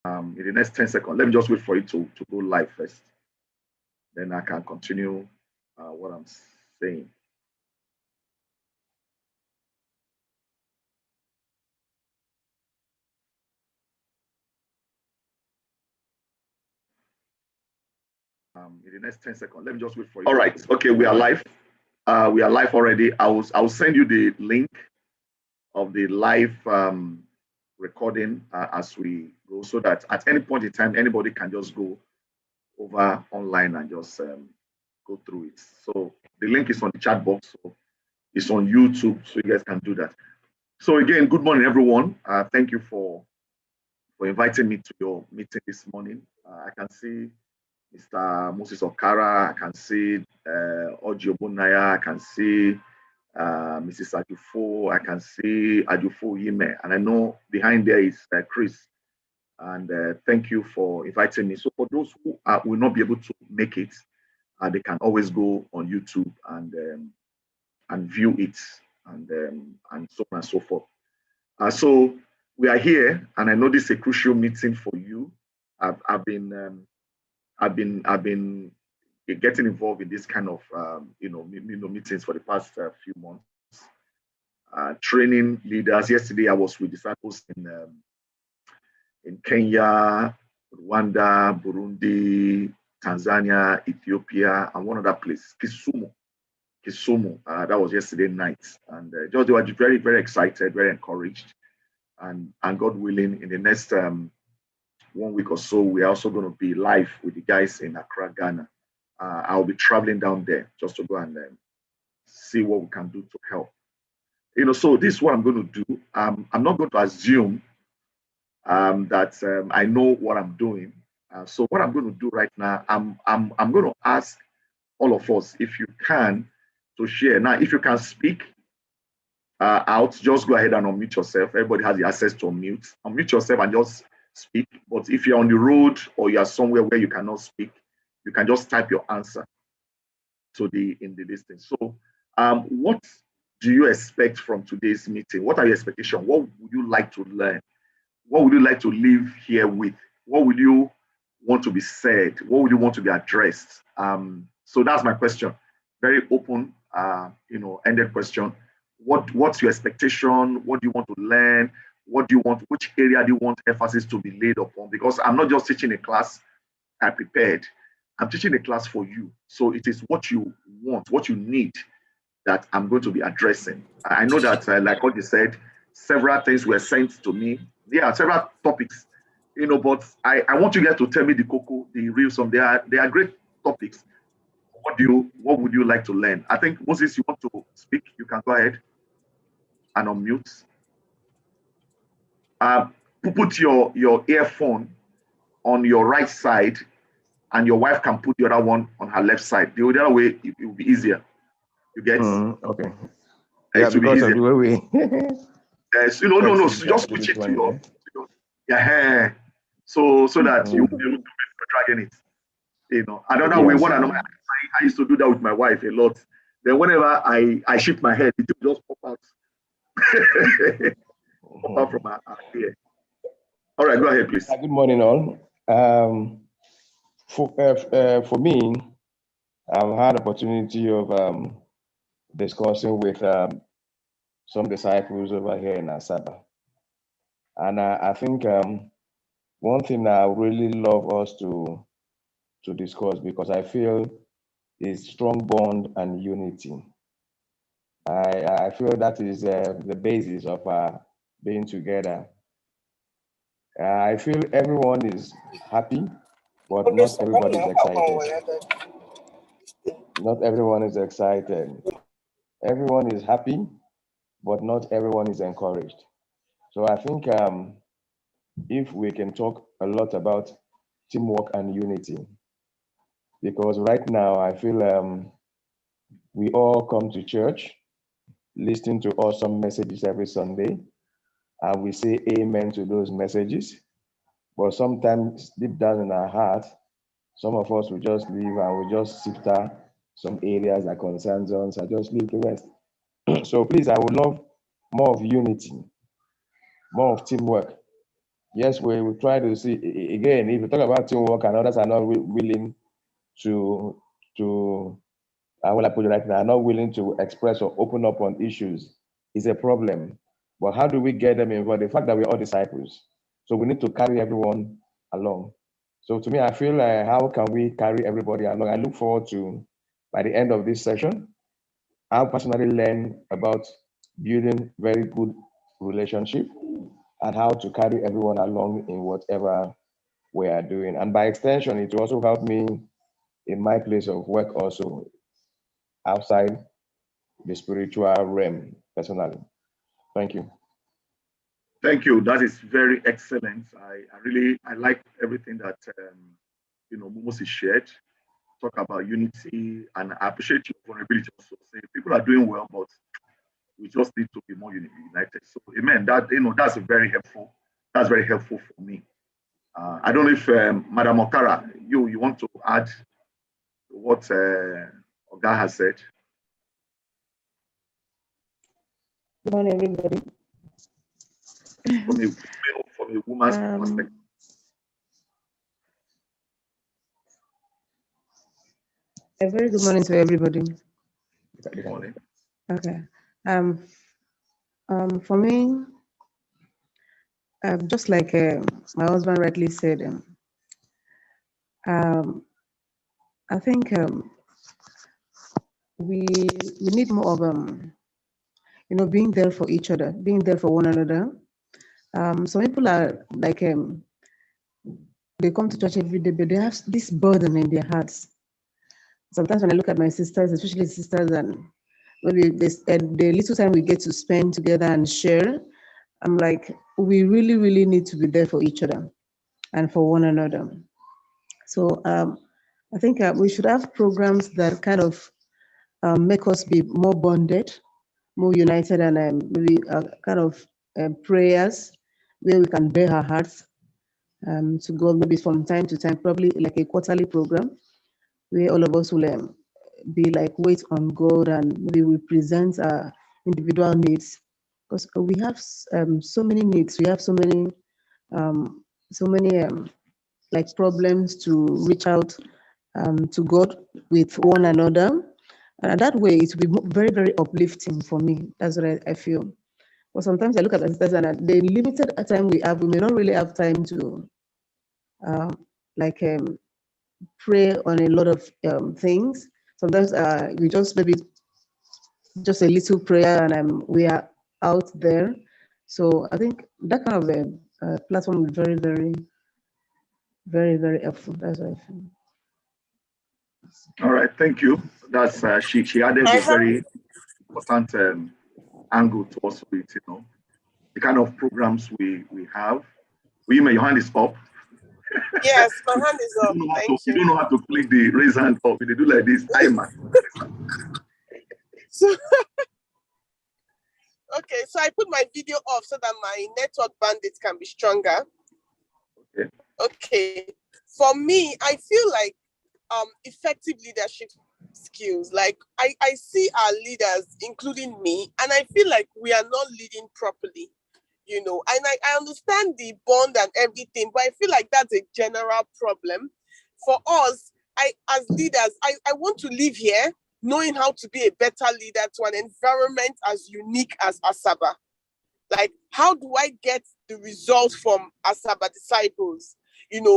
In the next 10 seconds. Let me just wait for it to go live first. Then I can continue what I'm saying. In the next 10 seconds. Let me just wait for it. All right. Okay, we are live. We are live already. I'll send you the link of the live recording as we go, so that at any point in time, anybody can just go over online and just go through it. So the link is on the chat box. So it's on YouTube, so you guys can do that. So again, good morning, everyone. Thank you for inviting me to your meeting this morning. I can see Mr. Moses Okara, I can see Oji Obunaya, I can see Mrs. Ajufo, I can see Ajufo Yime, and I know behind there is Chris. And thank you for inviting me. So for those who will not be able to make it, they can always go on YouTube and view it and so on and so forth. So we are here, and I know this is a crucial meeting for you. I've been getting involved in this kind of meetings for the past few months, training leaders. Yesterday I was with disciples in Kenya, Rwanda, Burundi, Tanzania, Ethiopia, and one other place, Kisumu. That was yesterday night, and just they were very, very excited, very encouraged, and God willing, in the next 1 week or so, we're also going to be live with the guys in Accra, Ghana. I'll be traveling down there just to go and see what we can do to help. So this is what I'm going to do. I'm not going to assume that I know what I'm doing. So what I'm going to do right now, I'm going to ask all of us, if you can, to share. Now, if you can speak out, just go ahead and unmute yourself. Everybody has the access to unmute. Unmute yourself and just speak. But if you're on the road or you're somewhere where you cannot speak, you can just type your answer in the listing. So what do you expect from today's meeting? What are your expectations? What would you like to learn? What would you like to leave here with? What would you want to be said? What would you want to be addressed? So that's my question. Very open, ended question. What's your expectation? What do you want to learn? What do you want? Which area do you want emphasis to be laid upon? Because I'm not just teaching a class I prepared. I'm teaching a class for you. So it is what you want, what you need, that I'm going to be addressing. I know that, like what you said, several things were sent to me. Yeah, several topics, but I want you guys to tell me the cocoa, the real some. They are great topics. What would you like to learn? I think, Moses, you want to speak? You can go ahead and unmute. Put your earphone on your right side, and your wife can put the other one on her left side. The other way, it will be easier. You get? Okay. Yeah, because of the way we. No. So just switch it to your hair, so that you'll be able to dragging it. Another way. One another. I used to do that with my wife a lot. Then whenever I shift my head, it will just pop out. Pop out from her ear. All right, go ahead, please. Good morning, all. For me, I've had opportunity of discussing with some disciples over here in Asaba, and I think one thing I really love us to discuss, because I feel is strong bond and unity. I feel that is the basis of being together. I feel everyone is happy, but not everybody is excited. Not everyone is excited. Everyone is happy, but not everyone is encouraged. So I think if we can talk a lot about teamwork and unity, because right now I feel we all come to church, listen to awesome messages every Sunday, and we say amen to those messages. But sometimes deep down in our heart, some of us will just leave and we just sift out some areas that concerns us and just leave the rest. So please, I would love more of unity, more of teamwork. yes, we will try to see again. If you talk about teamwork and others are not willing to how will I put it like that, are not willing to express or open up on issues, is a problem. But how do we get them involved? The fact that we're all disciples, so we need to carry everyone along. So to me, I feel like how can we carry everybody along? I look forward to, by the end of this session, I personally learn about building very good relationship and how to carry everyone along in whatever we are doing. And by extension, it will also help me in my place of work also outside the spiritual realm personally. Thank you. Thank you. That is very excellent. I like everything that Mumos shared. Talk about unity, and I appreciate your vulnerability also. Say people are doing well, but we just need to be more united. So, amen. That's very helpful. That's very helpful for me. I don't know if Madam Okara, you want to add what Oga has said. Good morning, everybody. From a woman's perspective. A very good morning to everybody. Good morning. Okay. For me, just like my husband rightly said, I think we need more of being there for each other, being there for one another. Some people are like they come to church every day, but they have this burden in their hearts. Sometimes when I look at my sisters, especially sisters, and maybe the little time we get to spend together and share, I'm like, we really, really need to be there for each other and for one another. So I think we should have programs that kind of make us be more bonded, more united, and maybe kind of prayers where we can bare our hearts to God, maybe from time to time, probably like a quarterly program where all of us will be like wait on God, and maybe we present our individual needs, because we have so many needs. We have so many like problems to reach out to God with one another. And that way, it will be very, very uplifting for me. That's what I feel. But sometimes I look at the sisters, and the limited time we have, we may not really have time to pray on a lot of things. Sometimes we just maybe just a little prayer, and we are out there. So I think that kind of a platform is very, very, very, very helpful. That's what I feel. All right, thank you. That's she added a very important angle to us with the kind of programs we have. Women, your hand is up. Yes, my hand is up. Thank you. You don't know how to click the raise hand up. If they do like this, So, okay, so I put my video off so that my network bandwidth can be stronger. Okay. Okay. For me, I feel like effective leadership skills. Like I see our leaders, including me, and I feel like we are not leading properly. And I understand the bond and everything, but I feel like that's a general problem. For us, as leaders, I want to live here knowing how to be a better leader to an environment as unique as Asaba. Like, how do I get the results from Asaba disciples?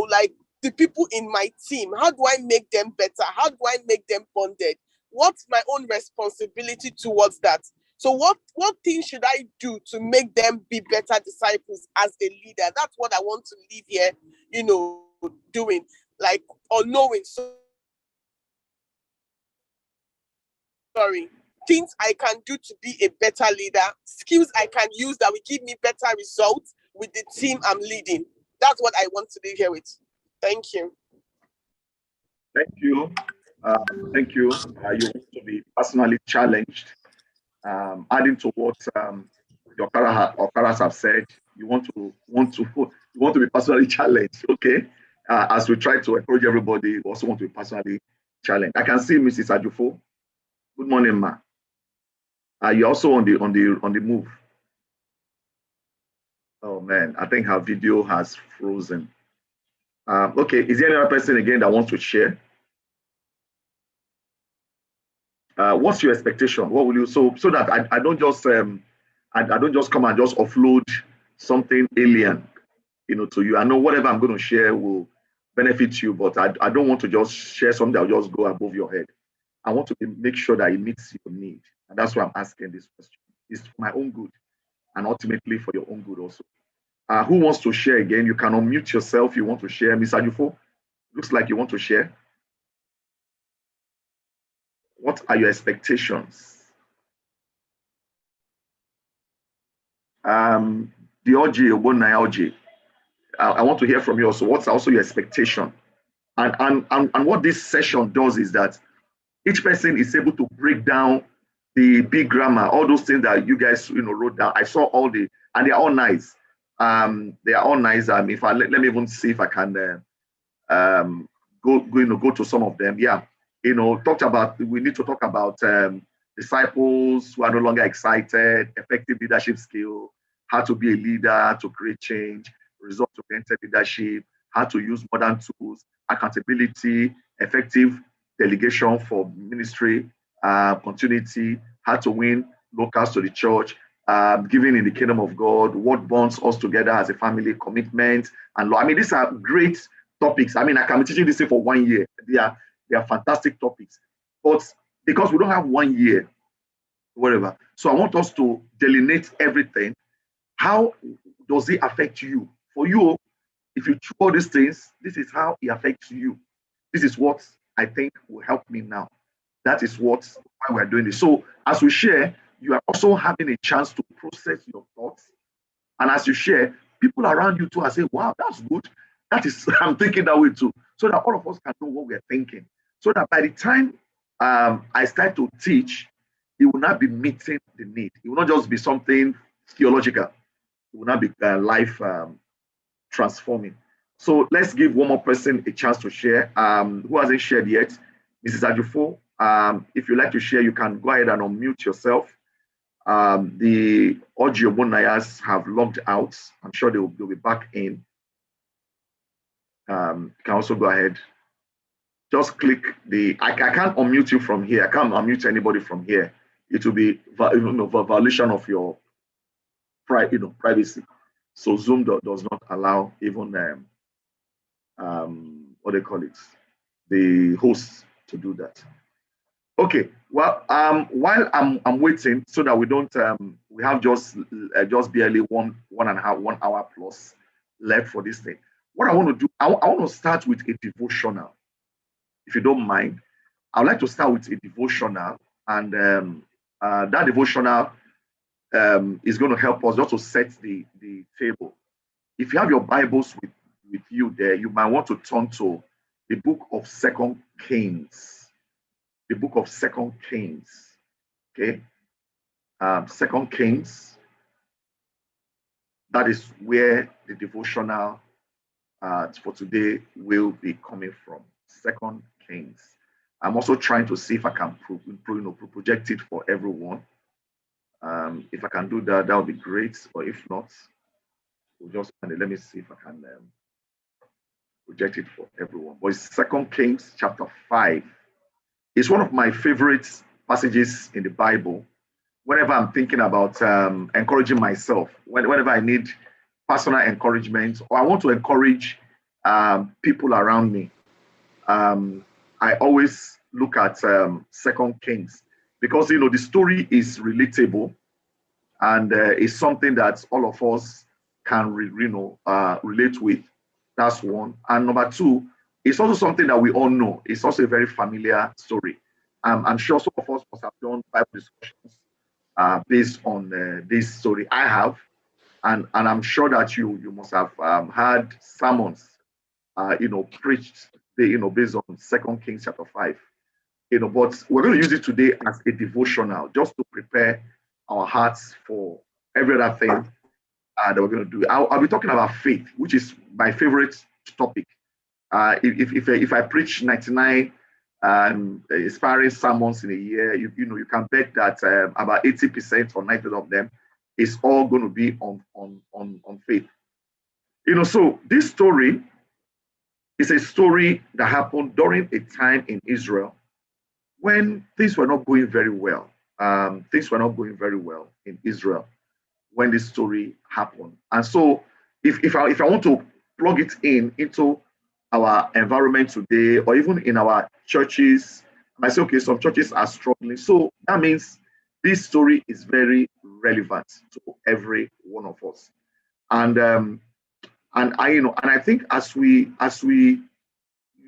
Like the people in my team, how do I make them better? How do I make them bonded? What's my own responsibility towards that? So what things should I do to make them be better disciples as a leader? That's what I want to leave here, doing, like, or knowing. Sorry. Things I can do to be a better leader, skills I can use that will give me better results with the team I'm leading. That's what I want to leave here with. Thank you. Thank you. Thank you. You want to be personally challenged. Adding to what your Okaras have said, you want to be personally challenged. Okay. As we try to encourage everybody, we also want to be personally challenged. I can see Mrs. Ajufo. Good morning, ma. You're also on the move. Oh man, I think her video has frozen. Okay, is there any other person again that wants to share? What's your expectation? What will you so that I don't just I don't just come and just offload something alien, to you. I know whatever I'm going to share will benefit you, but I don't want to just share something that will just go above your head. I want to make sure that it meets your need, and that's why I'm asking this question. It's for my own good, and ultimately for your own good also. Who wants to share again? You can unmute yourself. You want to share, Miss Ajufo? Looks like you want to share. What are your expectations? The OJ, I want to hear from you also. What's also your expectation? And what this session does is that each person is able to break down the big grammar, all those things that you guys wrote down. I saw all and they're all nice. They are all nice. If I let me even see if I can go to some of them. Yeah, we need to talk about disciples who are no longer excited, effective leadership skill, how to be a leader to create change, result-oriented leadership, how to use modern tools, accountability, effective delegation for ministry, continuity, how to win locals to the church, giving in the kingdom of God, what bonds us together as a family, commitment, and law. I mean, these are great topics. I mean, I can be teaching this thing for 1 year. They are fantastic topics. But because we don't have 1 year, whatever, so I want us to delineate everything. How does it affect you? For you, if you do all these things, this is how it affects you. This is what I think will help me now. That is why we're doing this. So as we share, you are also having a chance to process your thoughts. And as you share, people around you too are saying, wow, that's good. That is, I'm thinking that way too. So that all of us can know what we're thinking. So that by the time I start to teach, it will not be meeting the need. It will not just be something theological. It will not be life transforming. So let's give one more person a chance to share. Who hasn't shared yet? Mrs. Ajufo, if you'd like to share, you can go ahead and unmute yourself. The audio Bonayas have logged out. I'm sure they'll be back in. You can also go ahead. Just click I can't unmute you from here. I can't unmute anybody from here. It will be a violation of your privacy. So Zoom does not allow even what they call it, the host to do that. Okay, well, while I'm waiting, so that we don't, we have just barely 1 hour plus left for this thing. What I want to do, I want to start with a devotional. If you don't mind, I would like to start with a devotional, and that devotional is going to help us just to set the table. If you have your Bibles with you there, you might want to turn to the book of 2 Kings. The book of 2 Kings. Okay. 2 Kings. That is where the devotional for today will be coming from. 2 Kings. I'm also trying to see if I can project it for everyone. If I can do that, that would be great. Or if not, we'll just let me see if I can project it for everyone. But it's 2 Kings chapter 5. It's one of my favorite passages in the Bible. Whenever I'm thinking about encouraging myself, whenever I need personal encouragement, or I want to encourage people around me, I always look at 2 Kings, because the story is relatable, and it's something that all of us can relate with. That's one. And number two, it's also something that we all know. It's also a very familiar story. I'm sure some of us must have done Bible discussions based on this story. I have, and I'm sure that you must have had sermons, preached, based on 2 Kings chapter 5. But we're going to use it today as a devotional, just to prepare our hearts for every other thing that we're going to do. I'll be talking about faith, which is my favorite topic. If I preach 99 inspiring sermons in a year, you can bet that about 80% or 90% of them is all going to be on faith. So this story is a story that happened during a time in Israel when things were not going very well. Things were not going very well in Israel when this story happened. And so if I want to plug it into our environment today, or even in our churches, I say, okay, some churches are struggling. So that means this story is very relevant to every one of us. And I think as we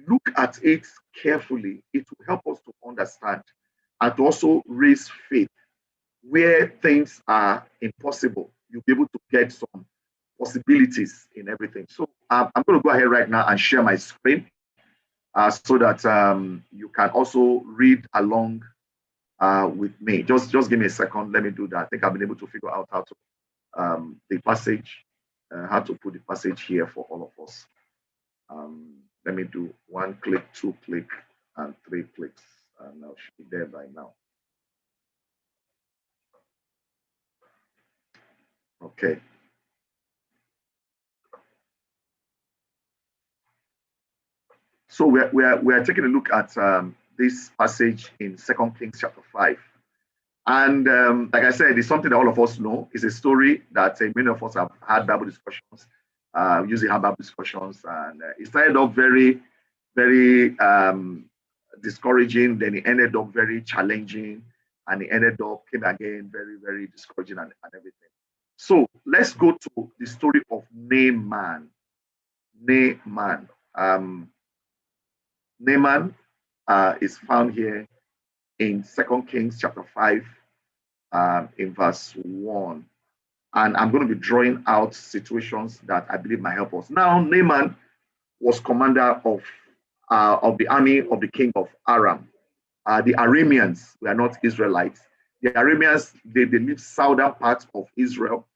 look at it carefully, it will help us to understand and to also raise faith where things are impossible. You'll be able to get some possibilities in everything. So I'm going to go ahead right now and share my screen so that you can also read along with me. Just give me a second. Let me do that. I think I've been able to figure out how to the passage, how to put the passage here for all of us. Let me do 1 click, 2 click, and 3 clicks. And I should be there by now. Okay. So we're taking a look at this passage in 2 Kings chapter 5. And like I said, it's something that all of us know. It's a story that many of us have had Bible discussions, usually have Bible discussions. And it started off very, very discouraging. Then it ended up very challenging. And it ended up, came again, very, very discouraging and everything. So let's go to the story of Naaman. Naaman. Naaman is found here in 2 Kings chapter 5 in verse 1. And I'm going to be drawing out situations that I believe might help us. Now, Naaman was commander of the army of the king of Aram. The Arameans were not Israelites. The Arameans, they lived southern parts of Israel,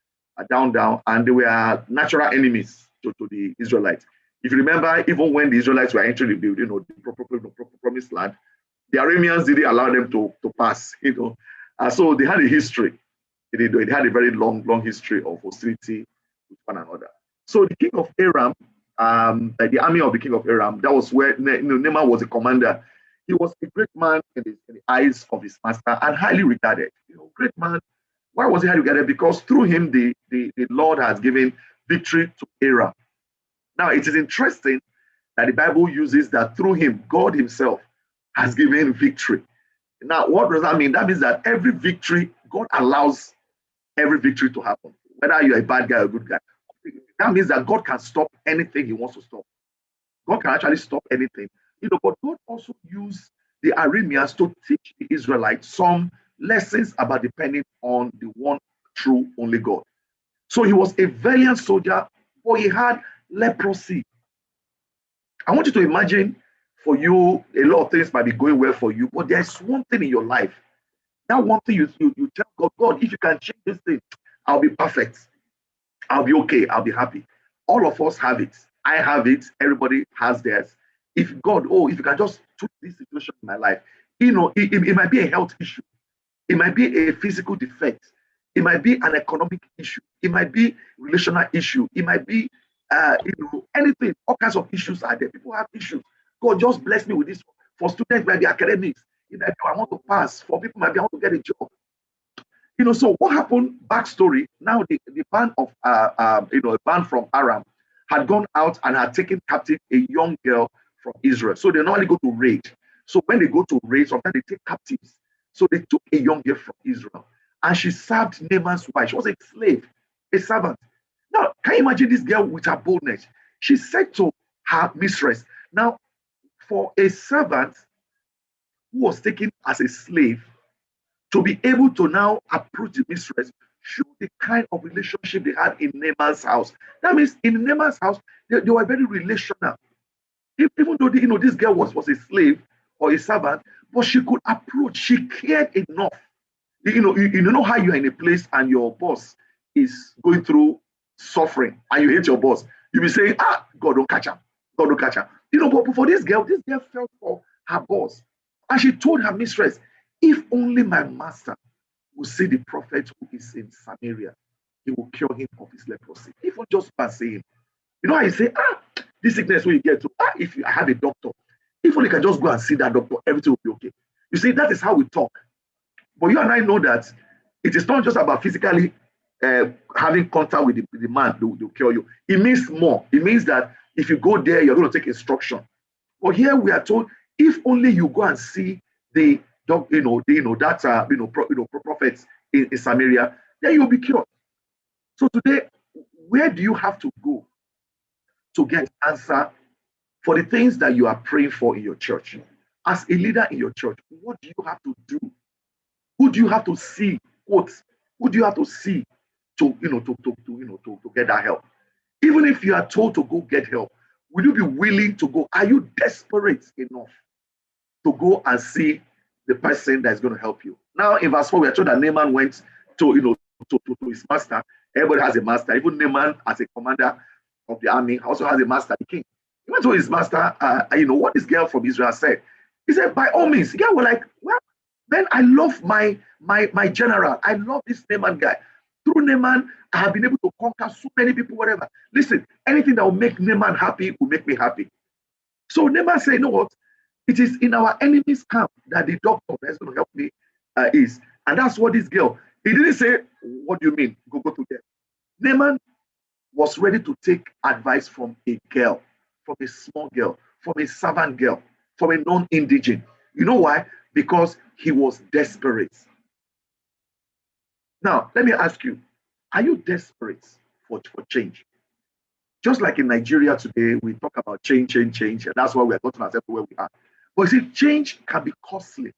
down, and they were natural enemies to the Israelites. If you remember, even when the Israelites were entering the promised land, the Arameans didn't allow them to pass. So they had a history. They had a very long history of hostility with one another. So the king of Aram, the army of the king of Aram, that was where Naaman was a commander. He was a great man in the eyes of his master and highly regarded. Great man. Why was he highly regarded? Because through him, the Lord has given victory to Aram. Now, it is interesting that the Bible uses that through him, God himself has given victory. Now, what does that mean? That means that every victory, God allows every victory to happen, whether you're a bad guy or a good guy. That means that God can stop anything he wants to stop. God can actually stop anything. But God also used the Arameans to teach the Israelites some lessons about depending on the one true only God. So he was a valiant soldier, but he had leprosy. I want you to imagine, for you, a lot of things might be going well for you, but there's one thing in your life. That one thing you tell God, if you can change this thing, I'll be perfect. I'll be okay. I'll be happy. All of us have it. I have it. Everybody has theirs. If you can just tweak this situation in my life, it might be a health issue. It might be a physical defect. It might be an economic issue. It might be relational issue. It might be anything. All kinds of issues are there. People have issues. God just bless me with this. For students, it might be academics. It might be I want to pass. For people, it might be I want to get a job. So what happened? Backstory. Now the band of a band from Aram had gone out and had taken captive a young girl from Israel. So they normally go to raid. So when they go to raid, sometimes they take captives. So they took a young girl from Israel, and she served Naaman's wife. She was a slave, a servant. Now, can you imagine this girl with her boldness? She said to her mistress, now, for a servant who was taken as a slave to be able to now approach the mistress, show the kind of relationship they had in Naaman's house. That means in Naaman's house, they were very relational. Even though this girl was a slave or a servant, but she could approach, she cared enough. You know how you are in a place and your boss is going through suffering and you hate your boss. You'll be saying, God don't catch her. God don't catch her. But for this girl felt for her boss. And she told her mistress, if only my master will see the prophet who is in Samaria. He will cure him of his leprosy. Even just by saying, you know how you say, this sickness when you get to, if I have a doctor, if only can just go and see that doctor, everything will be okay. You see, that is how we talk. But you and I know that it is not just about physically having contact with the man to cure you. It means more. It means that if you go there, you're going to take instruction. But here we are told, if only you go and see the prophets in Samaria, then you'll be cured. So today, where do you have to go to get answer for the things that you are praying for in your church? As a leader in your church, what do you have to do? Who do you have to see? Who do you have to see to get that help? Even if you are told to go get help, will you be willing to go? Are you desperate enough to go and see the person that is going to help you? Now, in verse 4, we are told that Naaman went to his master. Everybody has a master. Even Naaman, as a commander of the army, also has a master, the king. He went to his master, what this girl from Israel said. He said, by all means. The girl was like, well, then I love my general. I love this Naaman guy. Through Naaman, I have been able to conquer so many people, whatever. Listen, anything that will make Naaman happy will make me happy. So Naaman said, you know what? It is in our enemy's camp that the doctor that's going to help me is. And that's what this girl, he didn't say, what do you mean? Go to them. Naaman was ready to take advice from a girl, from a small girl, from a servant girl, from a non-indigent. You know why? Because he was desperate. Now, let me ask you, are you desperate for change? Just like in Nigeria today, we talk about change, and that's why we are gotten ourselves where we are. But you see, change can be costly.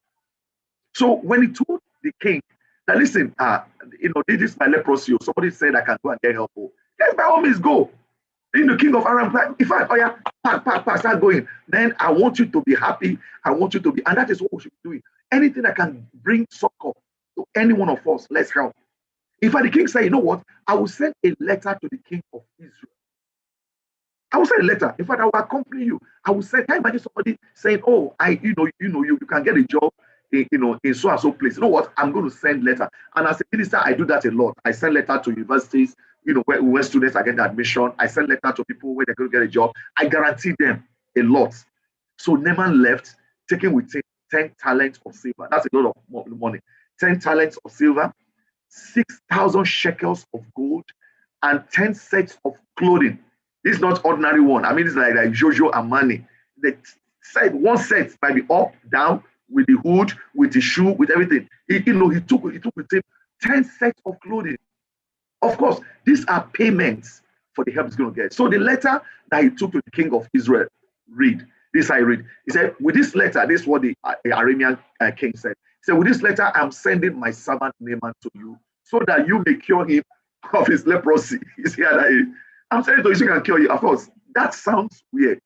So when he told the king that, listen, this is my leprosy, somebody said I can go and get help. Yes, by all means, go. Then the king of Aram, in fact, start going. Then I want you to be happy. I want you to be, and that is what we should be doing. Anything that can bring succor to any one of us, let's help. In fact, the king said, you know what? I will send a letter to the king of Israel. I will send a letter. In fact, I will accompany you. I will say, can you imagine somebody saying, oh, you can get a job in so and so place. You know what? I'm going to send letter. And as a minister, I do that a lot. I send letter to universities, where students are getting admission. I send letter to people where they're going to get a job. I guarantee them a lot. So Naaman left, taking with 10 talents of silver. That's a lot of money. 10 talents of silver, 6,000 shekels of gold, and 10 sets of clothing. This is not ordinary one. I mean, it's like Jojo and Mani. One set might be up, down, with the hood, with the shoe, with everything. He took with him 10 sets of clothing. Of course, these are payments for the help he's going to get. So the letter that he took to the king of Israel, this I read. He said, with this letter, this is what the Aramean king said. He said, with this letter, I'm sending my servant Naaman to you so that you may cure him of his leprosy. You see how that is? I'm saying to you, he can cure you. Of course, that sounds weird.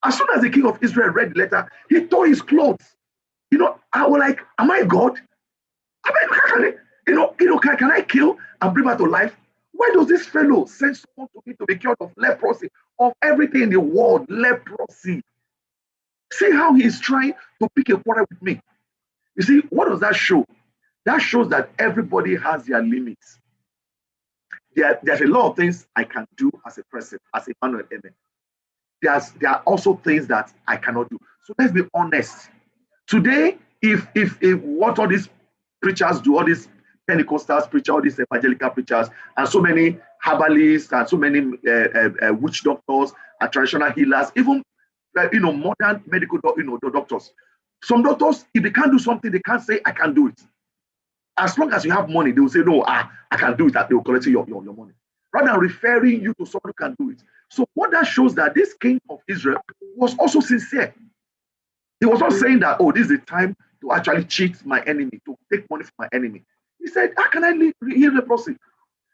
As soon as the king of Israel read the letter, he tore his clothes. I was like, am I God? Can I kill and bring back to life? Why does this fellow send someone to me to be cured of leprosy, of everything in the world, leprosy? See how he's trying to pick a quarrel with me. You see, what does that show? That shows that everybody has their limits. There's a lot of things I can do as a person, as a man of Amen. There are also things that I cannot do. So let's be honest. Today, if what all these preachers do, all these Pentecostals preachers, all these evangelical preachers, and so many herbalists, and so many witch doctors, and traditional healers, even modern medical doctors. Some doctors, if they can't do something, they can't say, I can do it. As long as you have money, they will say, no, I can do it. They will collect your money. Rather than referring you to someone who can do it. So what that shows that this king of Israel was also sincere. He was not saying that, oh, this is the time to actually cheat my enemy, to take money from my enemy. He said, how can I heal the person?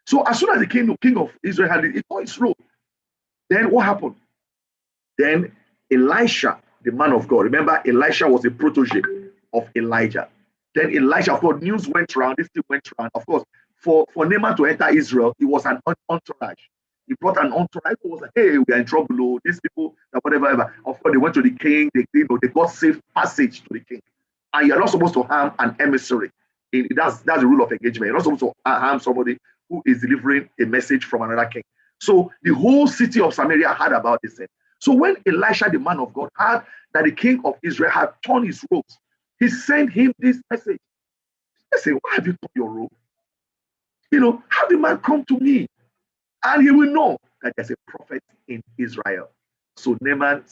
So as soon as the king of Israel had it, he tore his robe. Then what happened? Then Elisha, the man of God, remember Elisha was a protege of Elijah. Then Elisha, of course, news went around, this thing went around. Of course, for Naaman to enter Israel, it was an entourage. He brought an entourage who was like, hey, we are in trouble, these people, whatever. Of course, they went to the king, they got safe passage to the king. And you're not supposed to harm an emissary. That's the rule of engagement. You're not supposed to harm somebody who is delivering a message from another king. So the whole city of Samaria heard about this thing. So when Elisha, the man of God, heard that the king of Israel had torn his robes, he sent him this message. He said, why have you torn your robe? Have the man come to me, and he will know that there's a prophet in Israel. So Naaman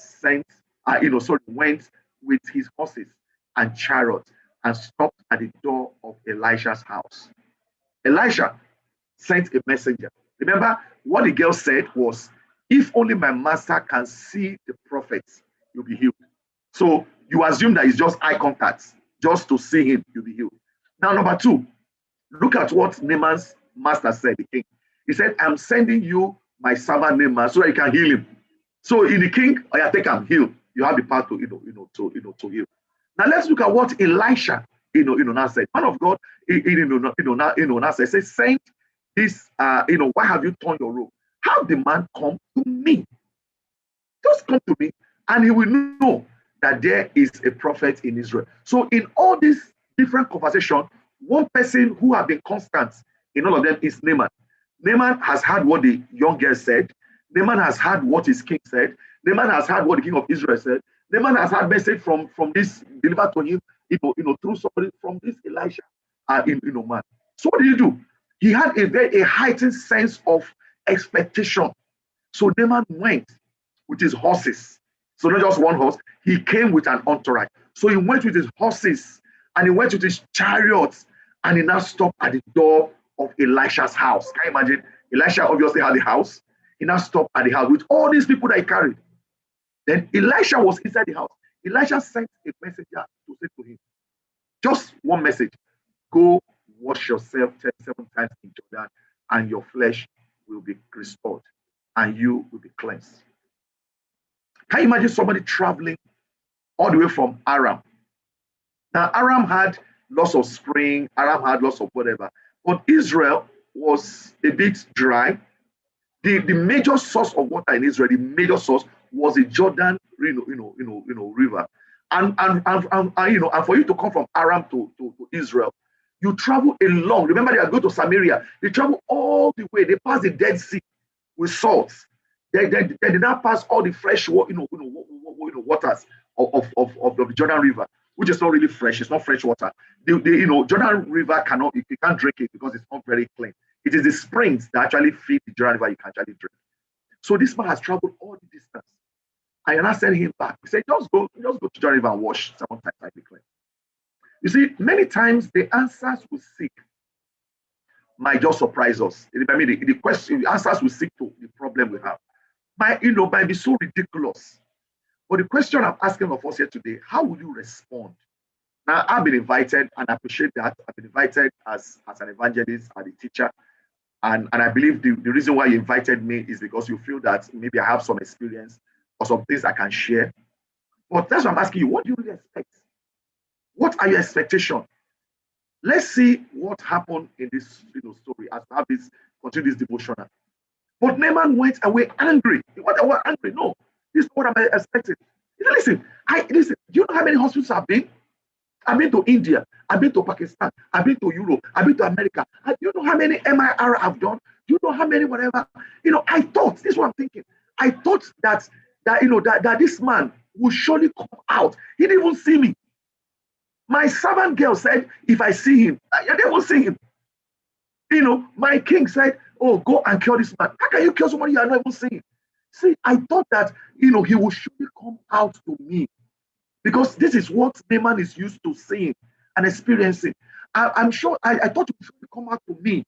went with his horses and chariots and stopped at the door of Elisha's house. Elisha sent a messenger. Remember, what the girl said was, if only my master can see the prophet, you'll be healed. So you assume that it's just eye contact, just to see him, you'll be healed. Now, number two, look at what Naaman's master said, the king. He said, I'm sending you my servant Naaman so that you can heal him. So in the king, I take him, heal. You have the power to heal. Now let's look at what Elisha, now said. Man of God, now says, send this, why have you torn your robe? Have the man come to me. Just come to me, and he will know that there is a prophet in Israel. So in all these different conversations, one person who has been constant in all of them is Naaman. Naaman has heard what the young girl said. Naaman has heard what his king said. Naaman has heard what the king of Israel said. Naaman has had message from this delivered to him, through somebody from this Elisha, man. So what did he do? He had a heightened sense of expectation. So Naaman went with his horses. So not just one horse, he came with an entourage. So he went with his horses and he went with his chariots, and he now stopped at the door of Elisha's house. Can you imagine? Elisha obviously had the house. He now stopped at the house with all these people that he carried. Then Elisha was inside the house. Elisha sent a messenger to say to him, just one message: go wash yourself 37 times in Jordan, and your flesh will be restored, and you will be cleansed. Can you imagine somebody traveling all the way from Aram? Now, Aram had lots of spring, Aram had lots of whatever, but Israel was a bit dry. The major source of water in Israel, the major source was the Jordan, river. And for you to come from Aram to Israel, you travel a long. Remember, they are going to Samaria. They travel all the way. They pass the Dead Sea with salt. They did not pass all the fresh, waters of the Jordan River, which is not really fresh. It's not fresh water. Jordan River you can't drink it because it's not very clean. It is the springs that actually feed the Jordan River you can actually drink. So this man has traveled all the distance. I now sent him back. He said, just go to Jordan River and wash 7 times and be clean. You see, many times the answers we seek might just surprise us. I mean, the answers we seek to the problem we have might be so ridiculous. But the question I'm asking of us here today, how will you respond? Now, I've been invited, and I appreciate that. I've been invited as an evangelist, as a teacher. And I believe the reason why you invited me is because you feel that maybe I have some experience or some things I can share. But that's what I'm asking you. What do you really expect? What are your expectations? Let's see what happened in this story as I have this continue this devotional. But Naaman went away angry. He went away angry. No, this is what I'm expecting. Listen. Do you know how many hospitals I've been? I've been to India. I've been to Pakistan. I've been to Europe. I've been to America. Do you know how many MIR I've done? Do you know how many whatever? I thought, this is what I'm thinking. I thought that this man will surely come out. He didn't even see me. My servant girl said, if I see him, I didn't even see him. My king said, oh, go and cure this man. How can you cure somebody you are not even seeing? See, I thought that, he will surely come out to me. Because this is what Naaman is used to seeing and experiencing. I'm sure, I thought he would come out to me.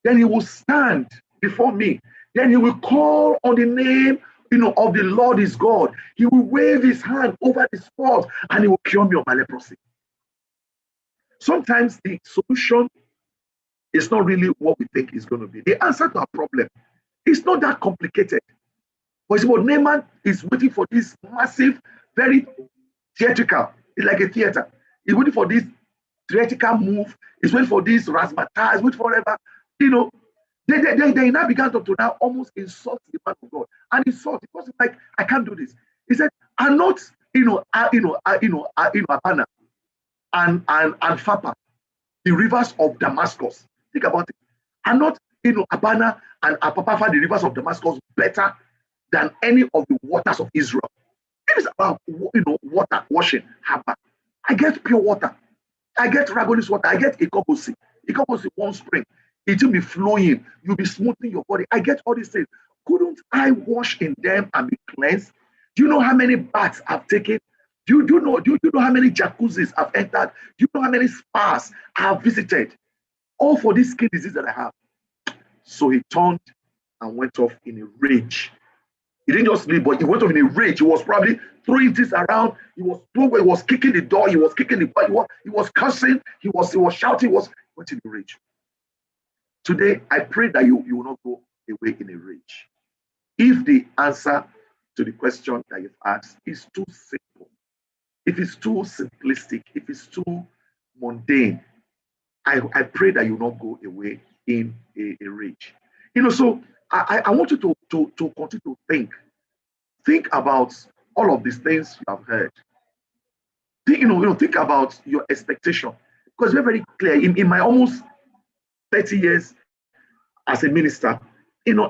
Then he will stand before me. Then he will call on the name, of the Lord his God. He will wave his hand over the spot and he will cure me of my leprosy. Sometimes the solution is not really what we think it's going to be. The answer to our problem is not that complicated. But it's what Naaman is waiting for, this massive, very theatrical. It's like a theater. He's waiting for this theatrical move. He's waiting for this razzmatazz. He's waiting for whatever. They now began to now almost insult the man of God. And insult, because it's like, I can't do this. He said, I'm not, Abana and Fapa. the rivers of Damascus. Think about it. Are not, Abana and Apapafa, the rivers of Damascus, better than any of the waters of Israel? It is about, water, washing, haba. I get pure water. I get Ragolis water. I get Ikobosi. Ikobosi, one spring. It will be flowing. You'll be smoothing your body. I get all these things. Couldn't I wash in them and be cleansed? Do you know how many baths I've taken? Do you know how many jacuzzis I've entered? Do you know how many spas I have visited? All for this skin disease that I have. So he turned and went off in a rage. He didn't just leave, but he went off in a rage. He was probably throwing things around. He was kicking the door. He was kicking the door. He was cursing. He was shouting. He went in a rage. Today, I pray that you will not go away in a rage. If the answer to the question that you've asked is too simple, if it's too simplistic, if it's too mundane, I pray that you will not go away in a rage. So I want you to continue to think about all of these things you have heard. Think about your expectation, because we're very clear. In my almost 30 years as a minister,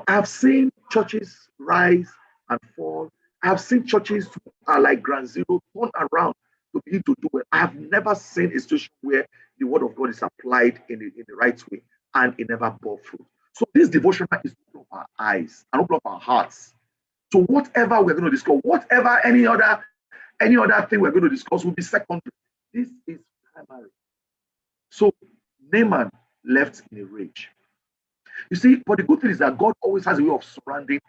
I've seen churches rise and fall. I've seen churches like Ground Zero turn around to begin to do it. I have never seen a situation where the word of God is applied in the right way and it never bore fruit. So this devotional is to open up our eyes and open up our hearts. So whatever we're going to discuss, whatever any other thing we're going to discuss will be secondary. This is primary. So Naaman left in a rage. You see, but the good thing is that God always has a way of surrounding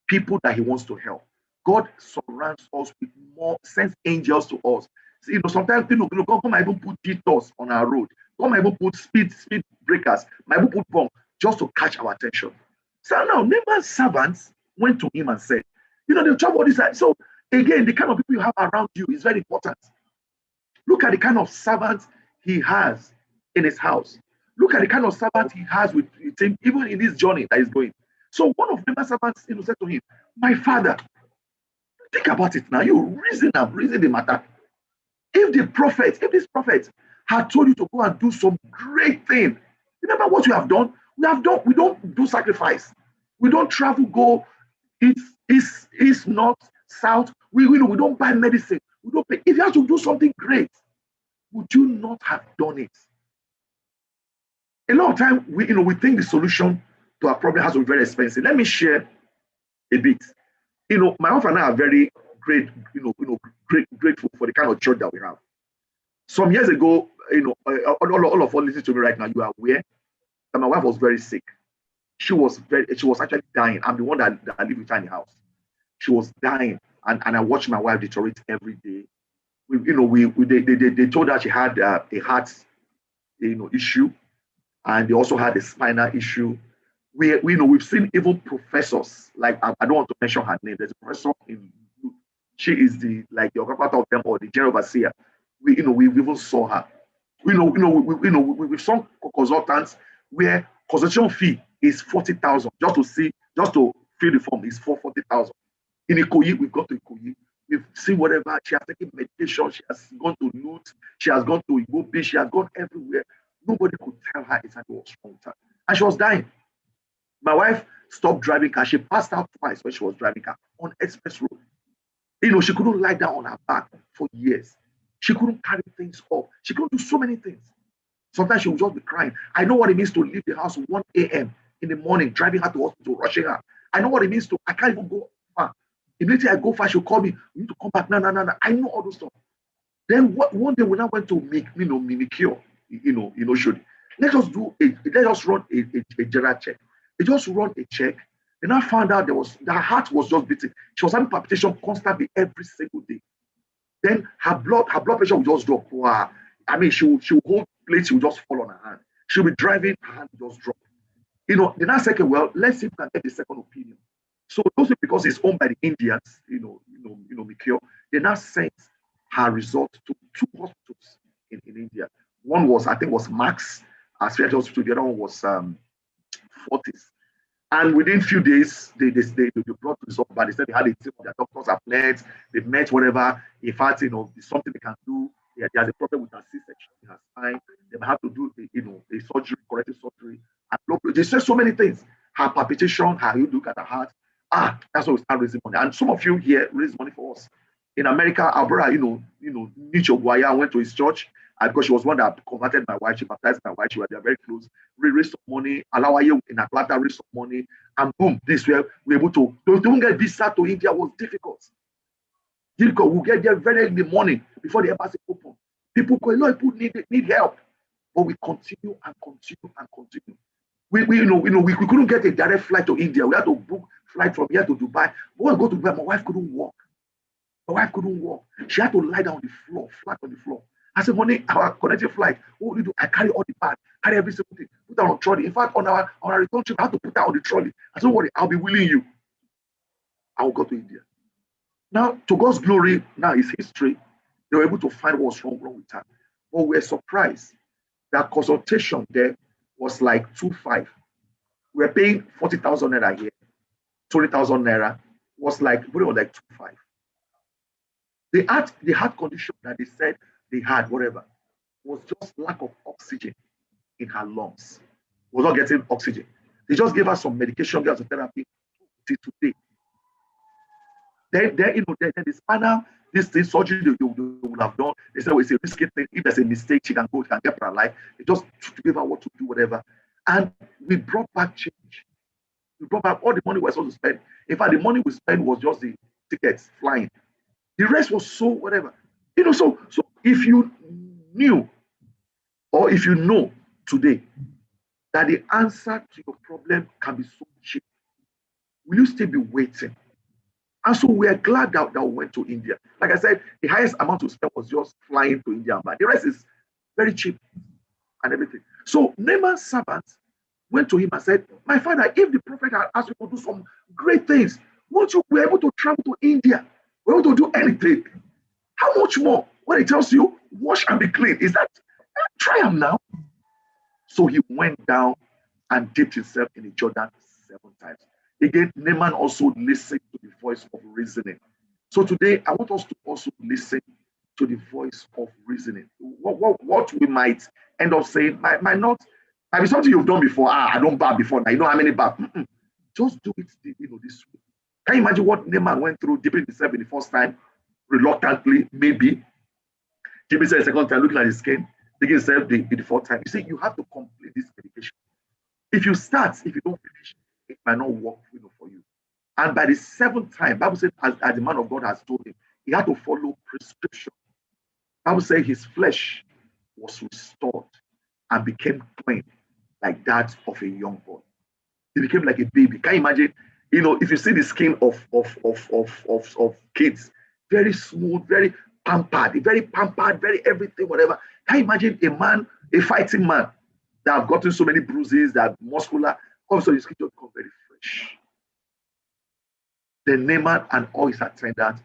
people that he wants to help. God surrounds us with more, sends angels to us. So, sometimes God might even put detours on our road. God might even put speed breakers, might even put bombs just to catch our attention. So now Naaman's servants went to him and said, the trouble is that, so again, the kind of people you have around you is very important. Look at the kind of servants he has in his house. Look at the kind of servant he has with him, even in this journey that he's going. So one of Naaman's servants said to him, my father, think about it now. You reason the matter. If this prophet had told you to go and do some great thing, remember what you have done? We don't do sacrifice. We don't travel, go east, north, south. We don't buy medicine. We don't pay. If you have to do something great, would you not have done it? A lot of time we think the solution to our problem has to be very expensive. Let me share a bit. My wife and I are very grateful for the kind of church that we have. Some years ago, all of us listening to me right now, you are aware that my wife was very sick. She was actually dying. I'm the one that lived with her in the house. She was dying, and I watched my wife deteriorate every day. They told her she had a heart, issue, and they also had a spinal issue. We've seen even professors, like I don't want to mention her name. There's a professor she is the grandfather of them, or the general overseer. We even saw her. We've some consultants where consultation fee is 40,000 just to fill the form is 40,000. In Ikoyi, we've got to Ikoyi. We've seen whatever. She has taken medication. She has gone to Nut. She has gone to Igbo. She has gone everywhere. Nobody could tell her exactly what's wrong with her, and she was dying. My wife stopped driving car. She passed out twice when she was driving car on express road. She couldn't lie down on her back for years. She couldn't carry things up. She couldn't do so many things. Sometimes she would just be crying. I know what it means to leave the house 1 a.m. in the morning, driving her to hospital, rushing her. I know what it means I can't even go far. Immediately I go far, she'll call me. We need to come back. No. I know all those stuff. Then one day when I went to Minicure, Shodi, let us run a general check. They just run a check. And I found out her heart was just beating. She was having palpitation constantly every single day. Then her blood pressure would just drop. Wow. I mean, she would hold plates, she would just fall on her hand. She'll be driving, her hand would just drop. The next second, well, let's see if we can get a second opinion. So also because it's owned by the Indians, Mikio, they now sent her result to 2 hospitals in India. One was, I think, Max Aspirate Hospital. The other one was Fortis. And within a few days, they brought the result back. They said they had a team of their doctors have met, they've met whatever. In fact, there's something they can do. there's a problem with her C-section in her spine. They might have to do, a surgery, corrective surgery. They say so many things. Her palpitation, how you look at her heart. That's why we start raising money. And some of you here raise money for us. In America, our brother, Nicho Guaya went to his church because she was one that converted my wife. She baptized my wife. They were very close. We raised some money. Alawaye in Atlanta raised some money. And boom, this way we were able to don't get visa to India was difficult. We'll get there very early in the morning before the embassy open. People need help. But we continue and continue and continue. We couldn't get a direct flight to India. We had to book flight from here to Dubai. But when we go to Dubai, my wife couldn't walk. She had to lie down on the floor, flat on the floor. I said, honey, our connecting flight, what will you do? I carry all the bag, carry every single thing, put her on trolley. In fact, on our return trip, I had to put her on the trolley. I said, don't worry, I'll be willing you. I will go to India. Now, to God's glory, now is history. They were able to find what was wrong with her. But we're surprised that consultation there was like 2.5. We're paying 40,000 naira here. 20,000 naira was like 2.5. The heart condition that they said they had, whatever, was just lack of oxygen in her lungs. Was not getting oxygen. They just gave her some medication, gave her some therapy till today. Then the spinal, this surgery they would have done. They said, well, it's a risky thing. If there's a mistake, she can go, she can get paralyzed. They just give her what to do, whatever. And we brought back change. We brought back all the money we were supposed to spend. In fact, the money we spent was just the tickets flying. The rest was so whatever. So if you knew or if you know today that the answer to your problem can be so cheap, will you still be waiting? And so we are glad that we went to India. Like I said, the highest amount to spend was just flying to India. But the rest is very cheap and everything. So Naaman's servant went to him and said, my father, if the prophet had asked you to do some great things, won't you be able to travel to India? We're able to do anything. How much more when he tells you, wash and be clean? Is that, try him now. So he went down and dipped himself in the Jordan 7 times. Again, Naaman also listened to the voice of reasoning. So today, I want us to also listen to the voice of reasoning. What we might end up saying might be something you've done before. I don't bar before. Now you know how many bar. Just do it this way. Can you imagine what Naaman went through, dipping himself in the first time, reluctantly, maybe. Dipping himself the second time, looking at his skin, digging himself in the fourth time. You see, you have to complete this medication. If you start, if you don't finish, it might not work for you. And by the 7th time, Bible said, as the man of God has told him, he had to follow prescription. Bible said his flesh was restored and became clean like that of a young boy. He became like a baby. Can you imagine? If you see the skin of kids, very smooth, very pampered, very everything, whatever. Can you imagine a fighting man that have gotten so many bruises, that muscular, also his skin just become very fresh. Then Naaman and all his attendants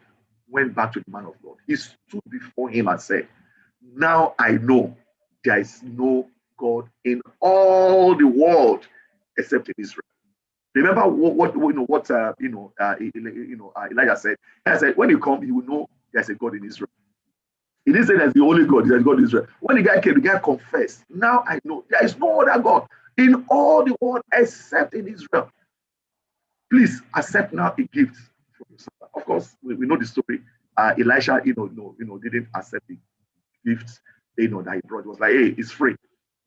went back to the man of God. He stood before him and said, now I know there is no God in all the world except in Israel. Remember what Elijah said? He said, when you come, you will know there's a God in Israel. He didn't say there's the only God, there's God in Israel. When the guy came, the guy confessed. Now I know there is no other God in all the world except in Israel. Please accept now a gift from your servant. Of course, we know the story. Elisha, didn't accept the gifts, that he brought. It was like, hey, it's free.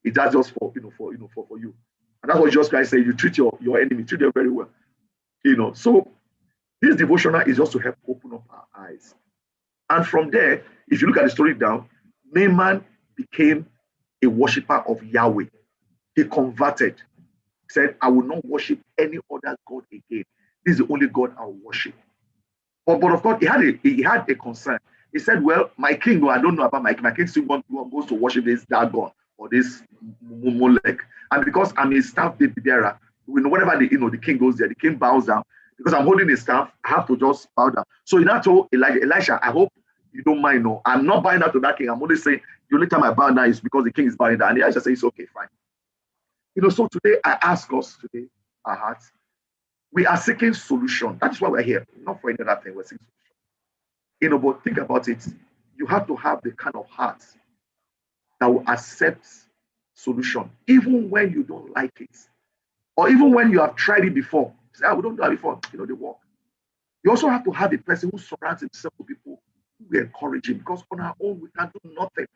It's just for you. And that's what Jesus Christ said. You treat your enemy, treat them very well. So this devotional is just to help open up our eyes. And from there, if you look at the story down, Naaman became a worshiper of Yahweh. He converted. He said, I will not worship any other God again. This is the only God I will worship. But of course, he had a concern. He said, well, my king, I don't know about my king. My king still goes to worship this Dagon or this Molech. And because I'm a staff baby bearer, whenever the king goes there, the king bows down. Because I'm holding his staff, I have to just bow down. So he now told Elisha, I hope you don't mind. No, I'm not bowing down to that king. I'm only saying the only time I bow down is because the king is bowing down. And Elisha says, it's okay, fine. So today I ask us today, our hearts, we are seeking solution. That is why we're here, not for any other thing. We're seeking solution. But think about it. you have to have the kind of heart that will accept solution, even when you don't like it, or even when you have tried it before. Say, we don't do that before. They work. You also have to have a person who surrounds himself with people who encourage him, because on our own we can do nothing.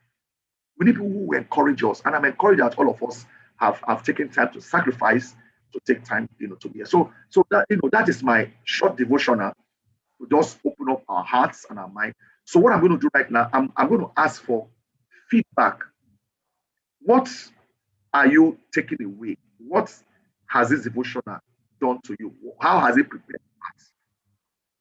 We need people who encourage us, and I'm encouraged that all of us have taken time to sacrifice, to take time, to be here. So that that is my short devotional to just open up our hearts and our mind. So what I'm going to do right now, I'm going to ask for feedback. What are you taking away? What has this devotional done to you? How has it prepared us?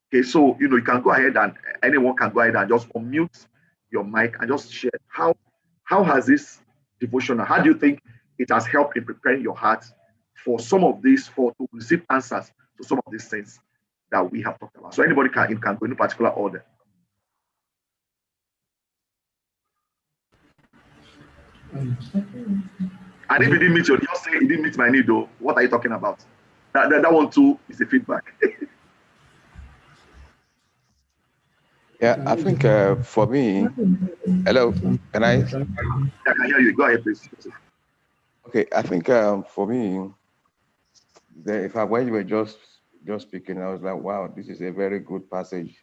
Okay, so you can go ahead, and anyone can go ahead and just unmute your mic and just share how has this devotional, how do you think it has helped in preparing your heart for some of these, to receive answers to some of these things that we have talked about? So anybody can go in a particular order. And if you didn't meet just say you didn't meet my need, though. What are you talking about? That one too is a feedback. Yeah, I think for me, hello, can I? I can hear you. Go ahead, please. Okay, I think for me, when you were just speaking, I was like, wow, this is a very good passage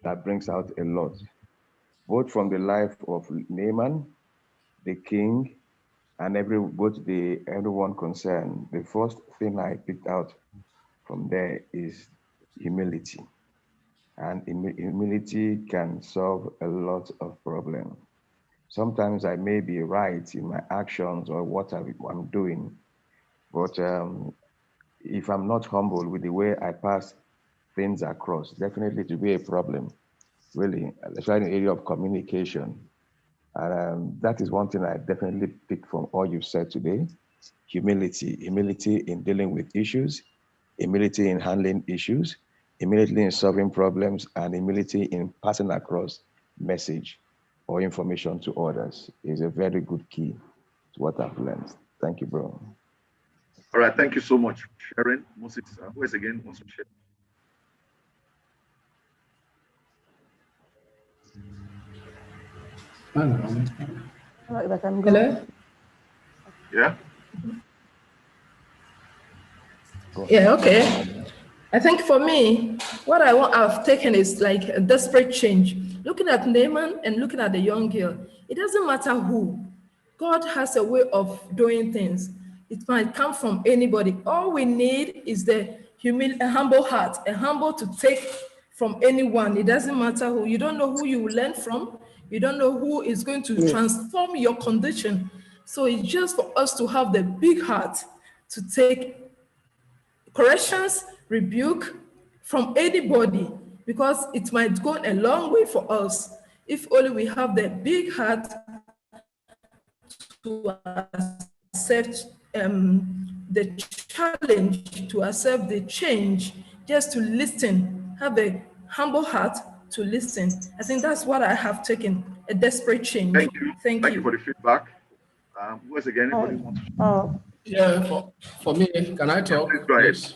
that brings out a lot, both from the life of Naaman, the king, and everyone concerned. The first thing I picked out from there is humility. And humility can solve a lot of problems. Sometimes I may be right in my actions or what I'm doing, but if I'm not humble with the way I pass things across, definitely to be a problem, really, especially in the area of communication. And that is one thing I definitely picked from all you've said today. Humility in dealing with issues, humility in handling issues, humility in solving problems, and humility in passing across message or information to others is a very good key to what I've learned. Thank you, bro. All right, thank you so much for sharing. Moses, who is again wants to share? Hello? Yeah? Yeah, okay. I think for me, what I've taken is like a desperate change. Looking at Naaman and looking at the young girl, it doesn't matter who. God has a way of doing things. It might come from anybody. All we need is a humble heart, a humble to take from anyone. It doesn't matter who. You don't know who you will learn from. You don't know who is going to transform your condition. So it's just for us to have the big heart to take corrections, rebuke from anybody, because it might go a long way for us if only we have the big heart to accept the challenge, to accept the change, just to listen, have a humble heart to listen. I think that's what I have taken, a desperate change. Thank you. Thank you for the feedback. Once again, anybody wants to Yeah, for me, can I talk, please go ahead. please?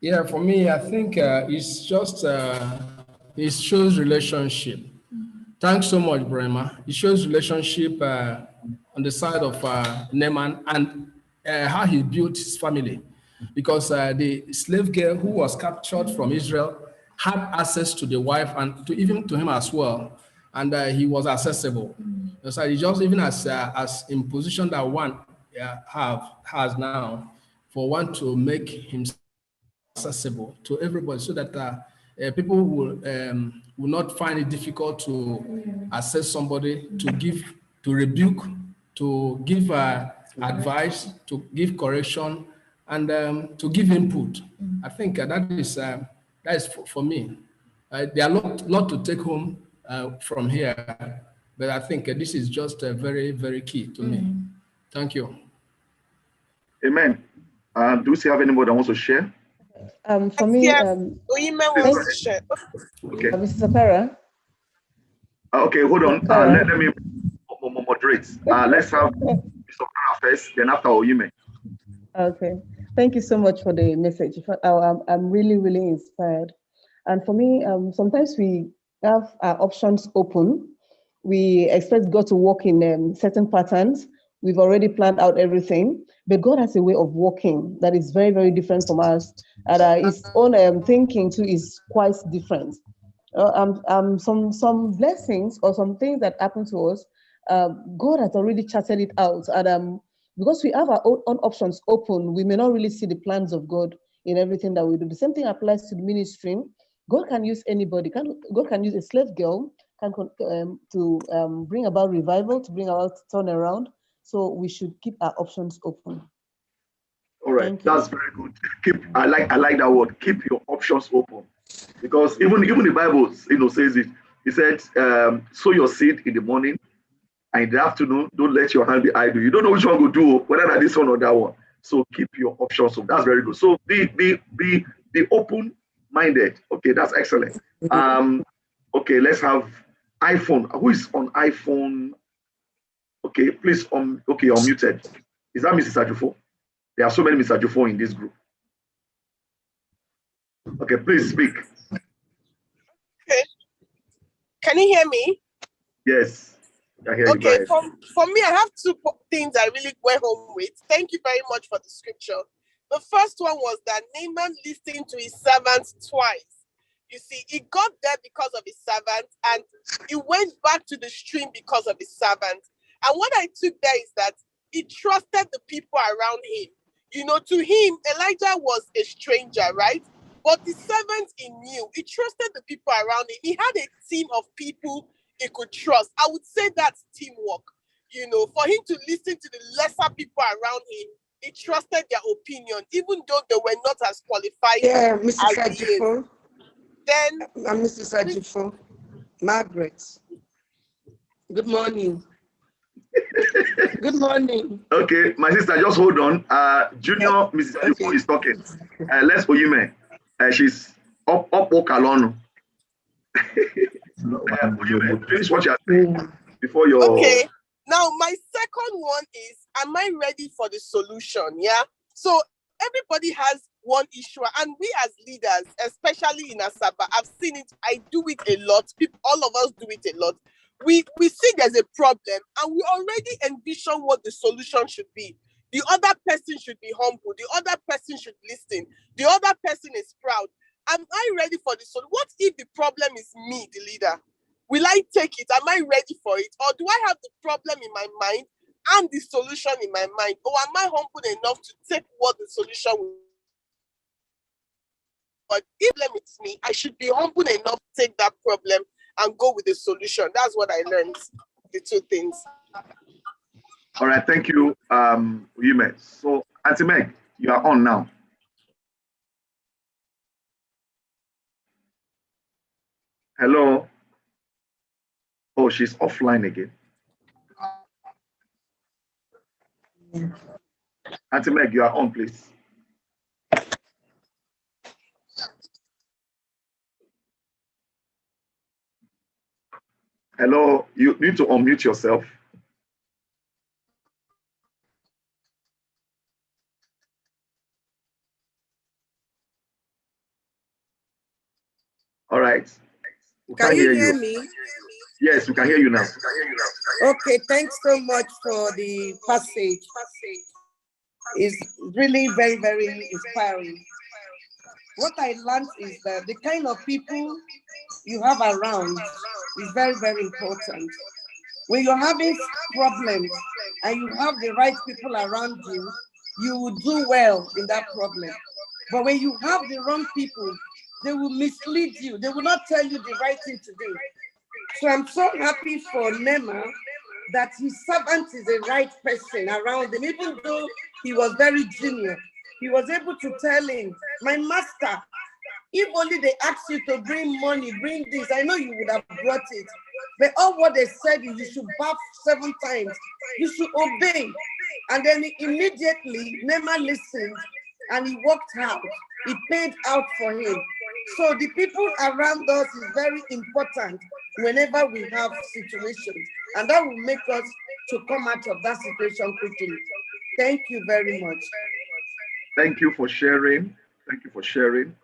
Yeah, for me, I think it's just, it shows relationship. Thanks so much, Brema. It shows relationship on the side of Naaman and how he built his family. Because the slave girl who was captured from Israel had access to the wife and even to him as well. And he was accessible. So he just even as in position that one has now, for one to make himself accessible to everybody, so that people will not find it difficult to assess somebody, to rebuke, to give advice, to give correction, and to give input. I think that is for me. There are a lot to take home from here, but I think this is just very, very key to me. Thank you. Amen. Do we still have anybody that wants to share? For me, Oyime wants to share. Okay. Mrs. Opera. Okay, hold on. Let me moderate. Let's have Mr. Opera first, then after Oyime. Okay. Thank you so much for the message. I'm really, really inspired. And for me, sometimes we have our options open. We expect God to work in certain patterns. We've already planned out everything, but God has a way of working that is very, very different from us. And his own thinking too is quite different. Some blessings or some things that happen to us, God has already charted it out. And because we have our own options open, we may not really see the plans of God in everything that we do. The same thing applies to the ministry. God can use anybody. God can use a slave girl to bring about revival, to bring about turnaround. So we should keep our options open. All right, that's very good. I like that word. Keep your options open, because even the Bible, says it. It said, "Sow your seed in the morning, and in the afternoon, don't let your hand be idle." You don't know which one will do, whether that this one or that one. So keep your options open. That's very good. So be open-minded. Okay, that's excellent. Okay, let's have iPhone. Who is on iPhone? Okay, please. Okay, you're muted. Is that Mrs. Ajufo? There are so many Mr. Ajufo in this group. Okay, please speak. Okay. Can you hear me? Yes. I hear okay, you. for me, I have two things I really went home with. Thank you very much for the scripture. The first one was that Naaman listened to his servants twice. You see, he got there because of his servant, and he went back to the stream because of his servant. And what I took there is that he trusted the people around him. To him, Elijah was a stranger, right? But the servant he knew, he trusted the people around him. He had a team of people he could trust. I would say that's teamwork. For him to listen to the lesser people around him, he trusted their opinion, even though they were not as qualified. Yeah, Mrs. as he is. Ajifo. Then, Mrs. Ajifo. Margaret. Good morning. Good morning. Okay, my sister, just hold on. Junior, Mrs. Ajifo is talking. Let's Oyime. She's up Okalonu. Finish what you're saying before your. Okay. Now, my second one is, am I ready for the solution? Yeah. So everybody has one issue, and we as leaders, especially in Asaba, I've seen it. I do it a lot. All of us do it a lot. We see there's a problem, and we already envision what the solution should be. The other person should be humble. The other person should listen. The other person is proud. Am I ready for the solution? What if the problem is me, the leader? Will I take it? Am I ready for it? Or do I have the problem in my mind and the solution in my mind? Or am I humble enough to take what the solution will be? But if it's me, I should be humble enough to take that problem and go with the solution. That's what I learned, the two things. All right, thank you, Oyime. So, Auntie Meg, you are on now. Hello. Oh, she's offline again. Auntie Meg, you are on, please. Hello, you need to unmute yourself. All right. Can you hear me? Yes, we can hear you now. Okay, thanks so much for the passage. It's really very, very inspiring. What I learned is that the kind of people you have around is very, very important. When you're having problems and you have the right people around you, you will do well in that problem. But when you have the wrong people, they will mislead you. They will not tell you the right thing to do. So I'm so happy for Nema that his servant is the right person around him, even though he was very junior. He was able to tell him, my master, if only they asked you to bring money, bring this, I know you would have brought it. But all what they said is you should bath 7 times. You should obey. And then immediately, Nema listened and he worked out. It paid out for him. So the people around us is very important whenever we have situations. And that will make us to come out of that situation quickly. Thank you very much. Thank you for sharing. Thank you for sharing.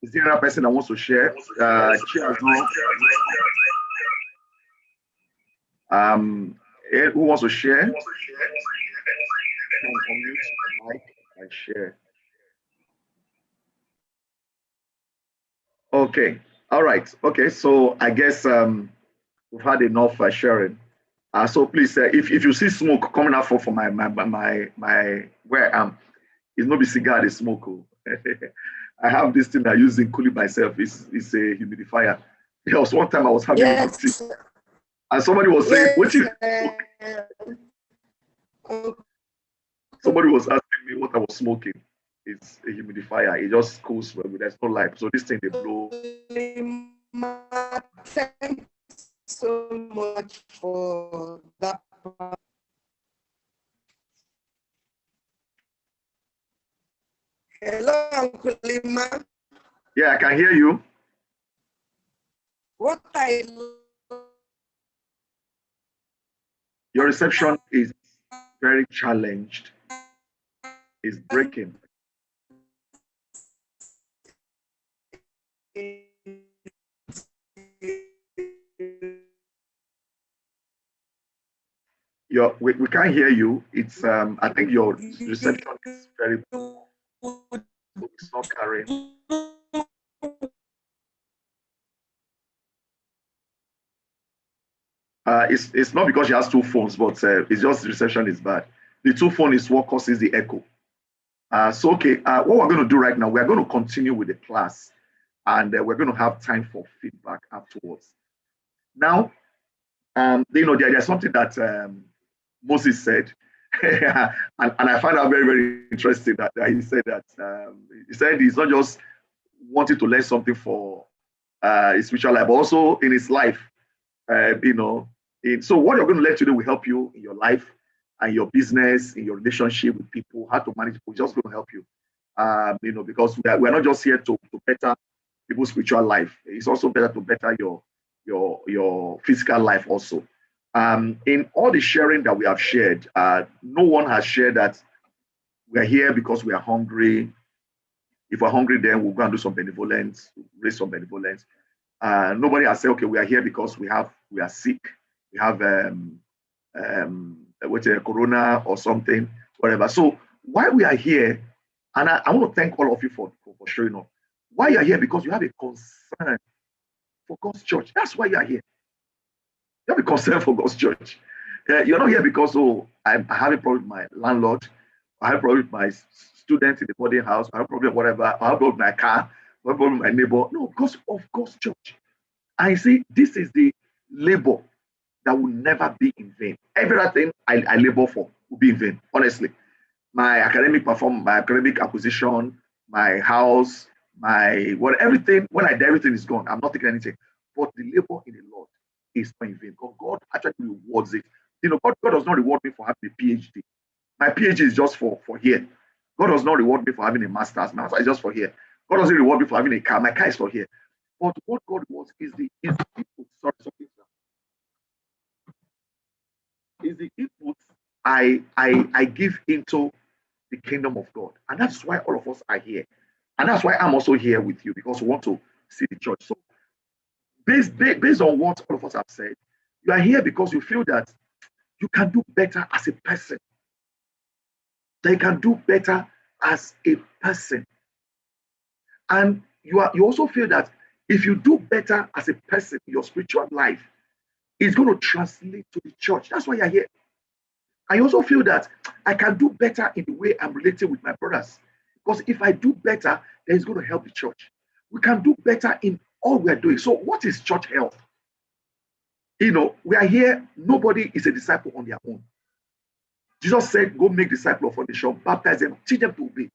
Is there another person that wants to share? Who wants to share? Can unmute the mic and share. Okay. All right. Okay. So I guess we've had enough sharing. So please, if you see smoke coming out from my where I am, it's not be cigar they smoke. I have this thing I use in cooling myself. It's a humidifier. There was one time I was having tea, and somebody was saying, "What you?" Somebody was asking me what I was smoking. It's a humidifier. It just cools when there's no light. So this thing they blow. Thanks so much for that. Hello, Uncle Lima. Yeah, I can hear you. What I Your reception is very challenged. It's breaking. We can't hear you. It's I think your reception is very poor. It's not carrying. It's not because she has two phones, but it's just the reception is bad. The two phone is what causes the echo. So okay, what we're going to do right now, we're going to continue with the class, and we're going to have time for feedback afterwards. Now, there's something that Moses said, and I find out very, very interesting that he said that he said he's not just wanting to learn something for his spiritual life, but also in his life. So what you're going to learn today will help you in your life and your business, in your relationship with people, how to manage people. Just going to help you, because we're not just here to better people's spiritual life. It's also better to better your physical life also. In all the sharing that we have shared, no one has shared that we are here because we are hungry. If we're hungry, then we'll go and do some benevolence, raise some benevolence. Nobody has said, okay, we are here because we are sick, we have corona or something, whatever. So why we are here, and I want to thank all of you for showing up. Why you are here? Because you have a concern for God's church. That's why you are here. You have a concern for God's church. You're not here because, I have a problem with my landlord, I have a problem with my student in the boarding house, I have a problem with whatever, I have a problem with my car, I have a problem with my neighbor. No, because of God's church. I see this is the labor that will never be in vain. Everything I labor for will be in vain, honestly. My academic performance, my academic acquisition, my house, everything, when I die, everything is gone. I'm not taking anything. But the labor in the Lord is not in vain. God actually rewards it. God does not reward me for having a PhD. My PhD is just for here. God does not reward me for having a master's. My master's is just for here. God doesn't reward me for having a car. My car is for here. But what God wants is the input. Is the input I give into the kingdom of God. And that's why all of us are here. And that's why I'm also here with you, because we want to see the church. So based on what all of us have said, you are here because you feel that you can do better as a person. That you can do better as a person. And you also feel that if you do better as a person in your spiritual life, it's going to translate to the church. That's why you're here. I also feel that I can do better in the way I'm relating with my brothers. Because if I do better, then it's going to help the church. We can do better in all we're doing. So what is church health? We are here. Nobody is a disciple on their own. Jesus said, go make disciples of the nation, baptize them, teach them to obey.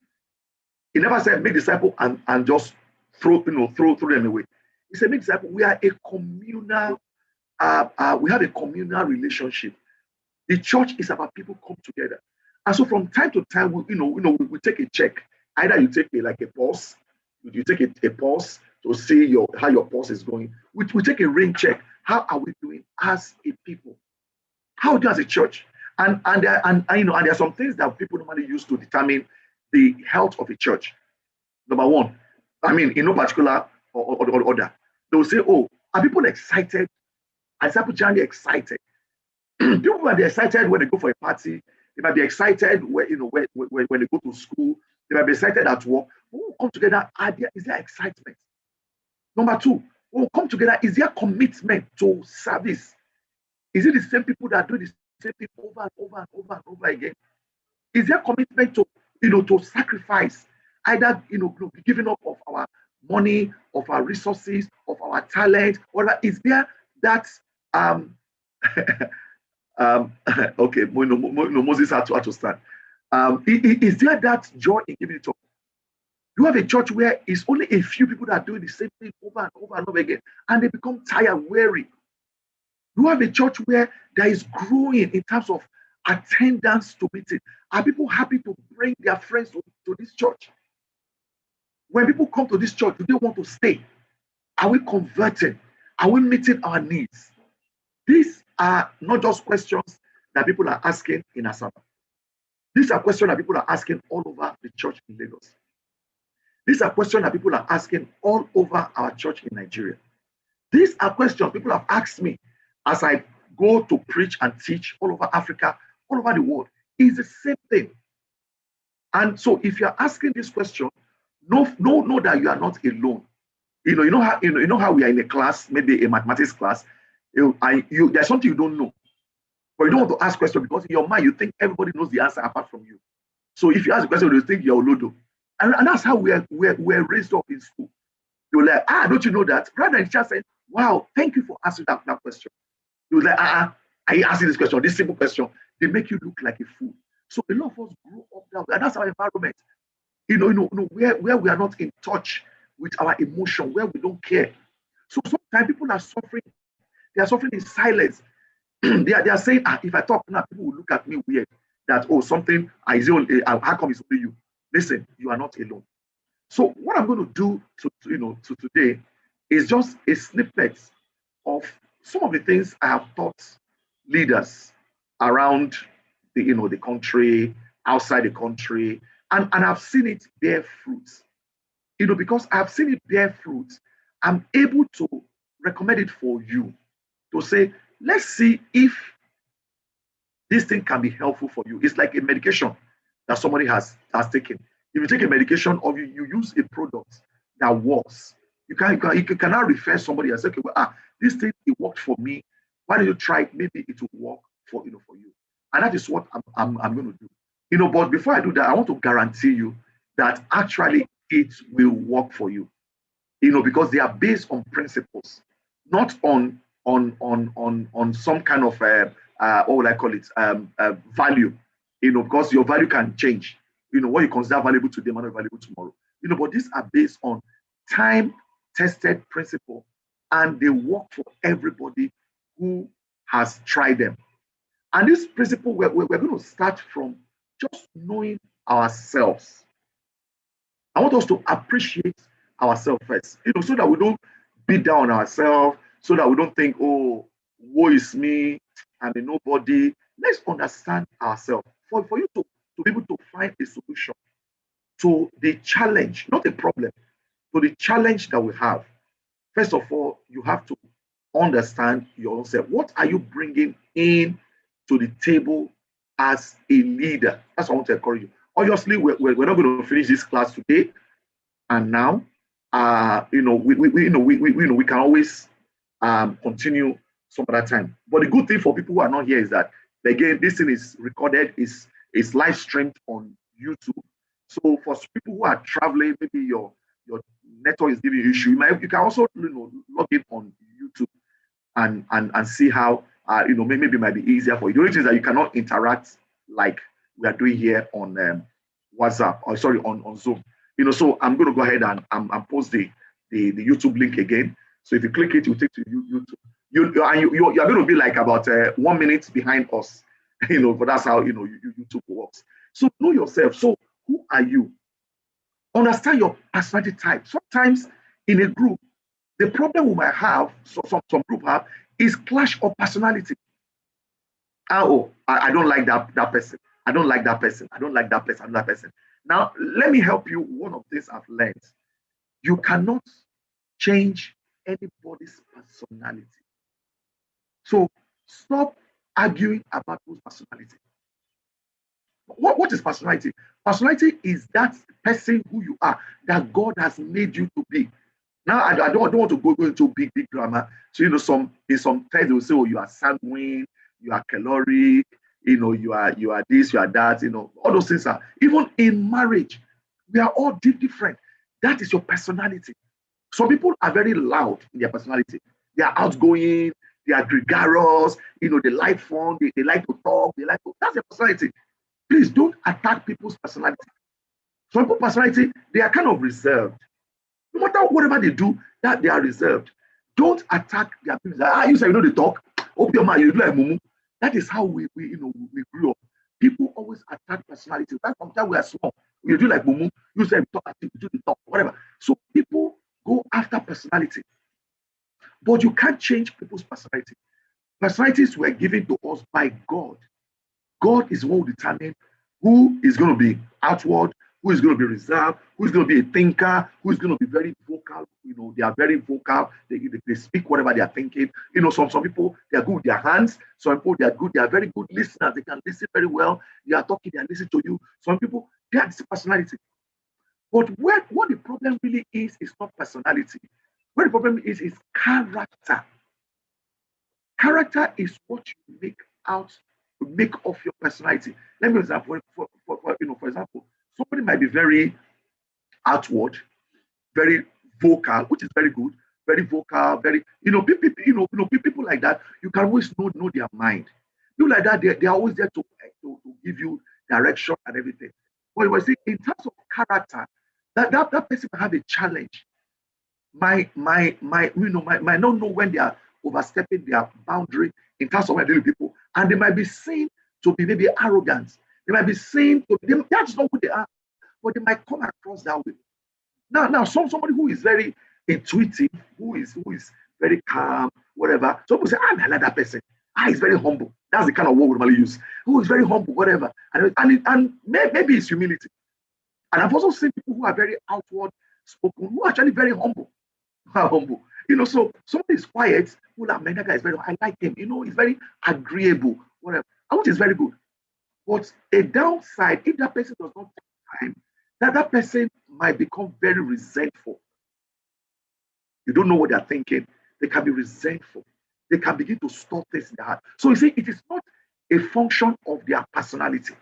He never said make disciples and just throw them away. He said make disciples. We are a communal, we have a communal relationship. The church is about people come together. And so from time to time, we take a check. Either you take a pulse, you take a pulse to see how your pulse is going. We take a rain check. How are we doing as a people? How are we doing as a church? And there are some things that people normally use to determine the health of a church. Number one, I mean, in no particular order. They will say, oh, are people excited? Are people generally excited? People might be excited when they go for a party. They might be excited when, when they go to school. They might be excited at work. When we come together, is there excitement? Number two, when we come together, is there commitment to service? Is it the same people that do the same thing over and over and over and over again? Is there commitment to, to sacrifice, either, giving up of our money, of our resources, of our talent, whatever? Is there that, okay, Moses had to stand. Is there that joy in giving it up? You have a church where it's only a few people that are doing the same thing over and over and over again, and they become tired, weary. You have a church where there is growing in terms of attendance to meeting. Are people happy to bring their friends to this church? When people come to this church, do they want to stay? Are we converting? Are we meeting our needs? These are not just questions that people are asking in Asaba. These are questions that people are asking all over the church in Lagos. These are questions that people are asking all over our church in Nigeria. These are questions people have asked me as I go to preach and teach all over Africa, all over the world. It's the same thing. And so if you're asking this question, know that you are not alone. You know how we are in a class, maybe a mathematics class, there's something you don't know. But you don't want to ask questions because in your mind you think everybody knows the answer apart from you. So if you ask a question, you think you're Olodo. And that's how we're raised up in school. You're like, don't you know that? Rather than just saying, wow, thank you for asking that question. You're like, are you asking this question, this simple question? They make you look like a fool. So a lot of us grew up that way. And that's our environment. Where we are not in touch with our emotion, where we don't care. So sometimes people are suffering. They are suffering in silence. they are saying, if I talk now, people will look at me weird. That, something, how come it's only you? Listen, you are not alone. So what I'm going to do to today is just a snippet of some of the things I have taught leaders around the country, outside the country, and I've seen it bear fruit. Because I've seen it bear fruit, I'm able to recommend it for you to say, let's see if this thing can be helpful for you. It's like a medication that somebody has taken. If you take a medication or you use a product that works, you cannot refer somebody and say, okay, well, this thing, it worked for me. Why don't you try it? Maybe it will work for you. And that is what I'm going to do. But before I do that, I want to guarantee you that actually it will work for you. Because they are based on principles, not on some kind of what would I call it, value. Because your value can change. What you consider valuable today might not be valuable tomorrow. But these are based on time-tested principle, and they work for everybody who has tried them. And this principle, we're going to start from just knowing ourselves. I want us to appreciate ourselves first, so that we don't beat down ourselves, so that we don't think, oh, woe is me, I'm a nobody. Let's understand ourselves. For you to be able to find a solution to the challenge, not a problem, to the challenge that we have. First of all, you have to understand your own self. What are you bringing in to the table as a leader? That's what I want to encourage you. Obviously, we're not going to finish this class today and now. We can always continue some other time. But the good thing for people who are not here is that, again, this thing is recorded, is live streamed on YouTube. So for people who are traveling, maybe your network is giving you issue, you can also log in on YouTube and see how maybe it might be easier for you. The only thing is that you cannot interact like we are doing here on WhatsApp, or sorry, on Zoom. So I'm going to go ahead and post the YouTube link again. So if you click it, it will take to YouTube. You're going to be like about 1 minute behind us, but that's how YouTube works. So know yourself. So who are you? Understand your personality type. Sometimes in a group, the problem we might have, some group have, is clash of personality. I don't like that person. I don't like that person. I don't like that person. I don't like that person. Now, let me help you. One of the things I've learned. You cannot change anybody's personality. So stop arguing about people's personality. What is personality? Personality is that person who you are, that God has made you to be. Now, I don't want to go into big grammar. So, in some texts, they will say, oh, you are sanguine, you are caloric, you are this, you are that, all those things are. Even in marriage, we are all different. That is your personality. Some people are very loud in their personality. They are outgoing, they are gregarious, they like fun, they like to talk, that's their personality. Please don't attack people's personality. Some people's personality, they are kind of reserved. No matter whatever they do, that they are reserved. Don't attack their people. You say they talk. Open your mouth, you do like mumu. That is how we grew up. People always attack personality. That's from the time we are small. You do like mumu. You say talk, you do the talk, whatever. So people go after personality, but you can't change people's personality. Personalities were given to us by God. God is one who determines who is going to be outward, who is going to be reserved, who is going to be a thinker, who is going to be very vocal. They are very vocal. They speak whatever they are thinking. Some people, they are good with their hands. Some people, they are very good listeners. They can listen very well. They are talking, they are listening to you. Some people, they are this personality. But what the problem really is not personality. What the problem is character. Character is what you make of your personality. Let me example for example, somebody might be very outward, very vocal, which is very good, very vocal, very people like that. You can always know their mind. People like that, they are always there to give you direction and everything. But you see, in terms of character, that person might have a challenge. Might not know when they are overstepping their boundary in terms of dealing with people, and they might be seen to be maybe arrogant. They might be seen to be, that's not who they are, but they might come across that way. Now, somebody who is very intuitive, who is very calm, whatever. Some people say, I like that person. He's very humble. That's the kind of word we normally use. Who is very humble, whatever, and maybe it's humility. And I've also seen people who are very outward spoken, who are actually very humble. Humble. So somebody is quiet, man, that guy is very, I like him, he's very agreeable, whatever. Which is very good. But a downside, if that person does not take time, that person might become very resentful. You don't know what they're thinking. They can be resentful. They can begin to store things in their heart. So you see, it is not a function of their personality.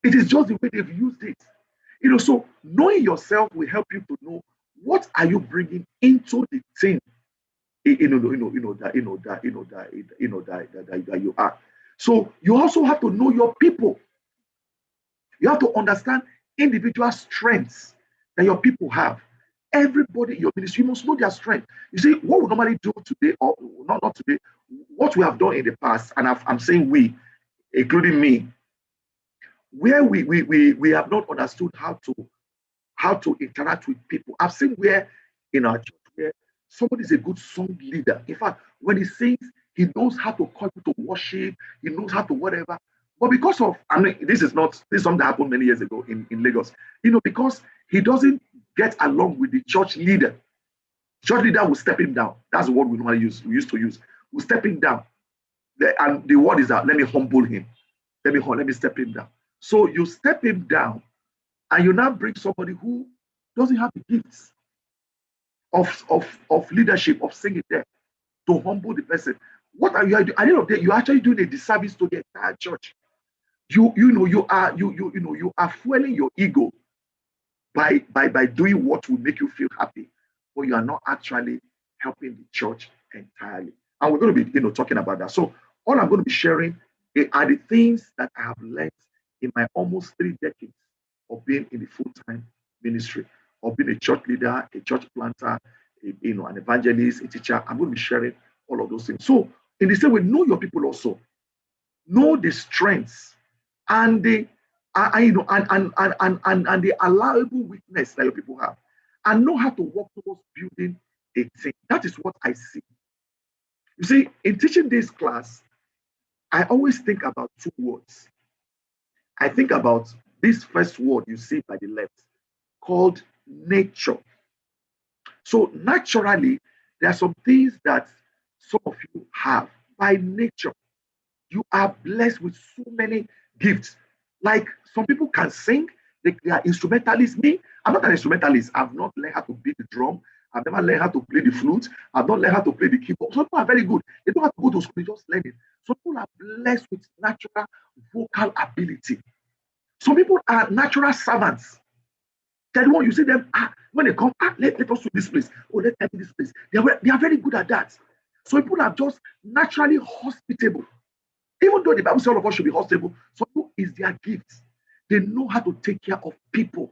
It is just the way they've used it. So knowing yourself will help you to know what are you bringing into the thing, that you are. So you also have to know your people. You have to understand individual strengths that your people have. Everybody in your ministry, you must know their strength. You see, what we normally do today, or not today, what we have done in the past, and I'm saying we, including me, where we have not understood how to interact with people. I've seen where in our church where somebody is a good song leader. In fact, when he sings, he knows how to call people to worship, he knows how to whatever. But because of, this is something that happened many years ago in Lagos, because he doesn't get along with the church leader. Church leader will step him down. That's the word we normally use. We used to use. We'll step him down. And the word is that let me humble him. Let me step him down. So you step him down, and you now bring somebody who doesn't have the gifts of leadership, of singing there, to humble the person. What are you doing? At the end of the day, you're actually doing a disservice to the entire church. You are fueling your ego by doing what will make you feel happy, but you are not actually helping the church entirely. And we're going to be talking about that. So all I'm going to be sharing are the things that I have learned in my almost 3 decades of being in the full-time ministry, of being a church leader, a church planter, an evangelist, a teacher. I'm going to be sharing all of those things. So in the same way, know your people also. Know the strengths and the and the allowable weakness that your people have, and know how to work towards building a team. That is what I see. You see, in teaching this class, I always think about 2 words. I think about this first word you see by the left, called nature. So naturally, there are some things that some of you have by nature. You are blessed with so many gifts. Like some people can sing, they are instrumentalists. Me, I'm not an instrumentalist. I've not learned how to beat the drum. I've never learned how to play the flute. I've not learned how to play the keyboard. Some people are very good. They don't have to go to school, they just learn it. Some people are blessed with natural vocal ability. Some people are natural servants. That one you see them when they come, let us to this place. Oh, let's enter this place. They are very good at that. So people are just naturally hospitable. Even though the Bible says all of us should be hospitable, some people is their gift. They know how to take care of people.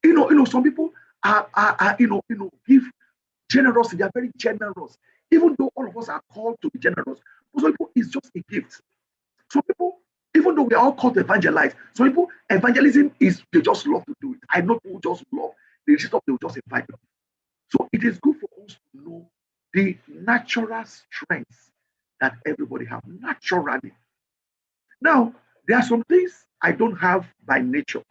Some people give generosity. They are very generous. Even though all of us are called to be generous, for some people it's just a gift. Some people, even though we are all called to evangelize, some people evangelism is they just love to do it. I know people just love. They just they will just invite them. So it is good for us to know the natural strengths that everybody have naturally. Now, there are some things I don't have by nature,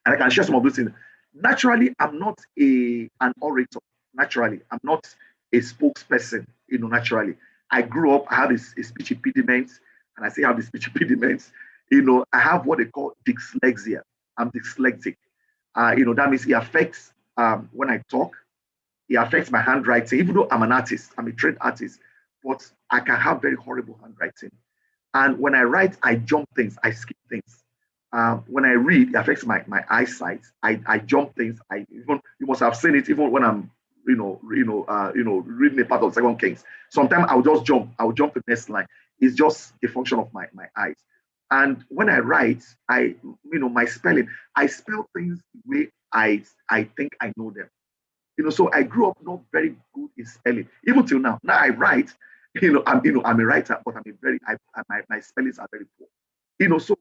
and I can share some of those things. Naturally, I'm not an orator. Naturally, I'm not a spokesperson. Naturally, I grew up. I have a speech impediment, and I say I have a speech impediment. I have what they call dyslexia. I'm dyslexic. That means it affects when I talk. It affects my handwriting. Even though I'm an artist, I'm a trained artist, but I can have very horrible handwriting. And when I write, I jump things, I skip things. When I read, it affects my eyesight. I jump things. You must have seen it even when I'm reading a part of Second Kings. Sometimes I'll just jump. I'll jump the next line. It's just a function of my eyes. And when I write, my spelling, I spell things the way I think I know them. So I grew up not very good in spelling, even till now. Now I write, I'm a writer, but my spellings are very poor. So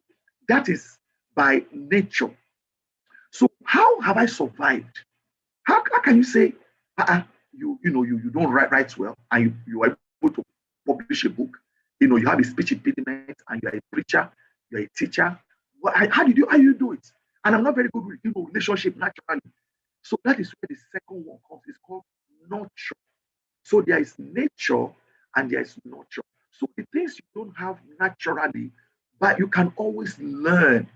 that is by nature. So how have I survived? How can you say, you don't write well, and you are able to publish a book? You have a speech impediment, and you are a preacher, you are a teacher. How you do it? And I'm not very good with relationship naturally. So that is where the second one comes. It's called nurture. So there is nature and there is nurture. So the things you don't have naturally, but you can always learn.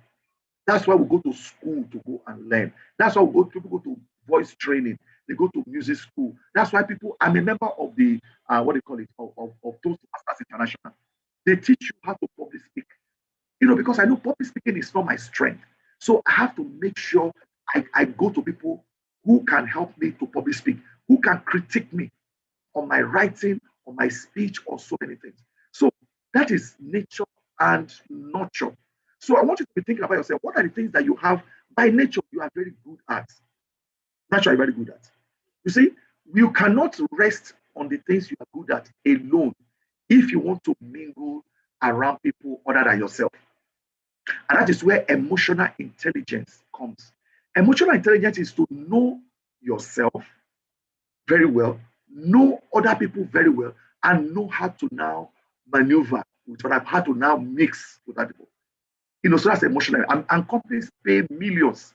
That's why we go to school to go and learn. That's why people go to voice training. They go to music school. That's why I'm a member of the what they call it of Toastmasters International. They teach you how to public speak. Because I know public speaking is not my strength. So I have to make sure I go to people who can help me to public speak, who can critique me on my writing, on my speech, or so many things. So that is nature and nurture. So I want you to be thinking about yourself. What are the things that you have by nature you are very good at? Naturally, very good at. You see, you cannot rest on the things you are good at alone if you want to mingle around people other than yourself. And that is where emotional intelligence comes. Emotional intelligence is to know yourself very well, know other people very well, and know how to now maneuver with other, how to now mix with other people. So that's emotional. And companies pay millions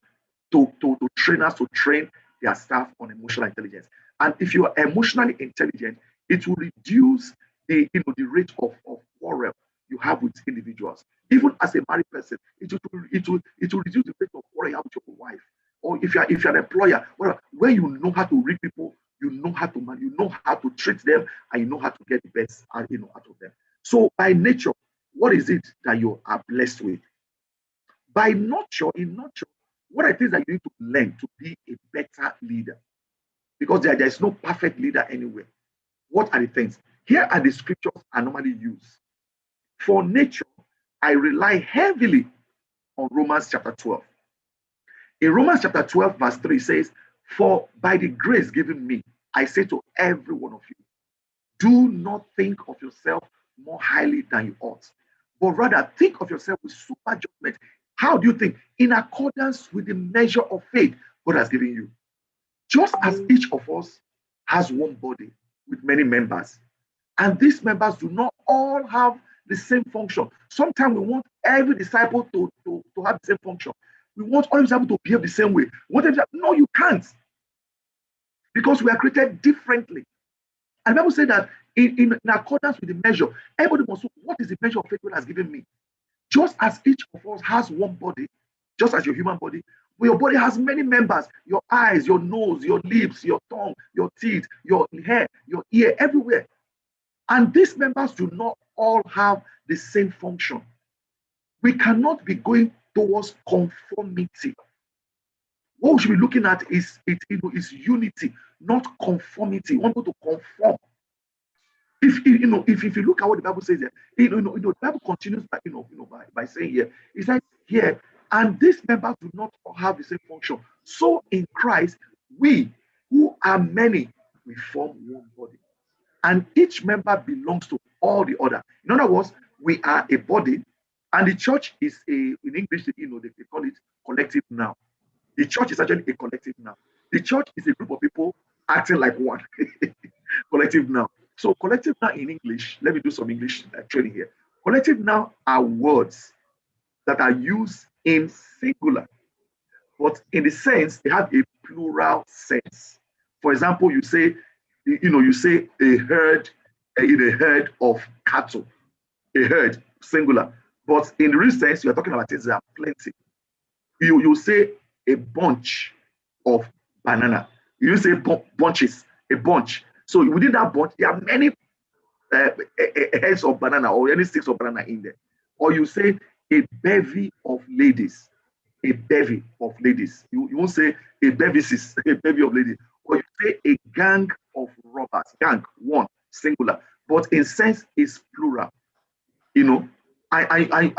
to trainers to train their staff on emotional intelligence. And if you are emotionally intelligent, it will reduce the rate of quarrel you have with individuals. Even as a married person, it will reduce the rate of quarrel you have with your wife. Or if you're an employer, when you know how to read people, you know how to treat them, and you know how to get the best out of them. So by nature, what is it that you are blessed with? By nurture, what are things that you need to learn to be a better leader? Because there is no perfect leader anywhere. What are the things? Here are the scriptures I normally use. For nature, I rely heavily on Romans chapter 12. In Romans chapter 12, verse 3 says, "For by the grace given me, I say to every one of you, do not think of yourself more highly than you ought, but rather think of yourself with super judgment." How do you think? In accordance with the measure of faith God has given you. Just as each of us has one body with many members, and these members do not all have the same function. Sometimes we want every disciple to have the same function. We want all disciples to behave the same way. No, you can't. because we are created differently. And the Bible said that in accordance with the measure, everybody must know what is the measure of faith God has given me. Just as each of us has one body, just as your human body, your body has many members, your eyes, your nose, your lips, your tongue, your teeth, your hair, your ear, everywhere. And these members do not all have the same function. We cannot be going towards conformity. What we should be looking at is unity, not conformity. We want to conform. If you look at what the Bible says here, the Bible continues by saying here, it says here, and these members do not all have the same function. So in Christ, we who are many, we form one body, and each member belongs to all the other. In other words, we are a body, and the church is in English, they call it collective noun. The church is actually a collective noun. The church is a group of people acting like one. Collective noun. So collective noun in English, let me do some English training here. Collective noun are words that are used in singular, but in the sense, they have a plural sense. For example, you say a herd, in a herd of cattle, a herd, singular. But in the real sense, you're talking about things that are plenty. You say a bunch of banana. You say bunches, a bunch. So within that bunch, there are many heads of banana or any sticks of banana in there. Or you say a bevy of ladies, a bevy of ladies. You won't say a bevy of ladies. Or you say a gang of robbers, gang, one, singular. But in sense, it's plural. And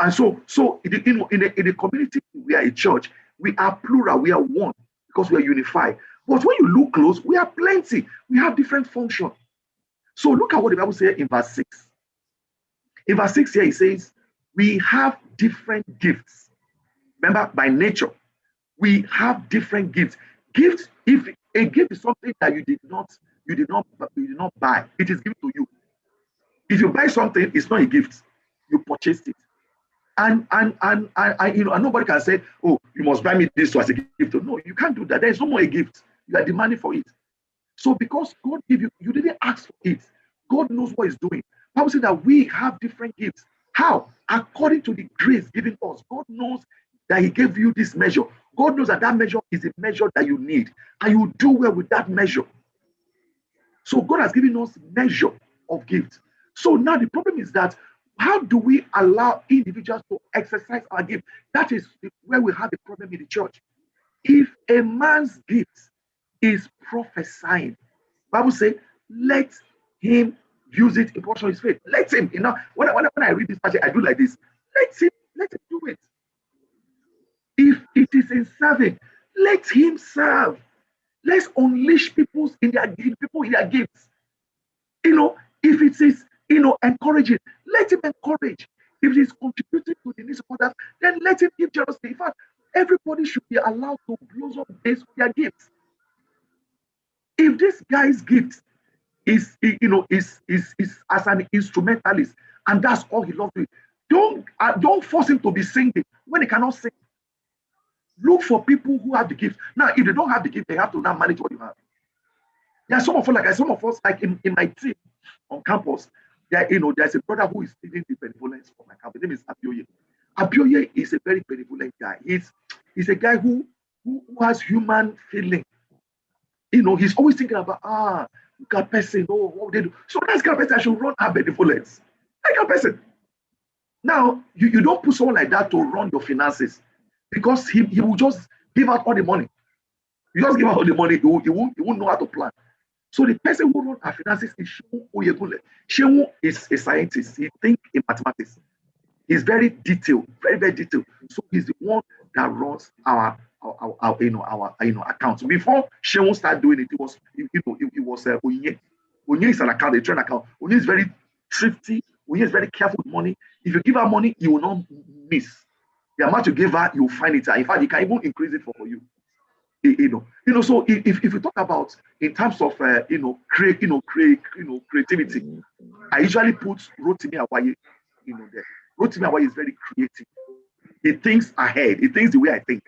so in the community, we are a church. We are plural. We are one because we are unified. But when you look close, we are plenty. We have different functions. So look at what the Bible says in verse 6. In verse 6 here, it says, we have different gifts. Remember, by nature, we have different gifts. Gifts, if a gift is something that you did not buy, it is given to you. If you buy something, it's not a gift. You purchased it. And nobody can say, oh, you must buy me this as a gift. No, you can't do that. There is no more a gift. You are demanding for it. So because God gave you, you didn't ask for it. God knows what He's doing. The Bible says that we have different gifts. How? According to the grace given us. God knows that He gave you this measure. God knows that that measure is a measure that you need. And you do well with that measure. So God has given us measure of gifts. So now the problem is that how do we allow individuals to exercise our gift? That is where we have a problem in the church. If a man's gift is prophesying, the Bible says, let him use it in portion of his faith. Let him, when I read this passage, I do like this. Let him do it. If it is in serving, let him serve. Let's unleash people in their gifts. If it is encouraging, let him encourage. If it is contributing to the needs of others, then let him give generously. In fact, everybody should be allowed to blossom based on their gifts. If this guy's gift is as an instrumentalist, and that's all he loves doing, don't force him to be singing when he cannot sing. Look for people who have the gift. Now, if they don't have the gift, they have to now manage what you have. There are some of us, like in my team on campus, there's a brother who is leading the benevolence for my campus. His name is Abioye. Abioye is a very benevolent guy. He's a guy who has human feeling. He's always thinking about, look at person, what they do. So that's kind of person I should run our benevolence. That kind of person. Now, you don't put someone like that to run your finances because he will just give out all the money. You just give out all the money, he won't know how to plan. So the person who runs our finances is Shehu Oyegule. Shehu is a scientist. He thinks in mathematics. He's very detailed, very, very detailed. So he's the one that runs our accounts. Before Shehu started doing it, it was Onye. Onye is an account, a trend account. Onye is very thrifty. Onye is very careful with money. If you give her money, you will not miss. The amount you give her, you will find it. In fact, you can even increase it for you. So if you talk about in terms of creativity, I usually put Rotimi Awaye, there. Rotimi Awaye is very creative. He thinks ahead. He thinks the way I think.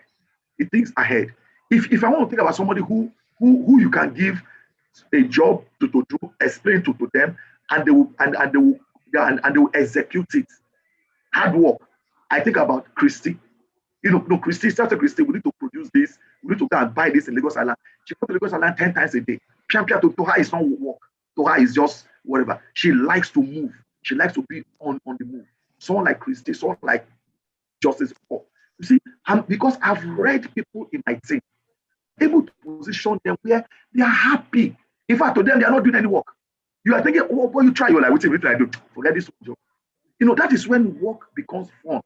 He thinks ahead. If I want to think about somebody who you can give a job to do, explain to them, and they will they will execute it. Hard work. I think about Christy. No, Christy, started Christy, we need to produce this, we need to go and buy this in Lagos Island. She goes to Lagos Island 10 times a day. To her, it's not work. To her, it's just whatever. She likes to move. She likes to be on the move. Someone like Christy, someone like Justice Paul. You see, because I've read people in my team, able to position them where they are happy. In fact, to them, they are not doing any work. You are thinking, oh, boy, you try, you're like, what I do? Forget this job. That is when work becomes fun.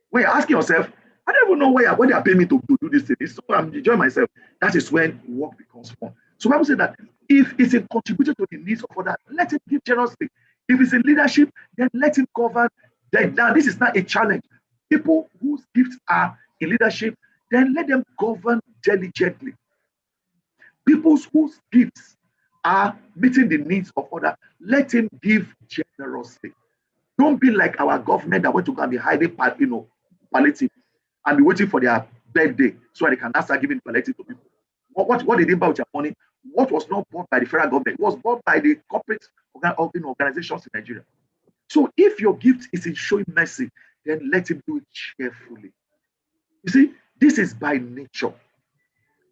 When you're asking yourself, I don't even know why they are paying me to do this thing. So I'm enjoying myself. That is when work becomes fun. So Bible said that if it's a contributor to the needs of others, let him give generously. If it's in leadership, then let him govern. Then now this is not a challenge. People whose gifts are in leadership, then let them govern diligently. People whose gifts are meeting the needs of others, let him give generously. Don't be like our government that went to go and be hiding, palliative and be waiting for their birthday so they can now start giving palliative to people. What did they buy with your money? What was not bought by the federal government? It was bought by the corporate organizations in Nigeria. So if your gift is in showing mercy, then let him do it cheerfully. You see, this is by nature.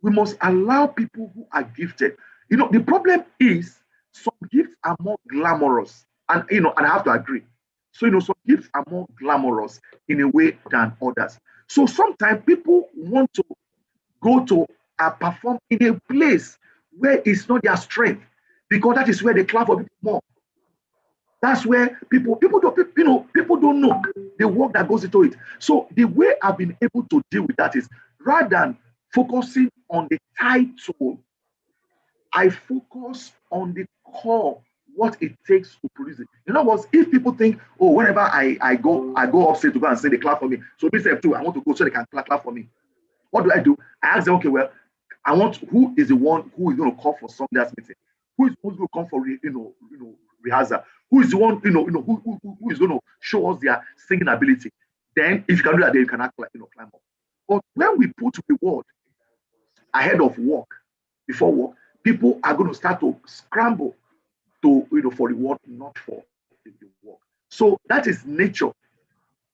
We must allow people who are gifted. The problem is some gifts are more glamorous, and I have to agree. So some gifts are more glamorous in a way than others. So sometimes people want to go to perform in a place where it's not their strength, because that is where they clap for people more. That's where people don't know the work that goes into it. So the way I've been able to deal with that is, rather than focusing on the title, I focus on the core, what it takes to produce it. In other words, if people think, oh, whenever I go upstairs to go and say they clap for me, so me too, I want to go so they can clap for me. What do? I ask them, okay, well, I want, who is the one who is going to call for Sunday meeting? Who is going to come for rehearsal? Who is the one who is going to show us their singing ability? Then, if you can do that, then you can climb up. But when we put reward ahead of work, before work, people are going to start to scramble to for reward, not for the work. So that is nature.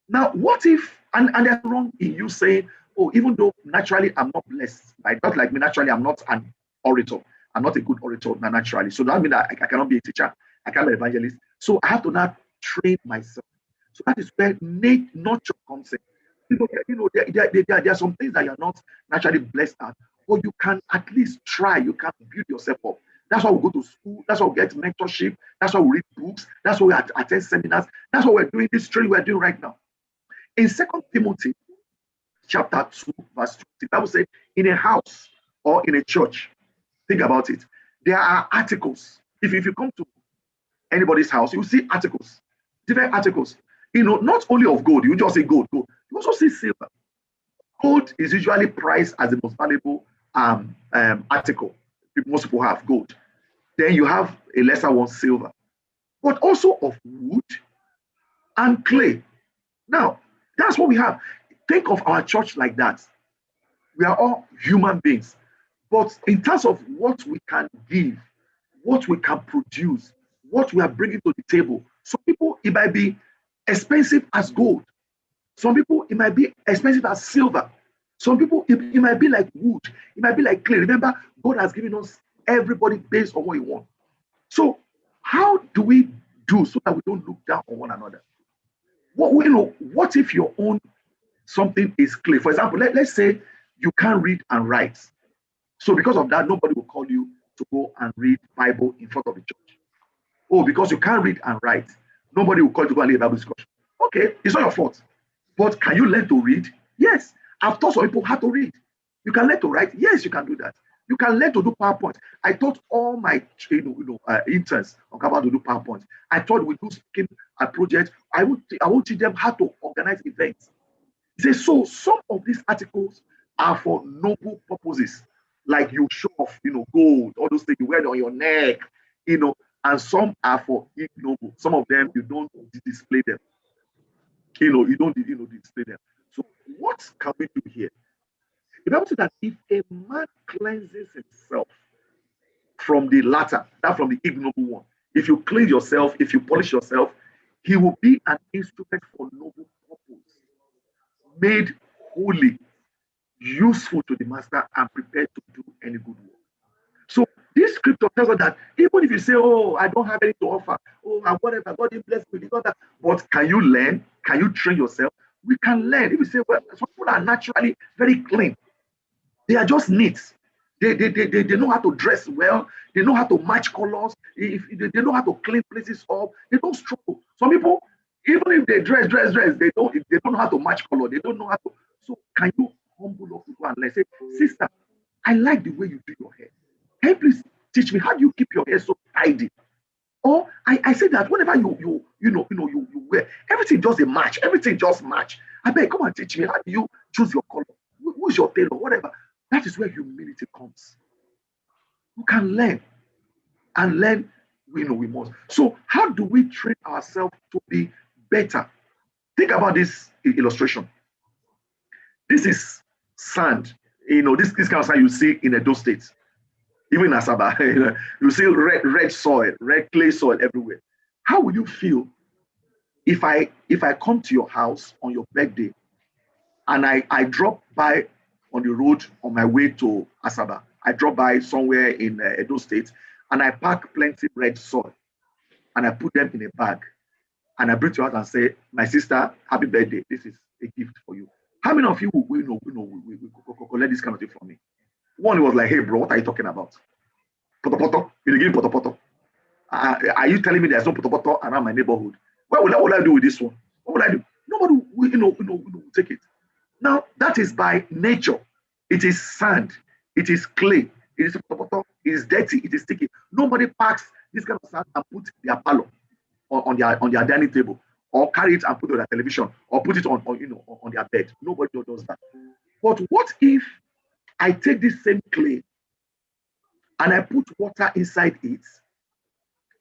Now, what if, and there's wrong in you saying, oh, even though naturally I'm not blessed, not like me, naturally I'm not an orator. I'm not a good orator naturally. So that means that I cannot be a teacher, I can't be an evangelist. So I have to now train myself. So that is where nurture comes in. There are some things that you're not naturally blessed at, but you can at least try, you can build yourself up. That's why we go to school, that's why we get mentorship, that's why we read books, that's why we attend seminars, that's why we're doing this training we're doing right now. In 2 Timothy chapter 2, verse 20, the Bible says, in a house or in a church, think about it, there are articles. If you come to anybody's house, you see articles, different articles. Not only of gold, you just say gold. You also see silver. Gold is usually priced as the most valuable article. Most people have gold. Then you have a lesser one, silver, but also of wood and clay. Now, that's what we have. Think of our church like that. We are all human beings, but in terms of what we can give, what we can produce, what we are bringing to the table, some people, it might be expensive as gold. Some people, it might be expensive as silver. Some people, it might be like wood. It might be like clay. Remember, God has given us everybody based on what He wants. So how do we do so that we don't look down on one another? What if your own something is clay? For example, let's say you can't read and write. So because of that, nobody will call you to go and read Bible in front of the church. Oh, because you can't read and write, nobody will call you to go and lead a Bible discussion. Okay, it's not your fault. But can you learn to read? Yes. I've taught some people how to read. You can learn to write. Yes, you can do that. You can learn to do PowerPoint. I taught all my interns on how to do PowerPoint. I taught we do speaking projects. I will teach them how to organize events. He says, so some of these articles are for noble purposes, like you show off, gold, all those things you wear on your neck, and some are for ignoble. Some of them you don't display them. You don't display them. So what can we do here? The Bible says that if a man cleanses himself from the latter, that from the ignoble one. If you clean yourself, if you polish yourself, he will be an instrument for noble purpose, made holy, useful to the master, and prepared to do any good work. So this scripture tells us that even if you say, oh, I don't have anything to offer, oh, whatever, God didn't bless me, because that, but can you learn? Can you train yourself? We can learn. If you say, well, some people are naturally very clean, they are just neat. They know how to dress well. They know how to match colors. If they know how to clean places up, they don't struggle. Some people, even if they dress, they don't know how to match color. They don't know how to. So can you humble up to go and learn? Say, sister, I like the way you do your hair. Can you please teach me how do you keep your hair so tidy? Or I say that whenever you wear, everything just a match. Everything just match. I beg, come and teach me how do you choose your color? Who's your tailor? Whatever. That is where humility comes. You can learn, and learn. We must. So how do we train ourselves to be better? Think about this illustration. This is sand. This kind of sand you see in Edo State. Even in Asaba, you see red soil, red clay soil everywhere. How will you feel if I come to your house on your birthday and I drop by on the road on my way to Asaba? I drop by somewhere in Edo State and I pack plenty red soil and I put them in a bag and I bring to your house and say, my sister, happy birthday. This is a gift for you. How many of you will collect this kind of thing from me? One was like, hey, bro, what are you talking about? Poto. You give poto. Are you telling me there's no poto around my neighborhood? What will I do with this one? What will I do? Nobody will take it. Now, that is by nature. It is sand. It is clay. It is poto. It is dirty. It is sticky. Nobody packs this kind of sand and put their palo on their dining table, or carry it and put it on their television, or put it on their bed. Nobody does that. But what if I take this same clay and I put water inside it,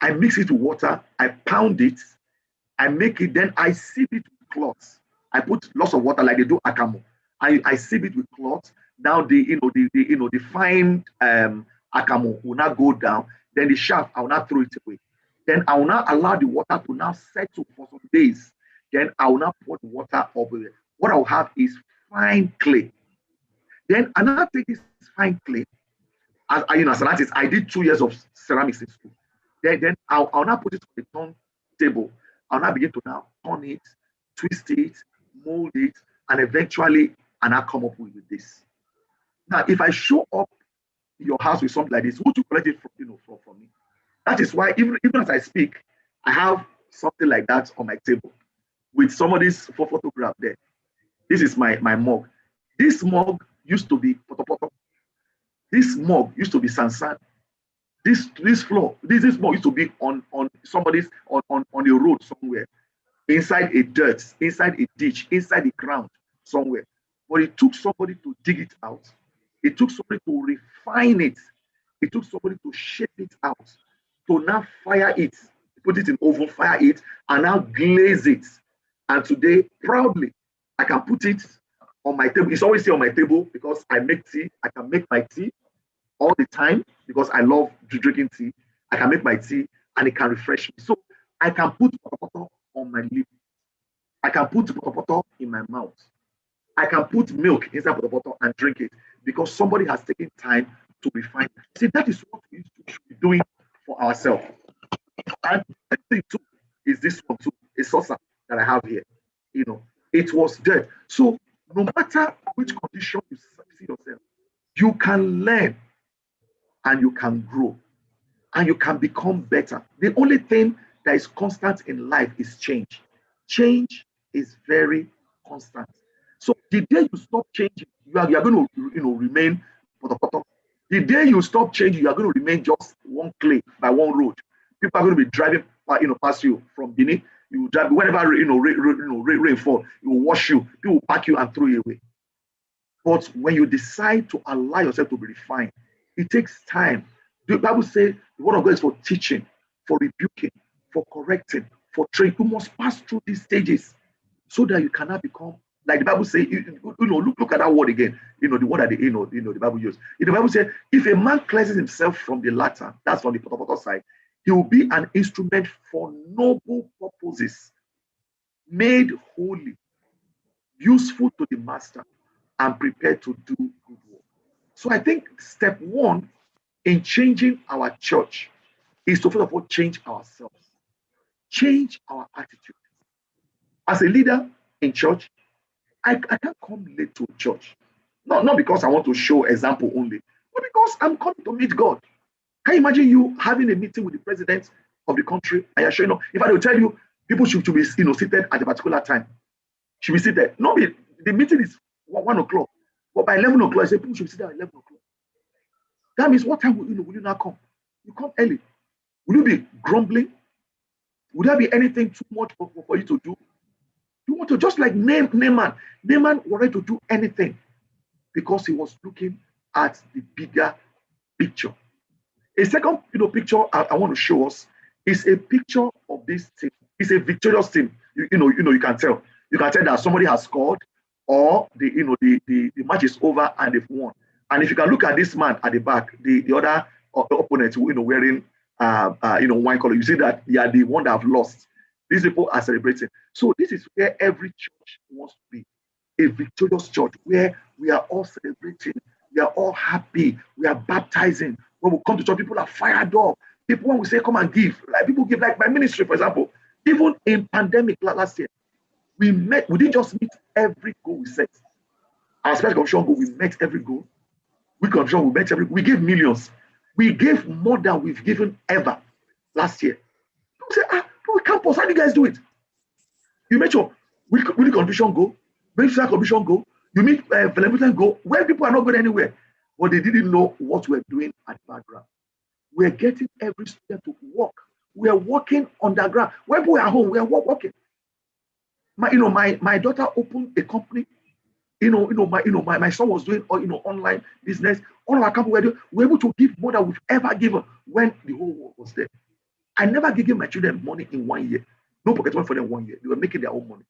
I mix it with water, I pound it, I make it, then I sieve it with cloths. I put lots of water like they do akamo. I sieve it with cloths. Now the fine akamo will not go down. Then the chaff, I will not throw it away. Then I will not allow the water to now settle for some days. Then I will not pour the water over there. What I will have is fine clay. Then I now take this fine clay. As an artist, I did 2 years of ceramics in school. Then I'll now put it on the turntable. I'll now begin to now turn it, twist it, mold it, and eventually I'll come up with this. Now, if I show up in your house with something like this, would you collect it from me? That is why even as I speak, I have something like that on my table with somebody's photograph there. This is my mug. This mug used to be poto. This mug used to be sansan. This mug used to be on somebody's on a road somewhere, inside a dirt, inside a ditch, inside the ground somewhere. But it took somebody to dig it out. It took somebody to refine it. It took somebody to shape it out, to now fire it, put it in oven, fire it, and now glaze it. And today, proudly, I can put it on my table. It's always here on my table because I make tea. I can make my tea all the time because I love drinking tea. I can make my tea and it can refresh me. So I can put poto on my lip. I can put poto in my mouth. I can put milk inside poto and drink it because somebody has taken time to refine it. See, that is what we should be doing for ourselves. And the thing too is this one too, a saucer that I have here. It was dead. So no matter which condition you see yourself, you can learn and you can grow and you can become better. The only thing that is constant in life is change. Change is very constant. So the day you stop changing, you are going to remain poto. The day you stop changing, you are going to remain just one clay by one road. People are going to be driving past you from Benin. You will drive whenever rain fall, it will wash you. People will pack you and throw you away. But when you decide to allow yourself to be refined, it takes time. The Bible says the word of God is for teaching, for rebuking, for correcting, for training. You must pass through these stages so that you cannot become Like the Bible says, look at that word again. The word that the Bible used. The Bible says, if a man cleanses himself from the latter, that's from the potopoto side, he will be an instrument for noble purposes, made holy, useful to the master, and prepared to do good work. So I think step one in changing our church is to first of all change ourselves, change our attitude. As a leader in church, I can't come late to church. Not because I want to show example only, but because I'm coming to meet God. Can you imagine you having a meeting with the president of the country and you're showing up? If I will tell you people should be seated at a particular time, should be seated. No, the meeting is 1 o'clock, but by 11 o'clock, I say people should be seated at 11 o'clock. That means what time will you not come? You come early. Will you be grumbling? Would there be anything too much for you to do? You want to just like Naaman. Naaman wanted to do anything because he was looking at the bigger picture. A second picture I want to show us is a picture of this team. It's a victorious team. You can tell. You can tell that somebody has scored or the match is over and they've won. And if you can look at this man at the back, the other opponent wearing wine color, you see that they are the one that have lost. These people are celebrating. So this is where every church wants to be. A victorious church where we are all celebrating, we are all happy, we are baptizing. When we come to church, people are fired up. People, when we say come and give, like people give, like my ministry, for example, even in pandemic last year, we didn't just meet every goal we set. Our special commission goal, we met every goal. We met every goal. We gave millions. We gave more than we've given ever last year. People say, campus, how do you guys do it? You make sure we contribution go, beneficial contribution go, you meet volunteer go, where people are not going anywhere, but they didn't know what we're doing at the background. We're getting every student to work. We are working underground. When people are home, we are working. My daughter opened a company. My son was doing online business. All of our company we're able to give more than we've ever given when the whole world was there. I never gave my children money in 1 year. No pocket money for them 1 year. They were making their own money.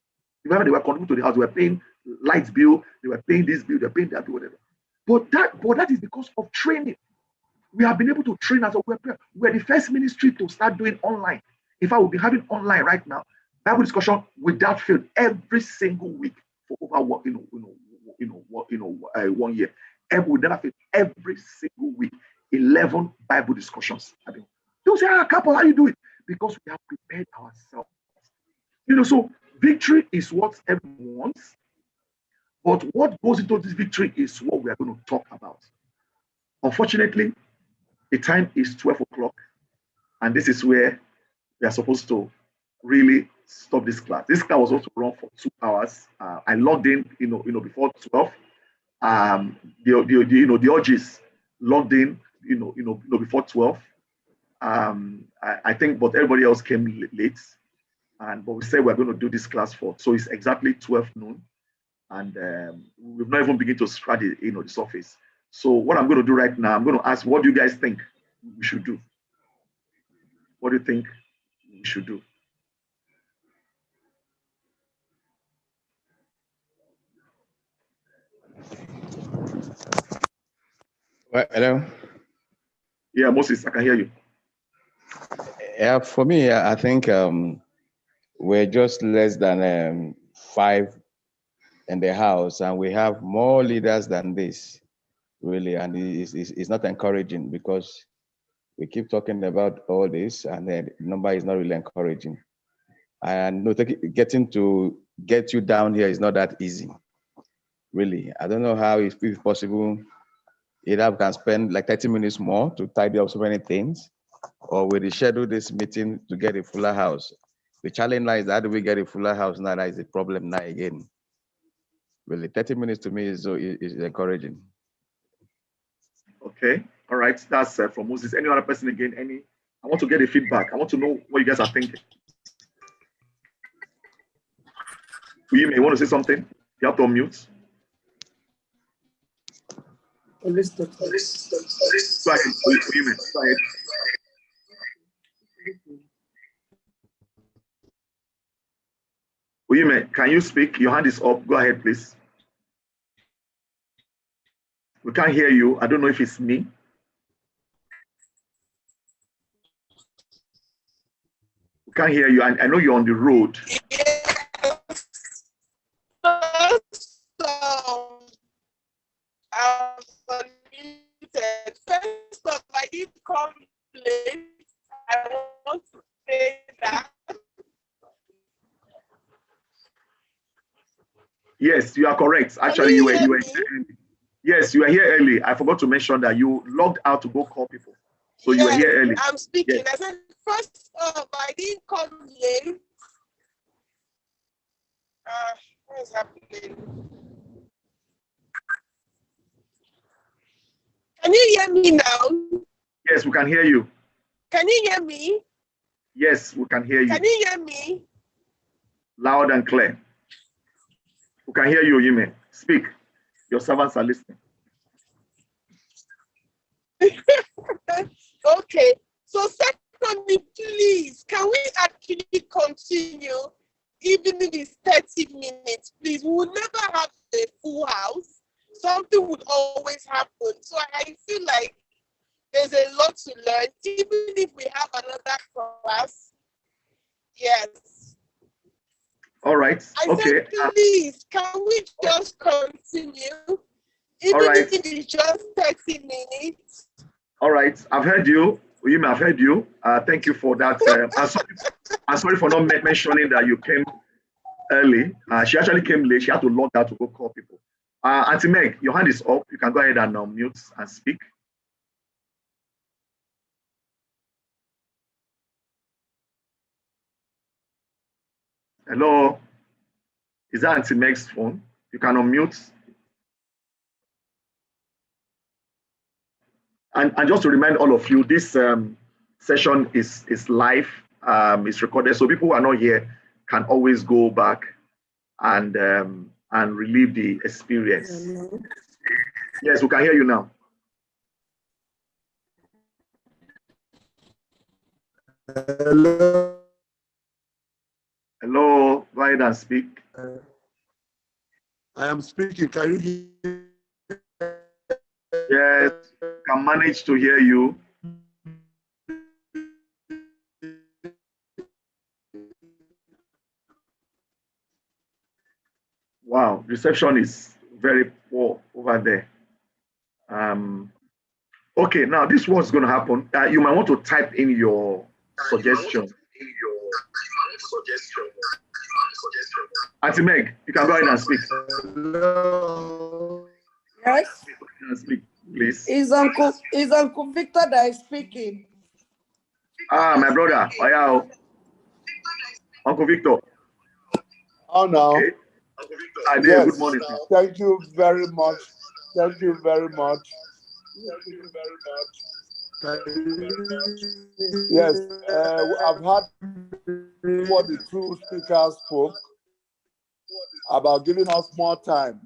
Remember, they were contributing to the house. They were paying lights bill. They were paying this bill. They were paying that bill, whatever. But that is because of training. We have been able to train as a we're the first ministry to start doing online. If I would be having online right now, Bible discussion without fail every single week for over 1 year. We never fail every single week. 11 Bible discussions. People say, couple, how do you do it? Because we have prepared ourselves. So victory is what everyone wants. But what goes into this victory is what we are going to talk about. Unfortunately, the time is 12 o'clock. And this is where we are supposed to really stop this class. This class was supposed to run for 2 hours. I logged in, before 12. The urges logged in, before 12. I think, but everybody else came late. But we said we're going to do this class so it's exactly 12 noon. And we've not even begun to scratch the surface. So what I'm going to do right now, I'm going to ask, what do you guys think we should do? What do you think we should do? Well, hello? Yeah, Moses, I can hear you. Yeah, for me, I think we're just less than 5 in the house, and we have more leaders than this, really, and it's not encouraging because we keep talking about all this, and the number is not really encouraging. And getting to get you down here is not that easy, really. I don't know how, if possible, either we can spend like 30 minutes more to tidy up so many things, or we reschedule this meeting to get a fuller house. The challenge now is how do we get a fuller house now? That is the problem now again. Really, 30 minutes to me is encouraging. Okay, all right, that's from Moses. Any other person again? I want to get a feedback. I want to know what you guys are thinking. You may want to say something. You have to unmute. Go ahead. Go ahead. Uyime, can you speak? Your hand is up. Go ahead, please. We can't hear you. I don't know if it's me. We can't hear you. I know you're on the road. First off, I did come late. I want to say that. Yes, you are correct. Actually, you were yes, you were here early. I forgot to mention that you logged out to go call people. So you were here early. I'm speaking. Yes. I said, first off, I didn't come late. What is happening? Can you hear me now? Yes, we can hear you. Can you hear me? Yes, we can hear you. Can you hear me? Loud and clear. We can hear you, Yime. Speak. Your servants are listening. Okay. So secondly, please, can we actually continue, even if it's 30 minutes, please? We will never have a full house. Something would always happen. So I feel like there's a lot to learn, even if we have another class. Yes. All right. I said, please, can we just continue? Even if it is just 30 minutes. All right. I've heard you. Uyime, I've heard you. Thank you for that. I'm sorry for not mentioning that you came early. She actually came late. She had to log out to go call people. Auntie Meg, your hand is up. You can go ahead and unmute and speak. Hello. Is that Auntie Meg's phone? You can unmute. And just to remind all of you, this session is live. It's recorded, so people who are not here can always go back and relive the experience. Hello. Yes, we can hear you now. Hello. Hello, go ahead and speak. I am speaking. Can you hear? Yes, can manage to hear you. Wow, reception is very poor over there. Okay, now this is what's going to happen. You might want to type in your suggestion. Auntie Meg, you can go ahead and speak. Hello. Yes. You can speak, please. Is Uncle Victor that is speaking? My brother. Oh, Uncle Victor. Oh no. Okay. Yes. Good morning. Thank you very much. Thank you very much. Yes, I've heard what the two speakers spoke about giving us more time.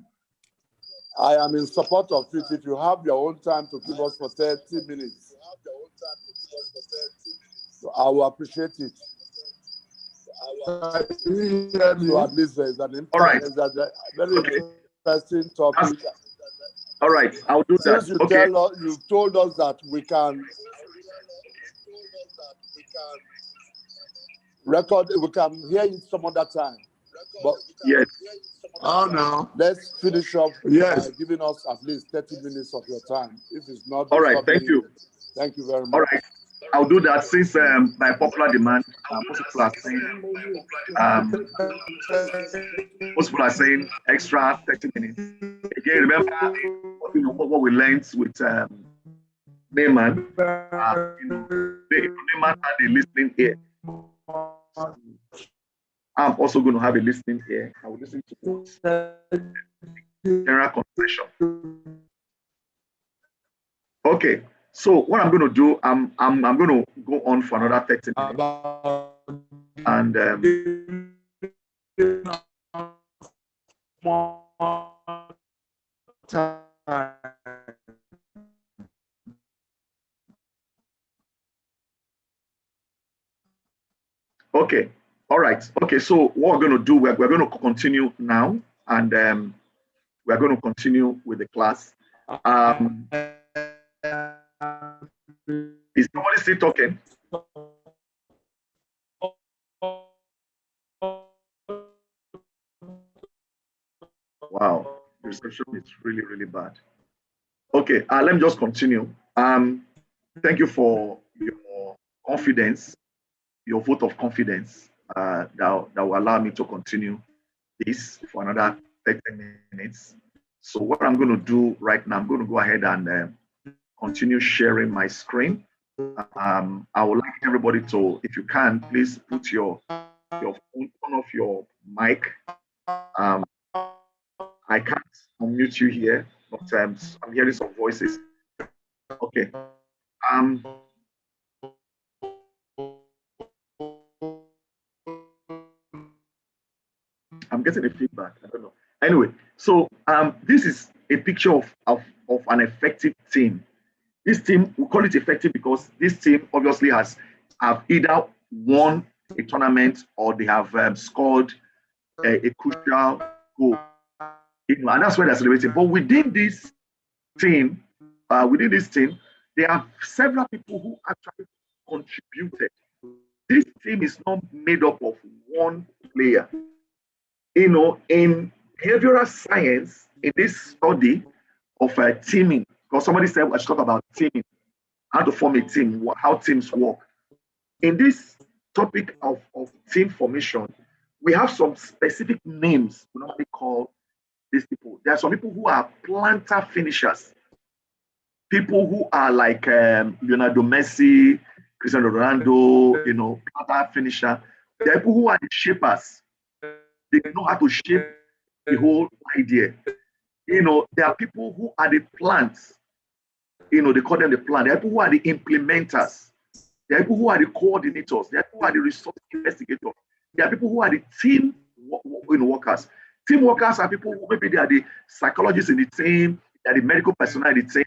I am in support of it. If you have your own time to give us for 30 minutes, so I will appreciate it. So at least there is an impact. There's a very interesting topic. All right, I'll do that. Since you told us that we can record, we can hear it some other time. But yes. Oh no. Let's finish up by giving us at least 30 minutes of your time. If it's not all right, thank you. Thank you very much. All right. I'll do that since by popular demand, most people are saying extra 30 minutes. Again, remember what we learned with Neyman. Neyman had a listening ear. I'm also going to have a listening ear. I will listen to general conversation. Okay. So what I'm going to do, I'm going to go on for another 30 minutes, and okay, all All right. Okay. So what we're going to do, we're going to continue now, and we're going to continue with the class. Is somebody still talking? Wow, the reception is really, really bad. Okay, let me just continue. Thank you for your confidence, your vote of confidence that will allow me to continue this for another 30 minutes. So what I'm going to do right now, I'm going to go ahead and continue sharing my screen. I would like everybody to, if you can, please put your phone, turn off your mic. I can't unmute you here, but I'm hearing some voices. Okay. I'm getting a feedback. I don't know. Anyway, so this is a picture of an effective team. This team, we call it effective because this team obviously have either won a tournament or they have scored a crucial goal. And that's why they're celebrating. But within this team, there are several people who actually contributed. This team is not made up of one player. In behavioral science, in this study of teaming, because somebody said I should talk about teaming, how to form a team, how teams work. In this topic of team formation, we have some specific names we normally call these people. There are some people who are planter finishers, people who are like Leonardo Messi, Cristiano Ronaldo, planter finisher. There are people who are the shapers. They know how to shape the whole idea. There are people who are the plants. They call them the plant. There are people who are the implementers. There are people who are the coordinators. There are people who are the resource investigators. There are people who are the team workers. Team workers are people who maybe they are the psychologists in the team. They are the medical personnel in the team.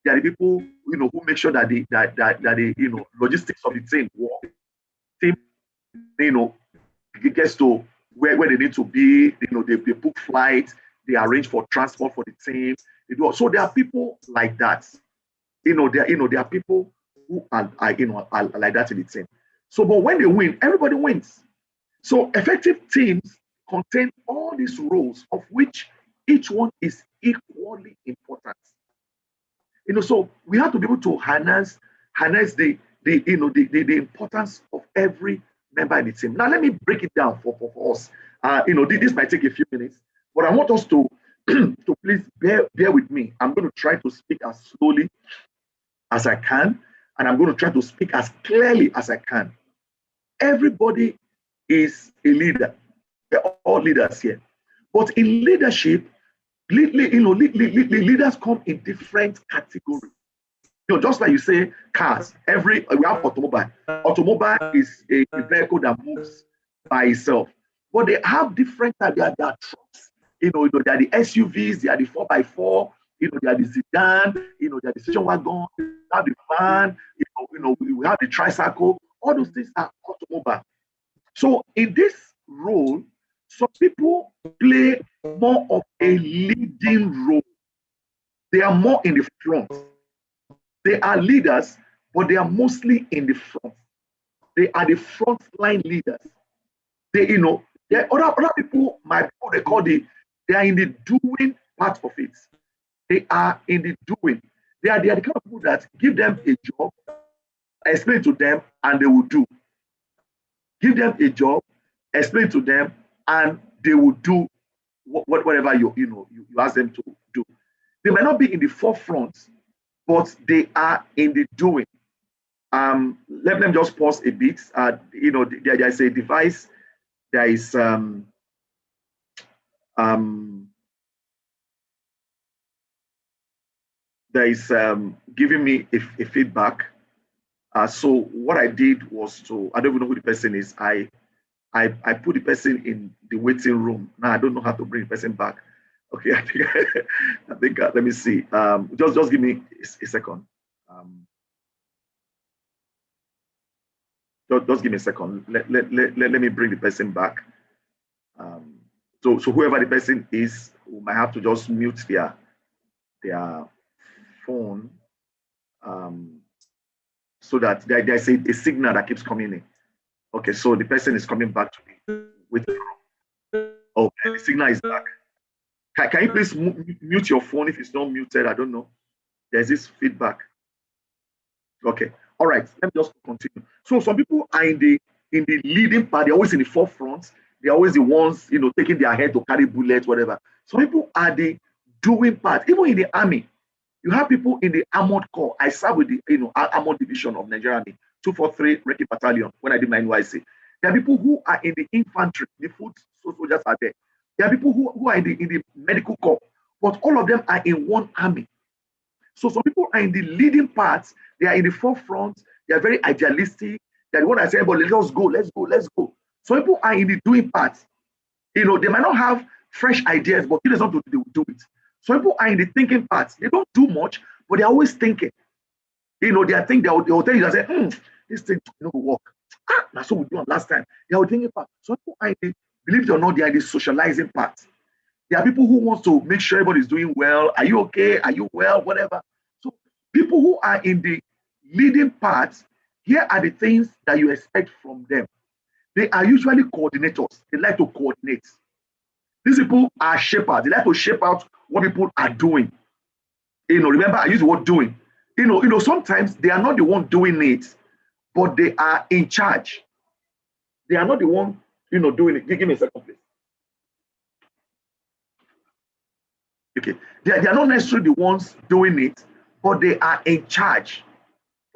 They are the people who make sure that the logistics of the team work. Team gets to where they need to be. They book flights. They arrange for transport for the team. So there are people like that. There are people who are like that in the team. So, but when they win, everybody wins. So effective teams contain all these roles, of which each one is equally important. So we have to be able to harness the importance of every member in the team. Now let me break it down for us. This might take a few minutes, but I want us to to please bear with me. I'm going to try to speak as slowly as I can, and I'm going to try to speak as clearly as I can. Everybody is a leader. They're all leaders here. But in leadership, leaders come in different categories. Just like you say, cars. We have automobile. Automobile is a vehicle that moves by itself. But they have different types. They are trucks. They are the SUVs. They are the 4x4. They are the sedan. They are the station wagon. We have the van. We have the tricycle. All those things are automobile. So in this role, some people play more of a leading role. They are more in the front. They are leaders, but they are mostly in the front. They are the front line leaders. There are other people, they are in the doing part of it. They are in the doing. They are the kind of people that give them a job, explain to them, and they will do. Give them a job, explain to them, and they will do whatever you ask them to do. They might not be in the forefront, but they are in the doing. Let them just pause a bit. There is a device. There is giving me a feedback. So what I did was I don't even know who the person is. I put the person in the waiting room. Now I don't know how to bring the person back. Okay, I think let me see. Just give me a second. Just give me a second. Let me bring the person back. So whoever the person is, we might have to just mute their phone, so that there's a signal that keeps coming in. Okay, so the person is coming back to me. With okay, the signal is back. Can you please mute your phone if it's not muted? I don't know. There's this feedback. Okay. All right. Let me just continue. So some people are in the leading part. They're always in the forefront. They're always the ones, taking their head to carry bullets, whatever. Some people are the doing part. Even in the army, you have people in the armored corps. I served with the armored division of Nigerian Army, 243 Recce Battalion when I did my NYC. There are people who are in the infantry. The foot soldiers are there. There are people who are in the medical corps, but all of them are in one army. So some people are in the leading parts. They are in the forefront. They are very idealistic. They're the one that say, "But let's go, let's go, let's go." Some people are in the doing parts. They might not have fresh ideas, but if they want to, they will do it. Some people are in the thinking parts. They don't do much, but they're always thinking. They will tell you that say, this thing will work. That's what we do last time. They are thinking part. Some people are in the, believe it or not, they are in the socializing part. There are people who want to make sure everybody's doing well. Are you okay? Are you well? Whatever. So people who are in the leading parts, here are the things that you expect from them. They are usually coordinators. They like to coordinate. These people are shapers. They like to shape out what people are doing. Remember, I use the word doing. Sometimes they are not the one doing it, but they are in charge. They are not the one, doing it. Give me a second, please. Okay, they are not necessarily the ones doing it, but they are in charge.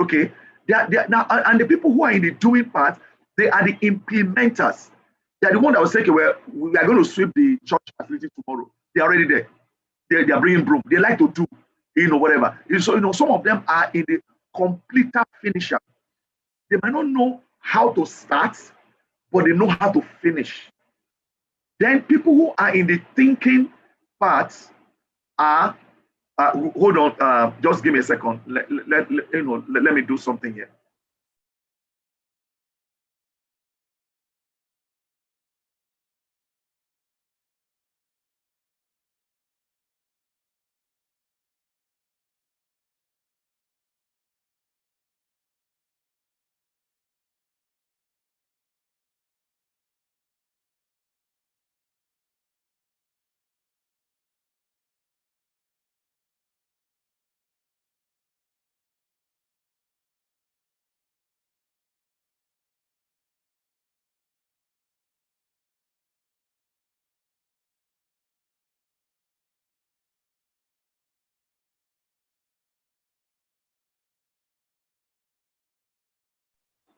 Okay, they are now, and the people who are in the doing part, they are the implementers. They are the one that will say, okay, well, we are going to sweep the church facility tomorrow. They are already there. They are bringing broom. They like to do, whatever. So, some of them are in the completer finisher. They might not know how to start, but they know how to finish. Then people who are in the thinking parts are, hold on, just give me a second. Let me do something here.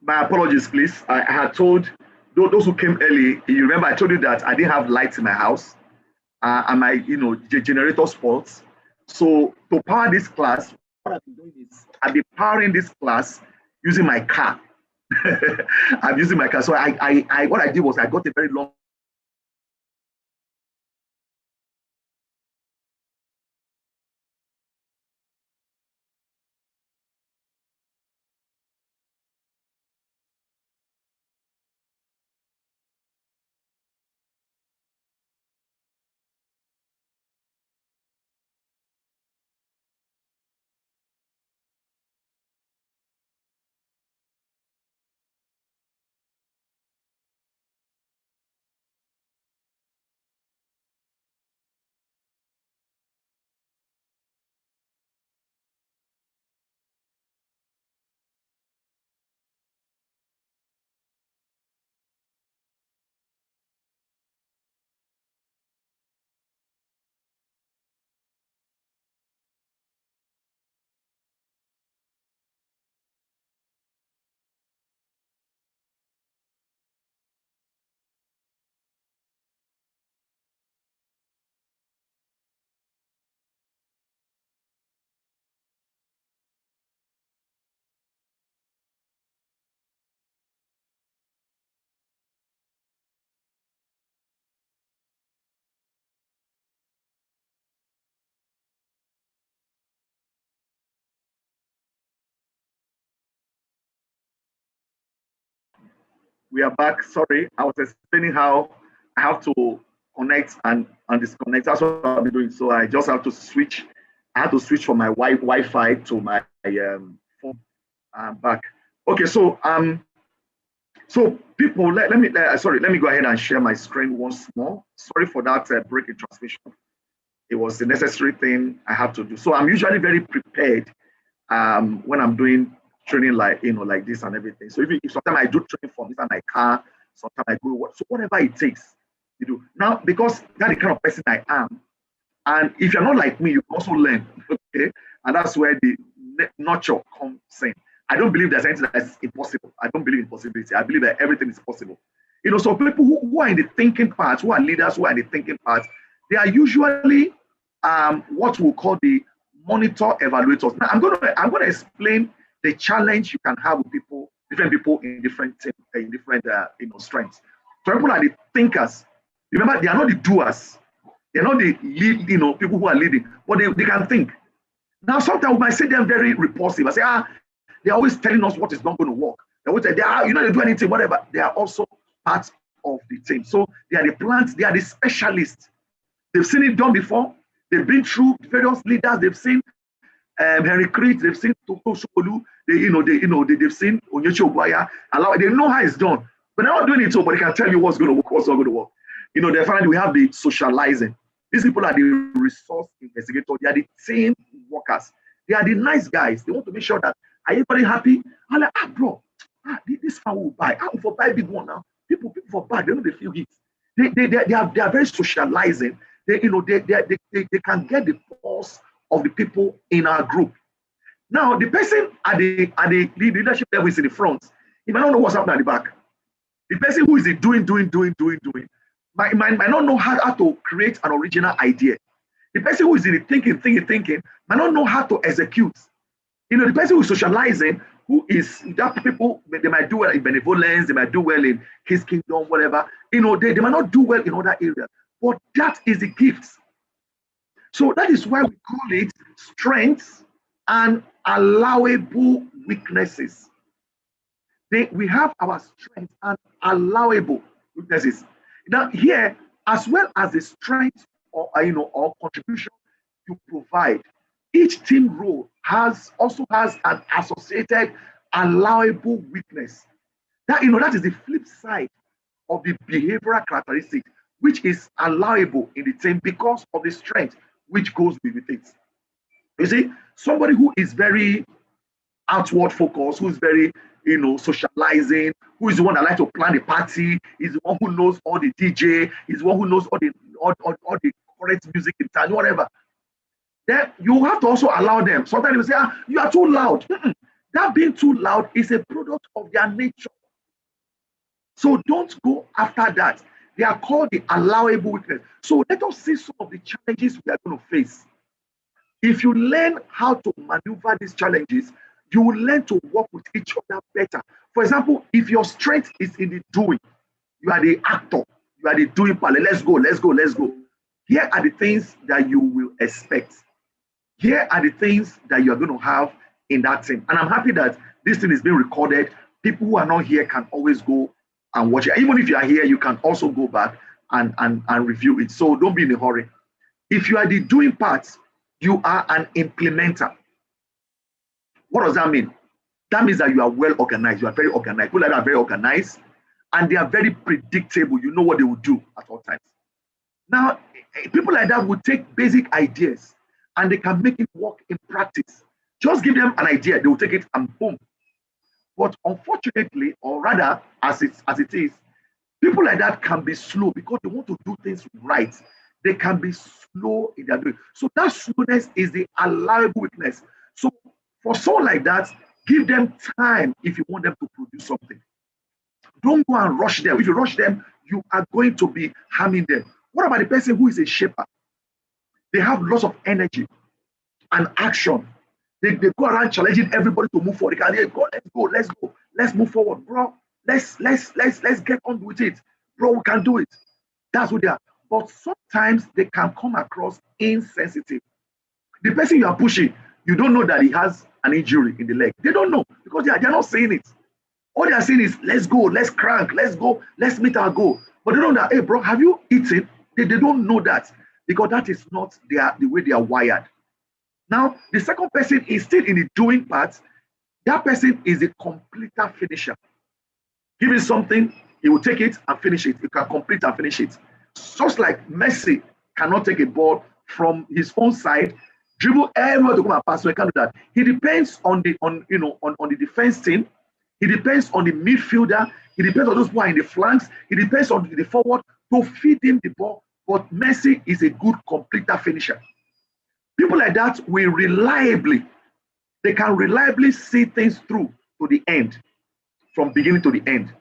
My apologies, please. I had told those who came early, you remember I told you that I didn't have lights in my house, and my generator faults. So to power this class, what I've been doing is I've been powering this class using my car. I'm using my car. So I what I did was I got a very long We are back. Sorry, I was explaining how I have to connect and disconnect. That's what I'll be doing. So I just have to switch. I have to switch from my Wi-Fi to my phone. I'm back. Okay, so people, let me let me go ahead and share my screen once more. Sorry for that break in transmission. It was the necessary thing I have to do. So I'm usually very prepared when I'm doing training like like this and everything. So if sometimes I do training from inside my car, sometimes I go so whatever it takes, you do. Now because that's the kind of person I am, and if you're not like me, you can also learn. Okay, and that's where the nurture comes in. I don't believe there's anything that's impossible. I don't believe in possibility. I believe that everything is possible. So people who are in the thinking part, who are leaders, who are in the thinking part, they are usually what we'll call the monitor evaluators. Now I'm gonna explain the challenge you can have with people, different people in different strengths. So people are the thinkers. Remember, they are not the doers. They're not the lead, people who are leading, but they can think. Now sometimes we might say they're very repulsive. I say, they're always telling us what is not going to work. They always say, they do anything, whatever. They are also part of the team. So they are the plants, they are the specialists. They've seen it done before. They've been through various leaders. They've seen Henry Creed. They've seen Toko Sokolu. They've seen Onyechi Ogwaya. They know how it's done, but they're not doing it so. But they can tell you what's going to work, what's not going to work. They finally we have the socializing. These people are the resource investigators. They are the team workers. They are the nice guys. They want to make sure that are everybody happy? I'm like, bro, this fan will buy. I will buy big one now. People for bad. They know they feel it. They are very socializing. They can get the pulse of the people in our group. Now, the person at the leadership level is in the front. He might not know what's happening at the back. The person who is doing might not know how to create an original idea. The person who is in the thinking might not know how to execute. The person who is socializing, who is that people, they might do well in benevolence, they might do well in his kingdom, whatever. They might not do well in other areas. But that is the gift. So that is why we call it strengths and allowable weaknesses. We have our strengths and allowable weaknesses. Now here, as well as the strength or contribution you provide, each team role also has an associated allowable weakness. That is the flip side of the behavioral characteristic, which is allowable in the team because of the strength which goes with it. You see, somebody who is very outward focused, who is very socializing, who is the one that likes to plan the party, is the one who knows all the DJ, is the one who knows all the correct music in town, whatever. Then you have to also allow them. Sometimes you say, you are too loud. That being too loud is a product of their nature. So don't go after that. They are called the allowable weakness. So let us see some of the challenges we are going to face. If you learn how to maneuver these challenges, you will learn to work with each other better. For example, if your strength is in the doing, you are the actor, you are the doing part. Let's go. Here are the things that you will expect. Here are the things that you are going to have in that team. And I'm happy that this thing is being recorded. People who are not here can always go and watch it. Even if you are here, you can also go back and review it. So don't be in a hurry. If you are the doing part, you are an implementer. What does that mean? That means that you are well organized. You are very organized. People that are very organized and they are very predictable. You know what they will do at all times. Now, people like that will take basic ideas and they can make it work in practice. Just give them an idea, they will take it and boom. But unfortunately, or rather, as it is, people like that can be slow because they want to do things right. They can be slow in their doing. So that slowness is the allowable weakness. So for someone like that, give them time if you want them to produce something. Don't go and rush them. If you rush them, you are going to be harming them. What about the person who is a shaper? They have lots of energy and action. They go around challenging everybody to move forward. They can go, let's move forward, bro. Let's get on with it, bro. We can do it. That's what they are. But sometimes they can come across insensitive. The person you are pushing, you don't know that he has an injury in the leg. They don't know because they are not saying it. All they are saying is, let's go, let's crank, let's go, let's meet our goal. But they don't know that, hey, bro, have you eaten? They don't know that because that is not the way they are wired. Now, the second person is still in the doing part. That person is a completer finisher. Give him something, he will take it and finish it. He can complete and finish it. Just like Messi cannot take a ball from his own side, dribble everywhere to come and pass. So he can't do that. He depends on the defense team. He depends on the midfielder. He depends on those who are in the flanks. He depends on the forward to feed him the ball. But Messi is a good completer finisher. People like that will they can reliably see things through to the end, from beginning to the end.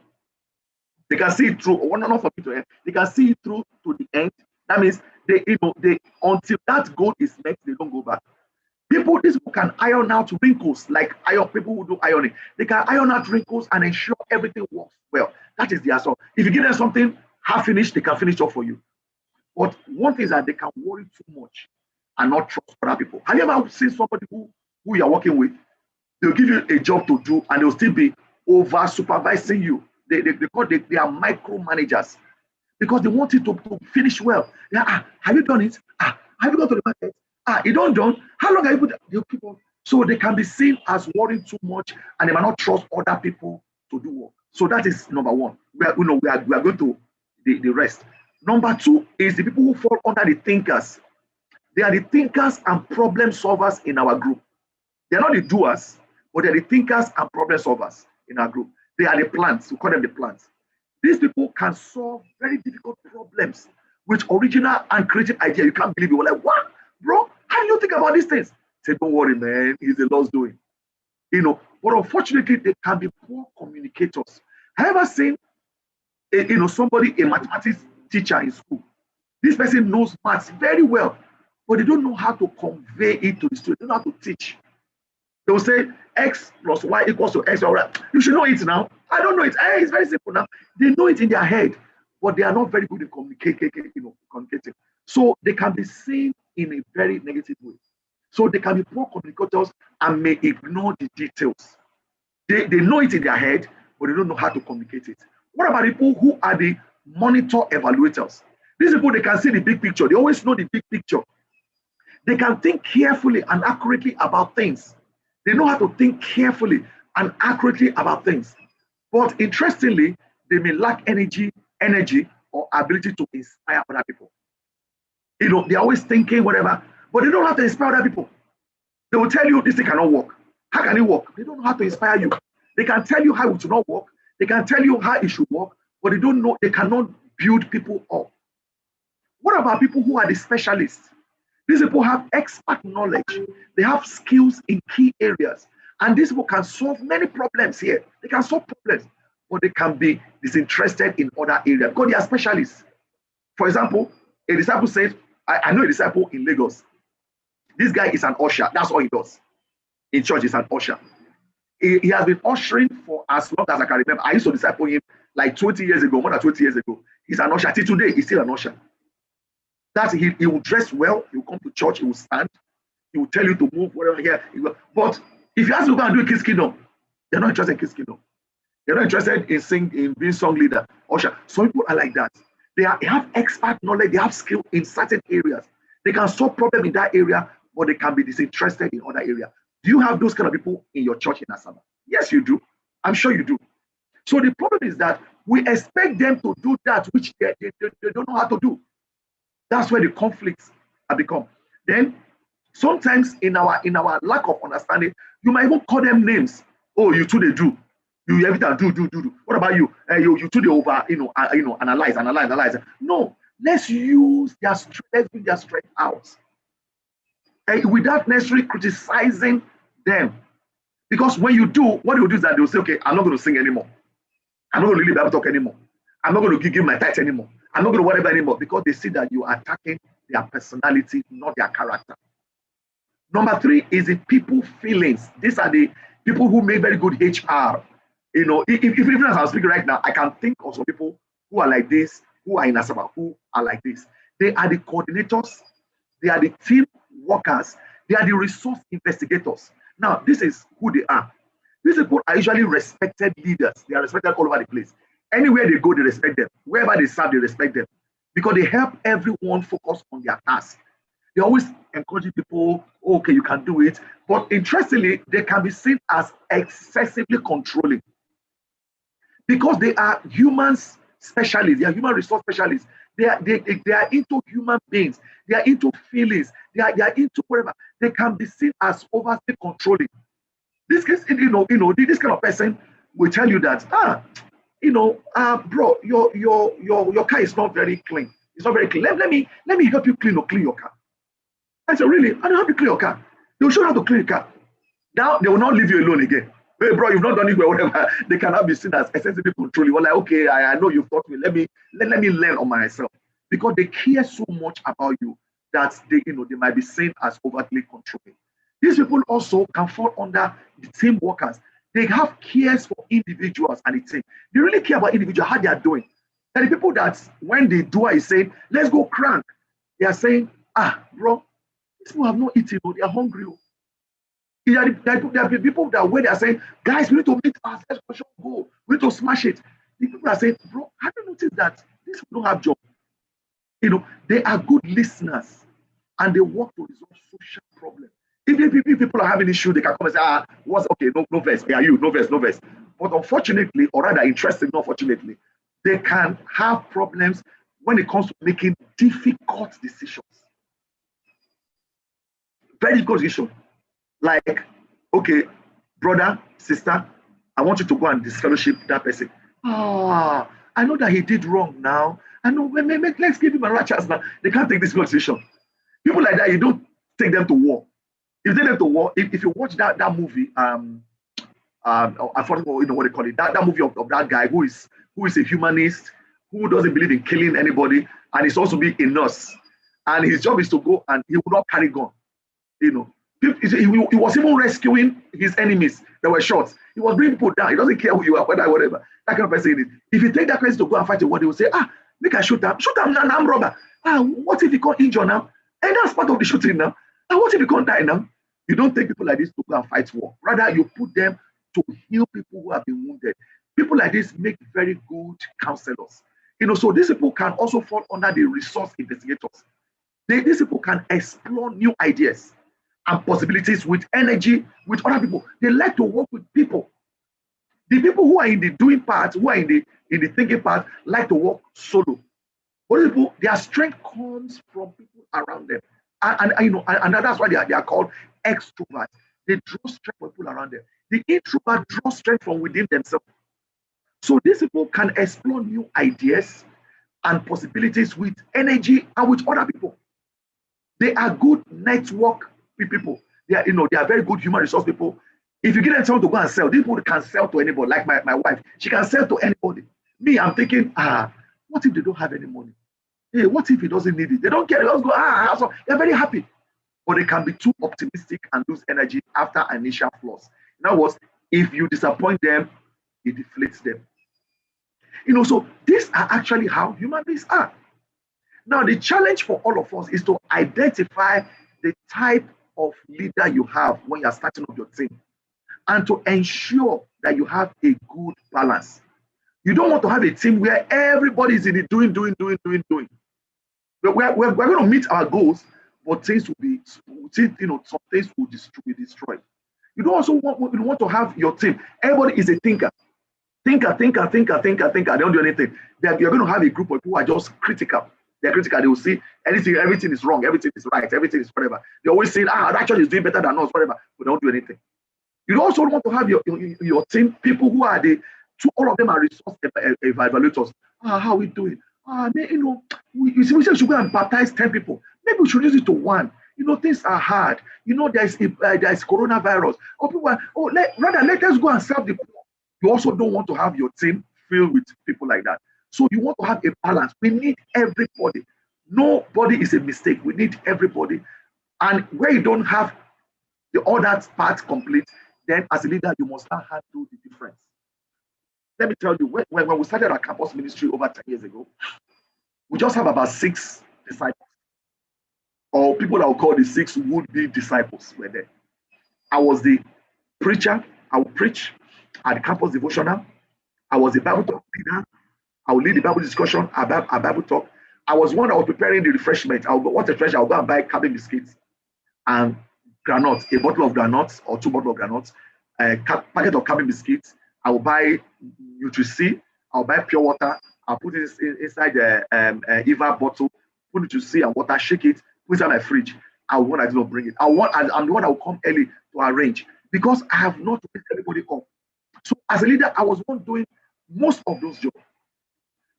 They can see it through, not from beginning to end. They can see it through to the end. That means they until that goal is met, they don't go back. These people can iron out wrinkles, like people who do ironing. They can iron out wrinkles and ensure everything works well. That is their song. If you give them something half finished, they can finish off for you. But one thing is that they can worry too much and not trust other people. Have you ever seen somebody who you're working with? They'll give you a job to do and they'll still be over supervising you. They are micromanagers because they want it to finish well. Have you done it? Have you gone to the market? You don't done. How long have you put the people? So they can be seen as worrying too much and they might not trust other people to do work. So that is number one. We are going to the rest. Number two is the people who fall under the thinkers. They are the thinkers and problem solvers in our group. They are not the doers, but they are the thinkers and problem solvers in our group. They are the plants. We call them the plants. These people can solve very difficult problems with original and creative ideas. You can't believe it. We're like, what, bro? How do you think about these things? Say, don't worry, man. It's the Lord's doing. But unfortunately, they can be poor communicators. Have you ever seen, a mathematics teacher in school? This person knows maths very well, but they don't know how to convey it to the student. They don't know how to teach. They will say x plus y equals to x. You should know it now. I don't know it. It's very simple now. They know it in their head, but they are not very good in communicating. So they can be seen in a very negative way. So they can be poor communicators and may ignore the details. They know it in their head, but they don't know how to communicate it. What about people who are the monitor evaluators? These people, they can see the big picture. They always know the big picture. They can think carefully and accurately about things. They know how to think carefully and accurately about things. But interestingly, they may lack energy or ability to inspire other people. They're always thinking whatever, but they don't know how to inspire other people. They will tell you this thing cannot work. How can it work? They don't know how to inspire you. They can tell you how it should not work. They can tell you how it should work, but they don't know, they cannot build people up. What about people who are the specialists? These people have expert knowledge. They have skills in key areas. And these people can solve many problems here. They can solve problems, but they can be disinterested in other areas because they are specialists. For example, a disciple says, I know a disciple in Lagos. This guy is an usher. That's all he does. In church, he's an usher. He has been ushering for as long as I can remember. I used to disciple him like 20 years ago, more than 20 years ago. He's an usher. Till today, he's still an usher. He will dress well. He will come to church. He will stand. He will tell you to move, whatever here. But if you ask him to go and do a Kids Kingdom, they're not interested in Kids Kingdom. They're not interested in being song leader, usher. Some people are like that. They have expert knowledge. They have skill in certain areas. They can solve problems in that area, but they can be disinterested in other areas. Do you have those kind of people in your church in Asaba? Yes, you do. I'm sure you do. So the problem is that we expect them to do that which they don't know how to do. That's where the conflicts have become. Then sometimes in our lack of understanding, you might even call them names. Oh, you too they do. You everything do. What about you? You too they over, analyze. No, let's use their strength, let's bring their strength out. Without necessarily criticizing them. Because when you do, what they will do is that they will say, okay, I'm not going to sing anymore. I'm not going to really Bible talk anymore. I'm not going to give my tithe anymore. I'm not going to whatever anymore, because they see that you are attacking their personality, not their character. Number three is the people feelings. These are the people who make very good HR. Even as I'm speaking right now, I can think of some people who are like this, who are in Asaba, who are like this. They are the coordinators. They are the team workers. They are the resource investigators. Now, this is who they are. These people are usually respected leaders. They are respected all over the place. Anywhere they go, they respect them. Wherever they serve, they respect them because they help everyone focus on their task. They always encourage people, oh, okay, you can do it. But interestingly, they can be seen as excessively controlling because they are humans specialists. They are human resource specialists. They are into human beings. They are into feelings. They are into whatever. They can be seen as overly controlling. This case, this kind of person will tell you that, bro, your car is not very clean. It's not very clean. Let me help you clean your car. I said, really? I don't help you clean your car. They will show you how to clean your car. Now they will not leave you alone again. Hey, bro, you've not done it well, whatever. They cannot be seen as excessively controlling. Well, like, okay, I know you've taught me. Let me learn on myself. Because they care so much about you that they might be seen as overtly controlling. These people also can fall under the team workers. They have cares for individuals and the team. They really care about individuals, how they are doing. And the people that when the doer is saying, let's go crank, they are saying, bro, these people have not eaten, they are hungry. There are people that when they are saying, guys, we need to meet our first goal. We need to smash it. The people are saying, bro, have you noticed that these people don't have jobs? They are good listeners and they work to resolve social problems. If people are having issues, they can come and say, what's okay, no verse. Yeah, no verse. But unfortunately, or rather interestingly, unfortunately, they can have problems when it comes to making difficult decisions. Very difficult decision. Like, okay, brother, sister, I want you to go and disfellowship that person. I know that he did wrong now. I know, let's give him a right chance now. They can't take this decision. People like that, you don't take them to war. If you take them to war, if you watch that movie, I forgot what they call it, that movie of that guy who is a humanist, who doesn't believe in killing anybody, and he's also be a nurse. And his job is to go and he will not carry gun. He was even rescuing his enemies that were shot. He was bringing people down. He doesn't care who you are, whatever. That kind of person is. If you take that person to go and fight a war, they will say, make I shoot him. Shoot him now, I'm robber. What if he can't injure now? And that's part of the shooting now. What if he can't die now? You don't take people like this to go and fight war. Rather, you put them to heal people who have been wounded. People like this make very good counselors. So these people can also fall under the resource investigators. These people can explore new ideas and possibilities with energy, with other people. They like to work with people. The people who are in the doing part, who are in the thinking part, like to work solo. But people, their strength comes from people around them. And that's why they are called extroverts. They draw strength from people around them. The introvert draws strength from within themselves. So these people can explore new ideas and possibilities with energy and with other people. They are good network people. They are very good human resource people. If you get them someone to go and sell, these people can sell to anybody. Like my wife, she can sell to anybody. Me, I'm thinking, what if they don't have any money? Hey, what if he doesn't need it? They don't care. They just go, so they're very happy. But they can be too optimistic and lose energy after initial flaws. In other words, if you disappoint them, it deflates them. So these are actually how human beings are. Now, the challenge for all of us is to identify the type of leader you have when you're starting up your team and to ensure that you have a good balance. You don't want to have a team where everybody is in it doing. But we're going to meet our goals, but things will be, some things will be destroyed. You don't also want to have your team. Everybody is a thinker. Thinker. They don't do anything. You're going to have a group of people who are just critical. They're critical. They will see everything is wrong, everything is right, everything is whatever. They always say, that church is doing better than us, whatever. But they don't do anything. You also want to have your team, people who are all of them are resource evaluators. How are we doing? We should go and baptize 10 people. Maybe we should use it to 1. Things are hard. There's coronavirus. Or people rather let us go and serve the poor. You also don't want to have your team filled with people like that. So you want to have a balance. We need everybody. Nobody is a mistake. We need everybody. And where you don't have the other part complete, then as a leader, you must not handle the difference. Let me tell you, when we started our campus ministry over 10 years ago, we just have about 6 disciples, or people that will call the 6 would-be disciples were there. I was the preacher, I would preach at the campus devotional. I was a Bible talk leader. I would lead the Bible discussion, a Bible talk. I was one that was preparing the refreshment. I would go, what refresh? I would go and buy cabin biscuits and granuts, a bottle of granuts or 2 bottles of granuts, a packet of cabin biscuits. I will buy Nutri-C. I'll buy pure water. I'll put it inside the Eva bottle, put Nutri-C and water, shake it, put it in my fridge. I want, I do not bring it. I'm the one that will come early to arrange because I have not to pick anybody up. So as a leader, I was one doing most of those jobs.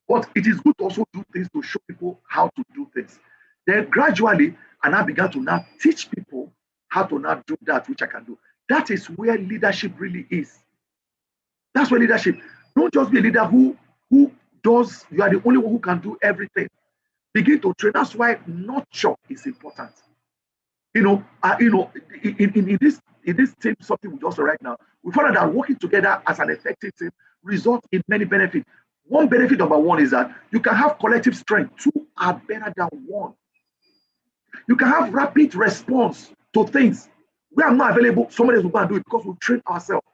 But it is good to also do things to show people how to do things. Then gradually, and I began to now teach people how to now do that which I can do. That is where leadership really is. That's where leadership. Don't just be a leader who does, you are the only one who can do everything. Begin to train. That's why nurture is important. In this team, something we just right now, we found out that working together as an effective team results in many benefits. One benefit, number one, is that you can have collective strength. 2 are better than 1. You can have rapid response to things. We are not available, somebody else will go and do it because we train ourselves.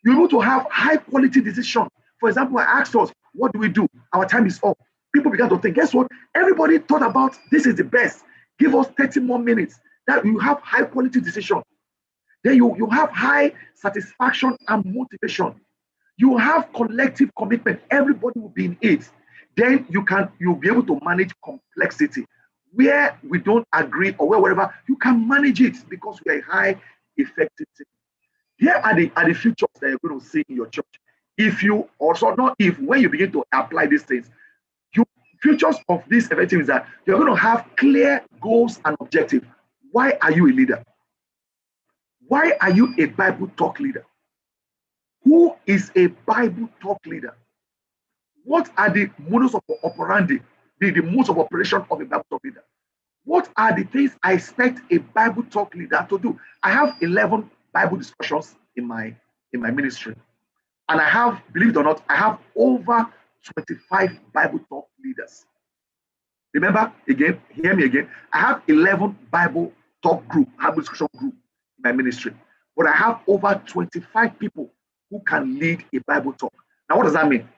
You're able to have high quality decision. For example, I asked us, what do we do? Our time is up. People began to think, guess what? Everybody thought about this is the best. Give us 30 more minutes. That you have high quality decision. Then you have high satisfaction and motivation. You have collective commitment. Everybody will be in it. Then you'll be able to manage complexity. Where we don't agree or wherever, you can manage it because we are a high effective team. Here are the futures that you're going to see in your church. If you also not if when you begin to apply these things, futures of this effective is that you're going to have clear goals and objectives. Why are you a leader? Why are you a Bible talk leader? Who is a Bible talk leader? What are the modus operandi, the modes of operation of a Bible talk leader? What are the things I expect a Bible talk leader to do? I have 11 Bible discussions in my ministry. And I have, believe it or not, I have over 25 Bible talk leaders. Remember, again, hear me again. I have 11 Bible talk group, Bible discussion group in my ministry. But I have over 25 people who can lead a Bible talk. Now, what does that mean?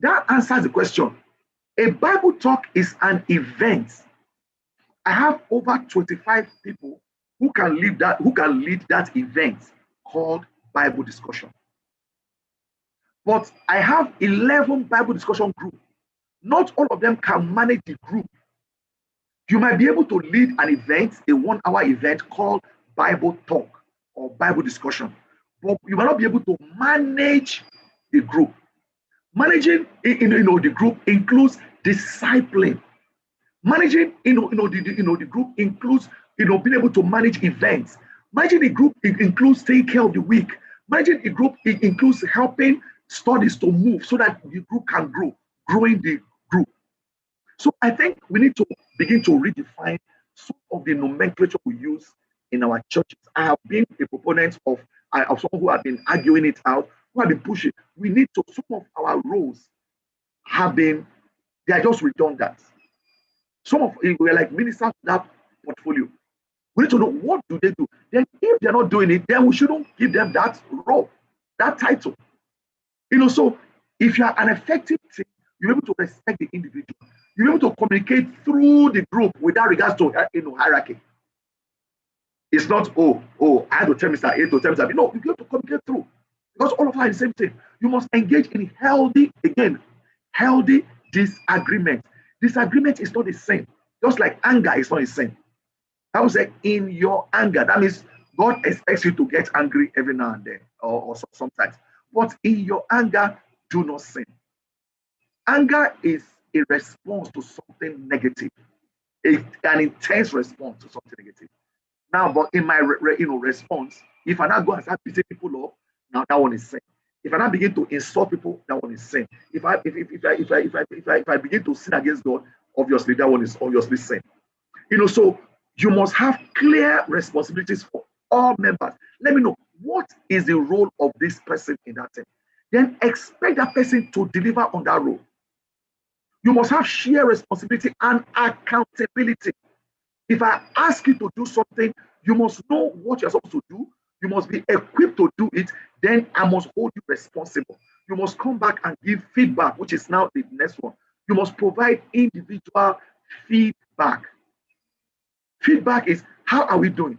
That answers the question. A Bible talk is an event. I have over 25 people who can lead that event called Bible discussion. But I have 11 Bible discussion groups. Not all of them can manage the group. You might be able to lead an event, a 1-hour event called Bible talk or Bible discussion, but you might not be able to manage the group. Managing, the group includes discipline. Managing, the group includes, being able to manage events. Managing the group includes taking care of the weak. Managing the group includes helping studies to move so that the group can grow, growing the group. So I think we need to begin to redefine some of the nomenclature we use in our churches. I have been a proponent of someone who have been arguing it out, who have been pushing. We need to, some of our roles they are just redundant. Some of we're like ministers of that portfolio. We need to know what do they do. Then if they're not doing it, then we shouldn't give them that role, that title. So if you are an effective team, you're able to respect the individual. You're able to communicate through the group without regards to hierarchy. It's not, I have to tell Mr. A to tell Mr. B. No, you have to communicate through. Because all of us are the same thing. You must engage in healthy disagreement. Disagreement is not the same. Just like anger is not the same. I would say in your anger, that means God expects you to get angry every now and then or sometimes. But in your anger, do not sin. Anger is a response to something negative, an intense response to something negative. Now, but in my response, if I now go and start beating people up, now that one is sin. If I now begin to insult people, that one is sin. If I begin to sin against God, obviously that one is obviously sin. So you must have clear responsibilities for all members. Let me know what is the role of this person in that team. Then expect that person to deliver on that role. You must have shared responsibility and accountability. If I ask you to do something, you must know what you're supposed to do. You must be equipped to do it. Then I must hold you responsible. You must come back and give feedback, which is now the next one. You must provide individual feedback. Feedback is, how are we doing?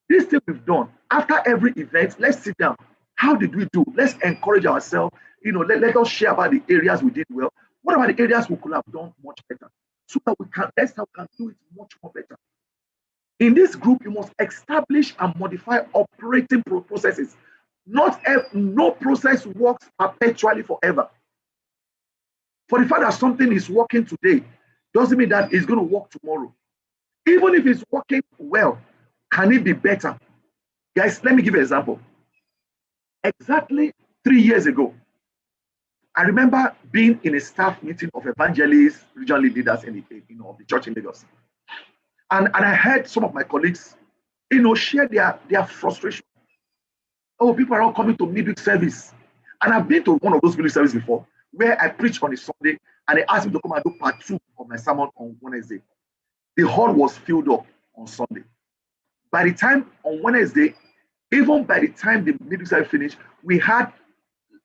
This thing we've done, after every event, let's sit down. How did we do? Let's encourage ourselves. Let us share about the areas we did well. What about the areas we could have done much better? So that that's how we can do it much more better. In this group, you must establish and modify operating processes. No process works perpetually forever. For the fact that something is working today doesn't mean that it's going to work tomorrow. Even if it's working well, can it be better? Guys, let me give you an example. Exactly 3 years ago, I remember being in a staff meeting of evangelists, regional leaders in the church in Lagos. And I heard some of my colleagues, share their frustration. Oh, people are not coming to midweek service. And I've been to one of those midweek services before, where I preached on a Sunday, and they asked me to come and do part 2 of my sermon on Wednesday. The hall was filled up on Sunday. By the time on Wednesday, even by the time the midweek service finished, we had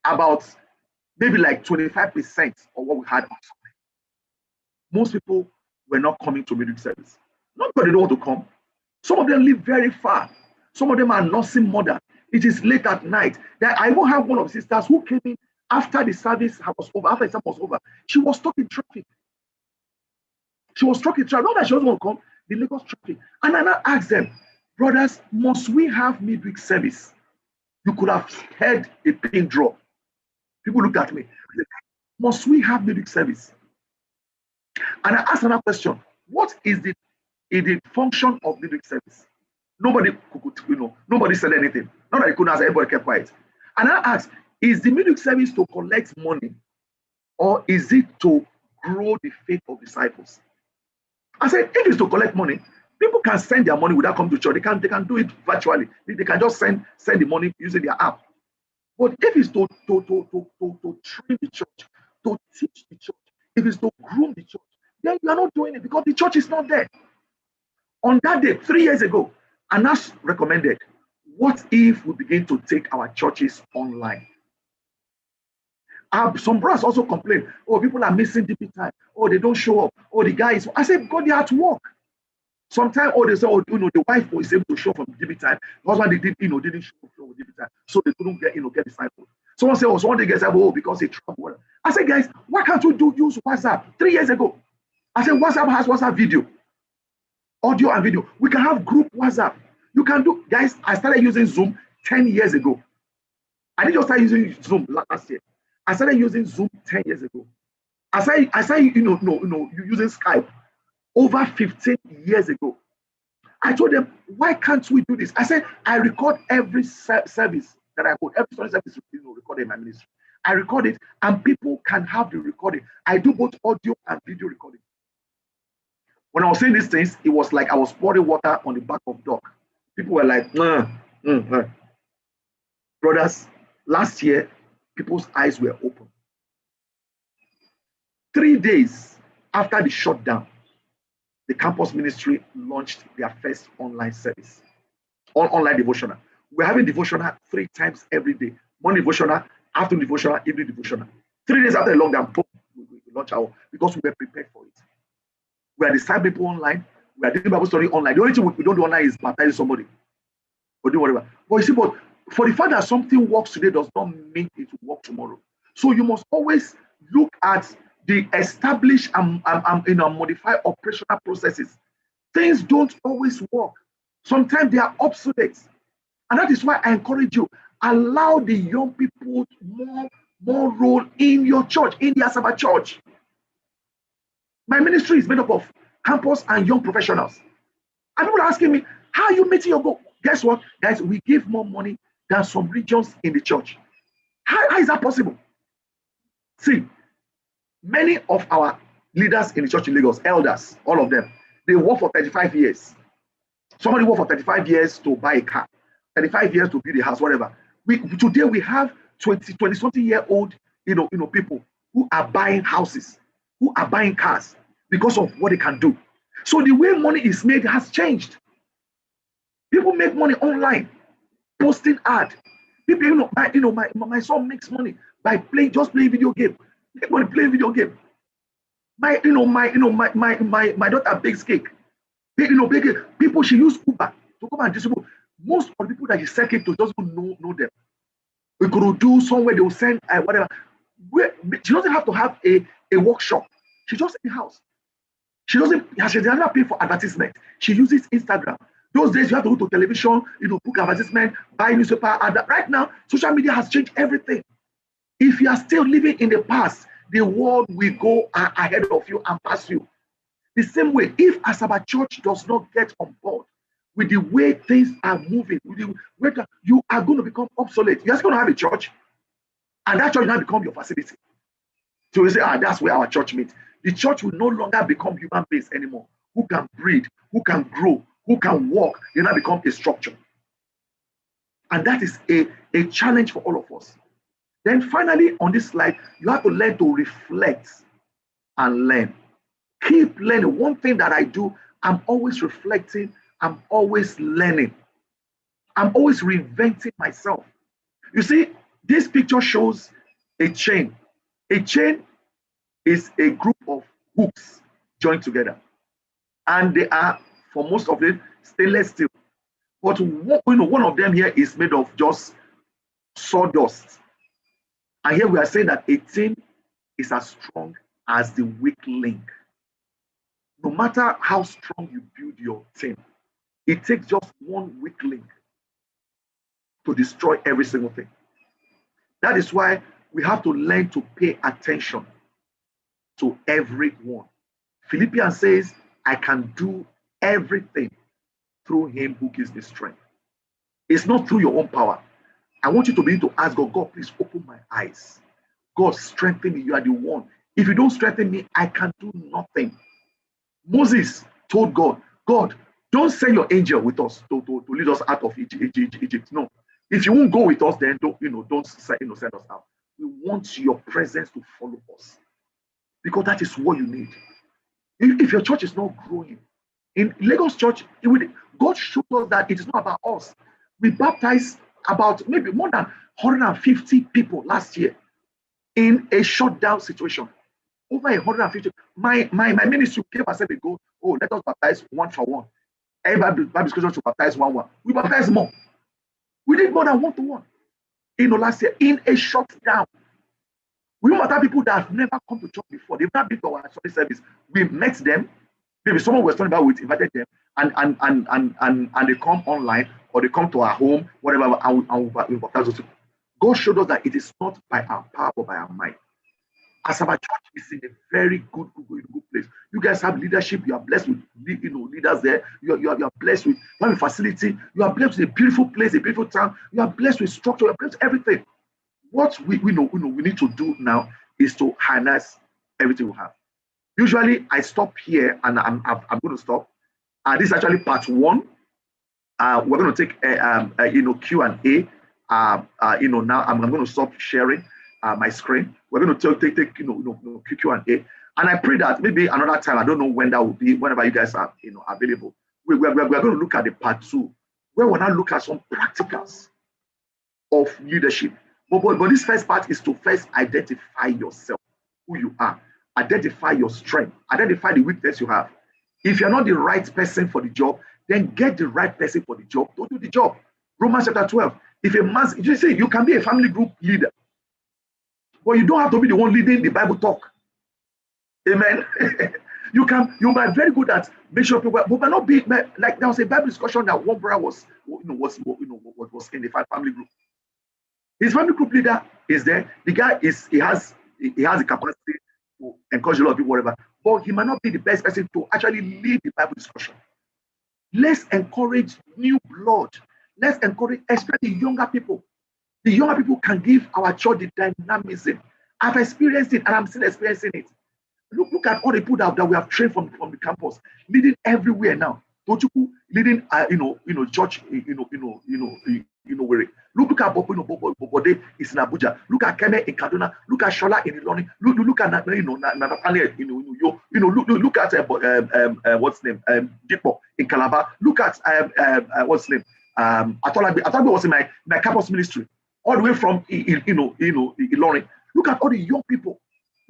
about maybe like 25% of what we had on Sunday. Most people were not coming to midweek service. Not because they don't want to come. Some of them live very far. Some of them are nursing mother. It is late at night. I even have one of the sisters who came in after the service was over, after the service was over. She was stuck in traffic. Not that she doesn't want to come, the Lagos traffic. And I now asked them, brothers, must we have midweek service? You could have heard a pin drop. People looked at me. Must we have midweek service? And I asked another question. What is the function of midweek service? Nobody said anything. Not that I couldn't answer, everybody kept quiet. And I asked, is the midweek service to collect money, or is it to grow the faith of disciples? I said, if it's to collect money, people can send their money without coming to church. They can do it virtually. They can just send the money using their app. But if it's to train the church, to teach the church, if it's to groom the church, then you are not doing it because the church is not there. On that day, 3 years ago, Anas recommended, what if we begin to take our churches online? Some brothers also complain, oh, people are missing DP time. Oh, they don't show up. Oh, the guys. I said, God, they're at work. Sometimes, they say, the wife was able to show up from DP time. The husband didn't show up from DP time, so they couldn't get discipled. Someone said, someone gets because they travel. I said, guys, why can't you use WhatsApp? 3 years ago, I said, WhatsApp has WhatsApp video, audio and video. We can have group WhatsApp. You can do, guys. I started using Zoom 10 years ago. I didn't just start using Zoom last year. I started using Zoom 10 years ago. I started using Skype over 15 years ago. I told them, why can't we do this? I said, I record every service that I hold. Every service recorded in my ministry. I record it, and people can have the recording. I do both audio and video recording. When I was saying these things, it was like I was pouring water on the back of dog. People were like, Brothers, last year, people's eyes were open. 3 days after the shutdown, the campus ministry launched their first online service, online devotional. We're having devotional 3 times every day. Morning devotional, afternoon devotional, evening devotional. 3 days after the lockdown, we launched our, because we were prepared for it. We are discipling people online. We are doing Bible study online. The only thing we don't do online is baptizing somebody or do whatever. But you see, but for the fact that something works today does not mean it will work tomorrow. So you must always look at the established and modify operational processes. Things don't always work. Sometimes they are obsolete. And that is why I encourage you, allow the young people more role in your church, in the Asaba church. My ministry is made up of campus and young professionals. And people are asking me, how are you meeting your goal? Guess what, guys? We give more money than some regions in the church. How is that possible? See, many of our leaders in the church in Lagos, elders, all of them, they work for 35 years. Somebody worked for 35 years to buy a car, 35 years to build a house, whatever. Today we have 20-something-year-old, people who are buying houses, who are buying cars because of what they can do. So the way money is made has changed. People make money online. posting ad. People, my son makes money by playing video game. Make money playing video game. My daughter bakes cake. People she use Uber to come and distribute. Most of the people that she sell cake to just know them. We could do somewhere they will send whatever. She doesn't have to have a workshop. She just in the house. She doesn't pay for advertisement. She uses Instagram. Those days you have to go to television, book advertisement, buy newspaper. Right now, social media has changed everything. If you are still living in the past, the world will go ahead of you and pass you. The same way, if Asaba Church does not get on board with the way things are moving, you are going to become obsolete. You're just going to have a church, and that church now become your facility. So you say, that's where our church meets. The church will no longer become human beings anymore. Who can breed, who can grow, who can walk, they now become a structure. And that is a challenge for all of us. Then finally, on this slide, you have to learn to reflect and learn. Keep learning. One thing that I do, I'm always reflecting, I'm always learning. I'm always reinventing myself. You see, this picture shows a chain. A chain is a group of hooks joined together. And they are, for most of them, stainless steel. But one of them here is made of just sawdust. And here we are saying that a team is as strong as the weak link. No matter how strong you build your team, it takes just one weak link to destroy every single thing. That is why we have to learn to pay attention to everyone. Philippians says, I can do everything through him who gives me strength. It's not through your own power. I want you to be able to ask God, God, please open my eyes. God, strengthen me. You are the one. If you don't strengthen me, I can do nothing. Moses told God, God, don't send your angel with us to lead us out of Egypt. No. If you won't go with us, then don't send us out. We want your presence to follow us. Because that is what you need. If your church is not growing, in Lagos Church, God showed us that it is not about us. We baptized about maybe more than 150 people last year in a shutdown situation. Over 150. My ministry gave us a go, let us baptize one for one. Every Bible school should baptize one. We baptized more. We did more than 1-to-1. Last year, in a shutdown. We might have people that have never come to church before. They've not been to our Sunday service. We met them. Maybe someone was talking about, we invited them, and they come online or they come to our home, whatever, and we baptize those people. God showed us that it is not by our power but by our mind. Asaba Church is in a very good place. You guys have leadership. You are blessed with leaders there. You are blessed with one facility. You are blessed with a beautiful place, a beautiful town. You are blessed with structure. You are blessed with everything. What we need to do now is to harness everything we have. Usually, I stop here, and I'm going to stop. This is actually part 1. We're going to take Q&A. Now I'm going to stop sharing my screen. We're going to take Q&A, and I pray that maybe another time. I don't know when that will be. Whenever you guys are available, we're going to look at the part 2, where we'll now look at some practicals of leadership. But this first part is to first identify yourself, who you are, identify your strength, identify the weakness you have. If you're not the right person for the job, then get the right person for the job to do the job. Romans chapter 12. If a man, you say you can be a family group leader, but you don't have to be the one leading the Bible talk. Amen. You might be very good at make sure people, but not be like there was a Bible discussion that one brother was in the family group. His family group leader is there. The guy he has the capacity to encourage a lot of people, whatever, but he might not be the best person to actually lead the Bible discussion. Let's encourage new blood. Let's encourage, especially younger people. The younger people can give our church the dynamism. I've experienced it, and I'm still experiencing it. Look at all the people that we have trained from the campus, leading everywhere now. Tochuku leading, church, where. Look at Bobode is in Abuja. Look at Keme in Kaduna. Look at Shola in Ilorin. Look at Nathaniel in look at what's name Dipo in Calabar. Look at what's name Atolabi was in my campus ministry, all the way from Ilorin. Look at all the young people.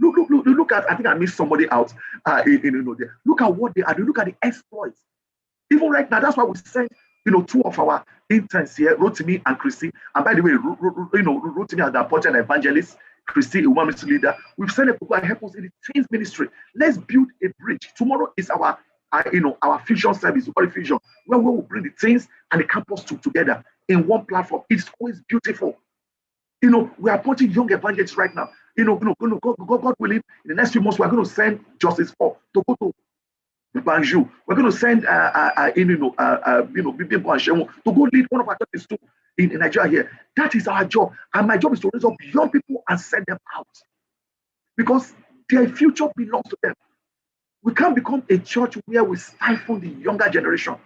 Look at, I think I missed somebody out. Look at what they are doing. Look at the exploits. Even right now, that's why we sent, two of our interns here, Rotimi and Christy. And by the way, Rotimi as the apostle and evangelist, Christy, a women's leader. We've sent people to help us in the teens ministry. Let's build a bridge. Tomorrow is our fusion service, fusion, where we will bring the teens and the campus together in one platform. It's always beautiful. We are appointing young evangelists right now. God willing, in the next few months, we're going to send Justice for to go to Banjul. We're going to send Bibimbo and Shemu to go lead one of our churches too in Nigeria here. That is our job. And my job is to raise up young people and send them out. Because their future belongs to them. We can't become a church where we stifle the younger generation.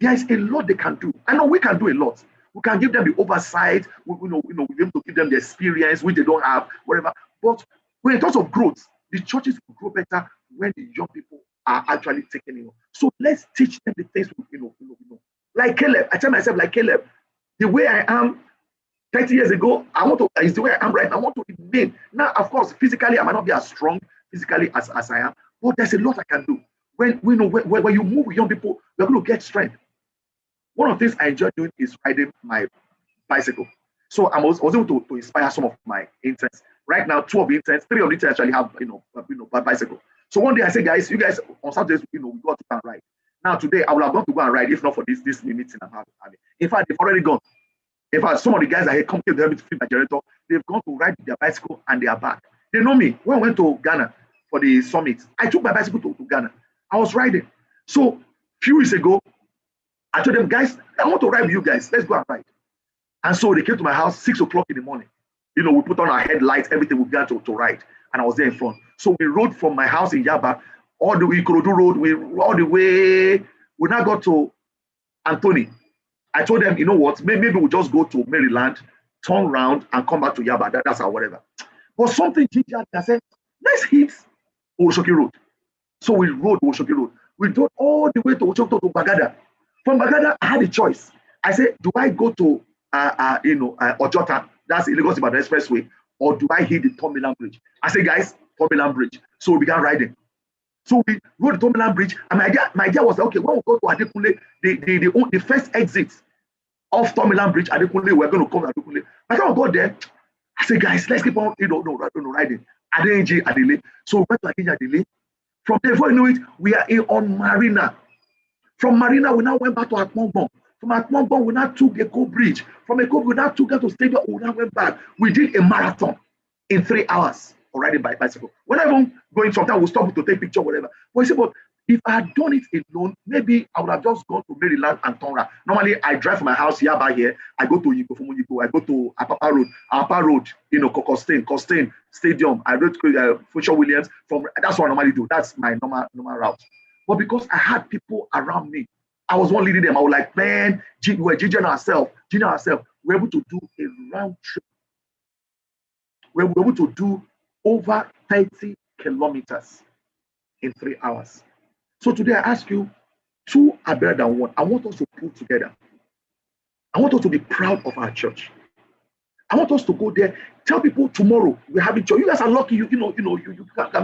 There is a lot they can do. I know we can do a lot. We can give them the oversight. We be able to give them the experience which they don't have, whatever. But when in terms of growth, the churches will grow better when the young people are actually taken in. So let's teach them the things we know. Like Caleb, I tell myself, like Caleb, the way I am 30 years ago, is the way I am right now. I want to remain. Now, of course, physically, I might not be as strong physically as I am, but there's a lot I can do. When you move with young people, you're going to get strength. One of the things I enjoy doing is riding my bicycle. So I was able to inspire some of my interns. Right now, 2 of the interns, 3 of the interns actually have a bicycle. So one day I say, guys, you guys on Saturdays, we go to go and ride. Now today I would have gone to go and ride if not for this meeting I'm having. In fact, they've already gone. In fact, some of the guys that had come to help me to feed my generator, they've gone to ride their bicycle and they are back. They know me. When I went to Ghana for the summit, I took my bicycle to Ghana. I was riding. So a few weeks ago, I told them, guys, I want to ride with you guys. Let's go and ride. And so they came to my house 6 o'clock in the morning. We put on our headlights, everything, we began to ride. And I was there in front. So we rode from my house in Yaba all the way Ikorodu Road, all the way. We now got to Anthony. I told them, you know what, maybe we'll just go to Maryland, turn around and come back to Yaba. That's our whatever. But something gingered, I said, let's hit Oshoki Road. So we rode Oshoki Road. We drove all the way to Oshoki to Bagada. From Bagada, I had a choice. I said, do I go to Ojota, that's Lagos Ibadan Expressway, or do I hit the Tomiland Bridge? I said, guys, Tomiland Bridge. So we began riding. So we rode the Tomiland Bridge, and my idea was, okay, when we go to Adekunle, the first exit of Tomiland Bridge, Adekunle, we're going to come to Adekunle. By the time I got there, I said, guys, let's keep on riding. Adeniji Adele. So we went to Adeniji Adele. From there, before you know it, we are on Marina. From Marina, we now went back to Akmongbon. From Akmongbon, we now took Eko Bridge. From Eko, we now took it to Stadium. We now went back. We did a marathon in 3 hours of riding by bicycle. When I'm going, sometimes we'll stop to take picture, whatever. But you see, but if I had done it alone, maybe I would have just gone to Maryland and Tonra. Normally, I drive from my house Yaba here. I go to Yigo, from Yigo. I go to Apapa Road, Costain Stadium. I go to Future Williams. That's what I normally do. That's my normal route. But because I had people around me, I was one leading them. I was like, man, we're Gigi and ourselves. We're able to do a round trip. We're able to do over 30 kilometers in 3 hours. So today I ask you, 2 are better than 1. I want us to pull together. I want us to be proud of our church. I want us to go there, tell people tomorrow we're having church. You guys are lucky, you can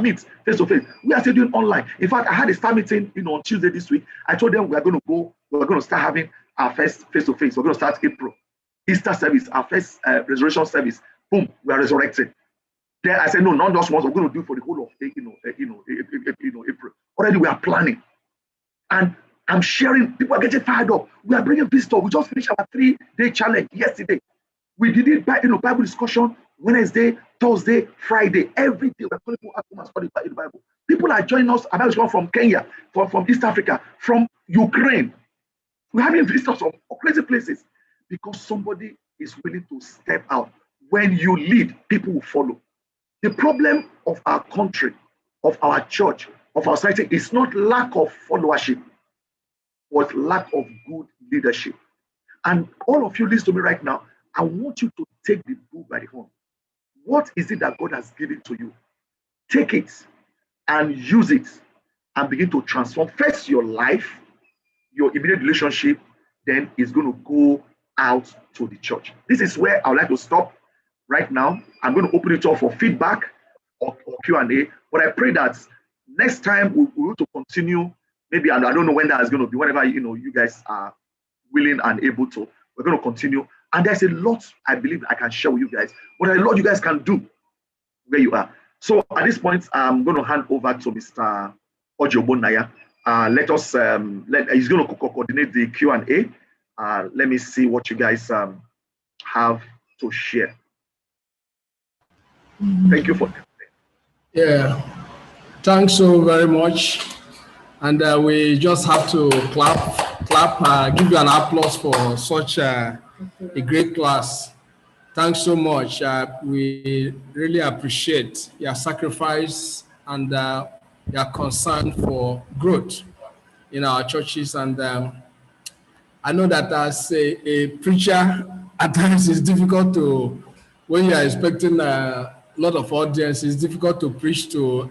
meet face to face. We are still doing online. In fact, I had a staff meeting, on Tuesday this week. I told them we're going to start having our first face to face. We're going to start April. Easter service, our first resurrection service. Boom, we are resurrected. Then I said, no, not just once. We're going to do it for the whole of April. Already we are planning, and I'm sharing. People are getting fired up. We are bringing visitors. We just finished our 3-day challenge yesterday. We did it by Bible discussion Wednesday, Thursday, Friday. Every day we're calling people out to study the Bible. People are joining us. Bible discussion from Kenya, from East Africa, from Ukraine. We're having visitors from crazy places because somebody is willing to step out. When you lead, people will follow. The problem of our country, of our church, of our society is not lack of followership, but lack of good leadership. And all of you listen to me right now. I want you to take the bull by the horn. What is it that God has given to you? Take it and use it and begin to transform first your life, your immediate relationship, then it's going to go out to the church. This is where I would like to stop right now. I'm going to open it up for feedback or Q&A, but I pray that next time we will to continue. Maybe, and I don't know when that is going to be, whenever you guys are willing and able to, we're going to continue. And there's a lot I believe I can share with you guys, but a lot you guys can do where you are. So at this point, I'm going to hand over to Mr. Ojobonaya. Let us, he's going to coordinate the Q&A. Let me see what you guys have to share. Thank you for that. Yeah, thanks so very much. And we just have to clap, give you an applause for such a great class. Thanks so much. We really appreciate your sacrifice and your concern for growth in our churches. And I know that as a preacher, at times it's difficult to, when you are expecting a lot of audience, it's difficult to preach to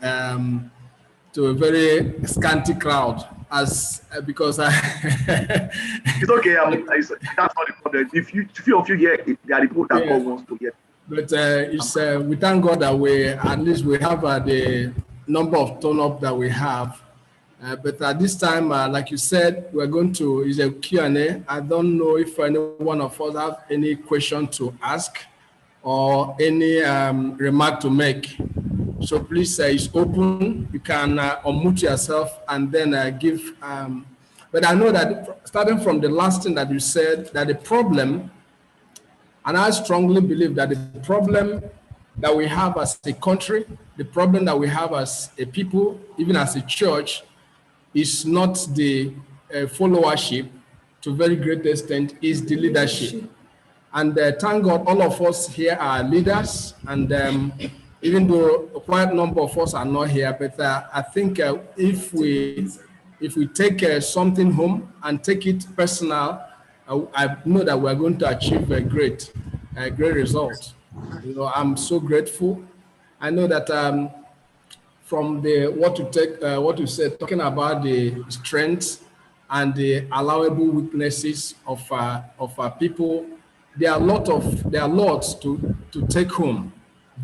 a very scanty crowd, because it's okay. That's not the problem. If few of you hear it, there are people that God wants to hear. But we thank God that at least we have the number of turn up that we have. But at this time, like you said, we're going to is a Q&A. I don't know if any one of us have any question to ask or any remark to make. So please, it's open. You can unmute yourself and then give. But I know that starting from the last thing that you said, that the problem, and I strongly believe that the problem that we have as a country, the problem that we have as a people, even as a church, is not the followership to a very great extent, is the leadership. And thank God all of us here are leaders, and even though a quite number of us are not here, but I think if we take something home and take it personal, I know that we're going to achieve a great result. I'm so grateful. I know that from what you said, talking about the strengths and the allowable weaknesses of people, there are lots to take home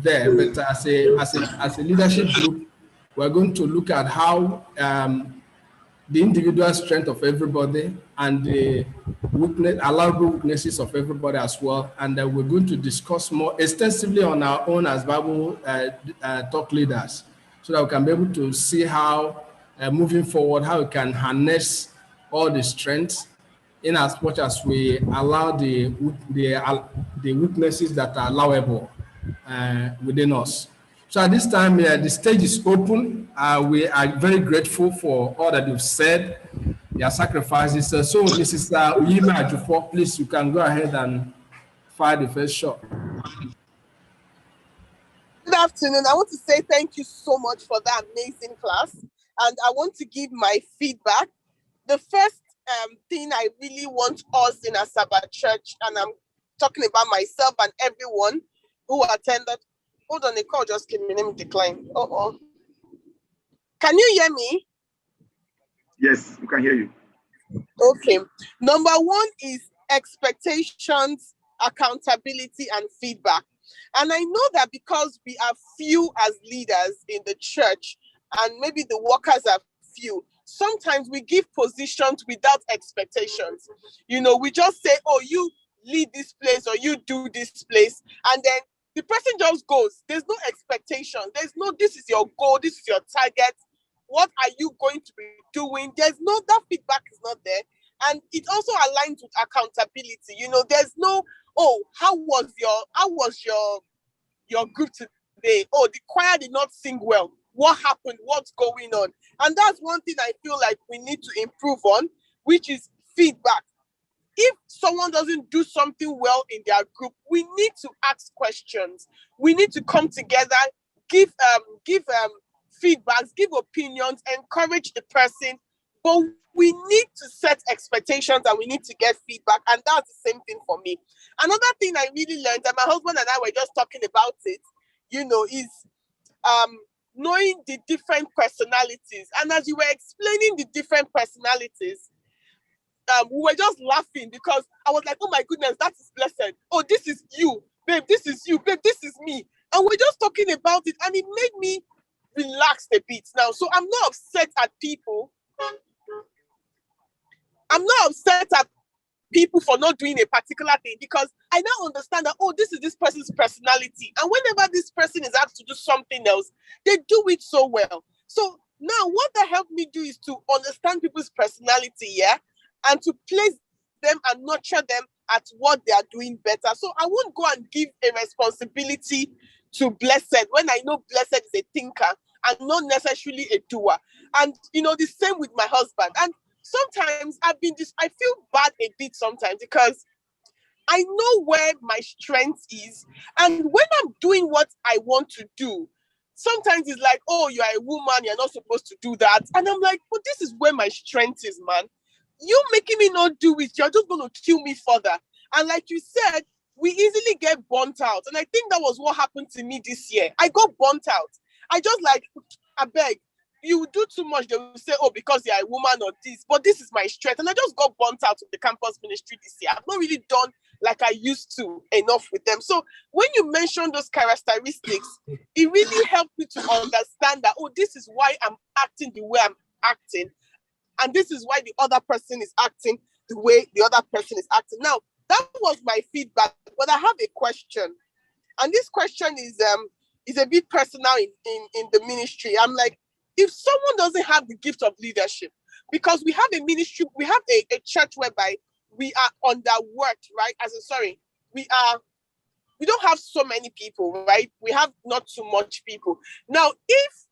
there. But as a leadership group, we're going to look at how the individual strength of everybody and the allowable weaknesses of everybody as well. And we're going to discuss more extensively on our own as Bible talk leaders, so that we can be able to see how, moving forward, how we can harness all the strengths in as much as we allow the weaknesses that are allowable within us. So at this time, the stage is open. We are very grateful for all that you've said, your sacrifices. So Mrs. Uyima Ajufo, please, you can go ahead and fire the first shot. Good afternoon. I want to say thank you so much for that amazing class. And I want to give my feedback. The first thing I really want us in Asaba Church, and I'm talking about myself and everyone who attended. Hold on, the call just came in. Let me decline. Can you hear me? Yes, we can hear you. Okay. Number one is expectations, accountability, and feedback. And I know that because we are few as leaders in the church, and maybe the workers are few, sometimes we give positions without expectations. We just say, oh, you lead this place or you do this place, and then the person just goes. There's no expectation. There's no, this is your goal, this is your target. What are you going to be doing? That feedback is not there. And it also aligns with accountability. There's no, oh, how was your group today? Oh, the choir did not sing well. What happened? What's going on? And that's one thing I feel like we need to improve on, which is feedback. If someone doesn't do something well in their group, we need to ask questions. We need to come together, give feedbacks, give opinions, encourage the person. But we need to set expectations and we need to get feedback. And that's the same thing for me. Another thing I really learned, and my husband and I were just talking about it, is knowing the different personalities. And as you were explaining the different personalities, we were just laughing because I was like, oh my goodness, that is Blessed. Oh, this is you, babe, this is you, babe, this is me. And we're just talking about it, and it made me relax a bit now. So I'm not upset at people. I'm not upset at people for not doing a particular thing, because I now understand that, oh, this is this person's personality. And whenever this person is asked to do something else, they do it so well. So now what that helped me do is to understand people's personality, yeah, and to place them and nurture them at what they are doing better. So I won't go and give a responsibility to Blessed when I know Blessed is a thinker and not necessarily a doer. And the same with my husband. And sometimes I feel bad a bit sometimes, because I know where my strength is. And when I'm doing what I want to do, sometimes it's like, oh, you're a woman, you're not supposed to do that. And I'm like, but this is where my strength is, man. You making me not do it, you're just going to kill me further. And like you said, we easily get burnt out. And I think that was what happened to me this year. I got burnt out. I just like, I beg, you do too much, they will say, oh, because you're a woman or this, but this is my strength. And I just got burnt out of the campus ministry this year. I've not really done like I used to enough with them. So when you mention those characteristics, it really helped me to understand that, oh, this is why I'm acting the way I'm acting. And this is why the other person is acting the way the other person is acting. Now, that was my feedback, but I have a question. And this question is a bit personal in the ministry. I'm like, if someone doesn't have the gift of leadership, because we have a ministry, we have a church whereby we are underworked, right? We don't have so many people, right? We have not too much people. Now, if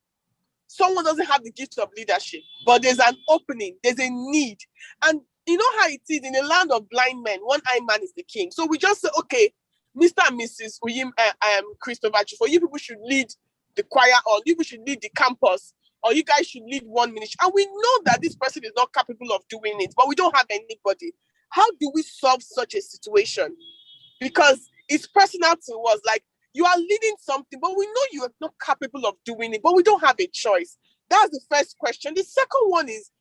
someone doesn't have the gift of leadership, but there's an opening, there's a need, and you know how it is in a land of blind men, one-eyed man is the king. So we just say, okay, Mr. and Mrs. Uyim, Christopher, for you people should lead the choir, or you people should lead the campus, or you guys should lead one ministry. And we know that this person is not capable of doing it, but we don't have anybody. How do we solve such a situation? Because it's personal to us. Like, you are leading something, but we know you are not capable of doing it, but we don't have a choice. That's the first question. The second one is,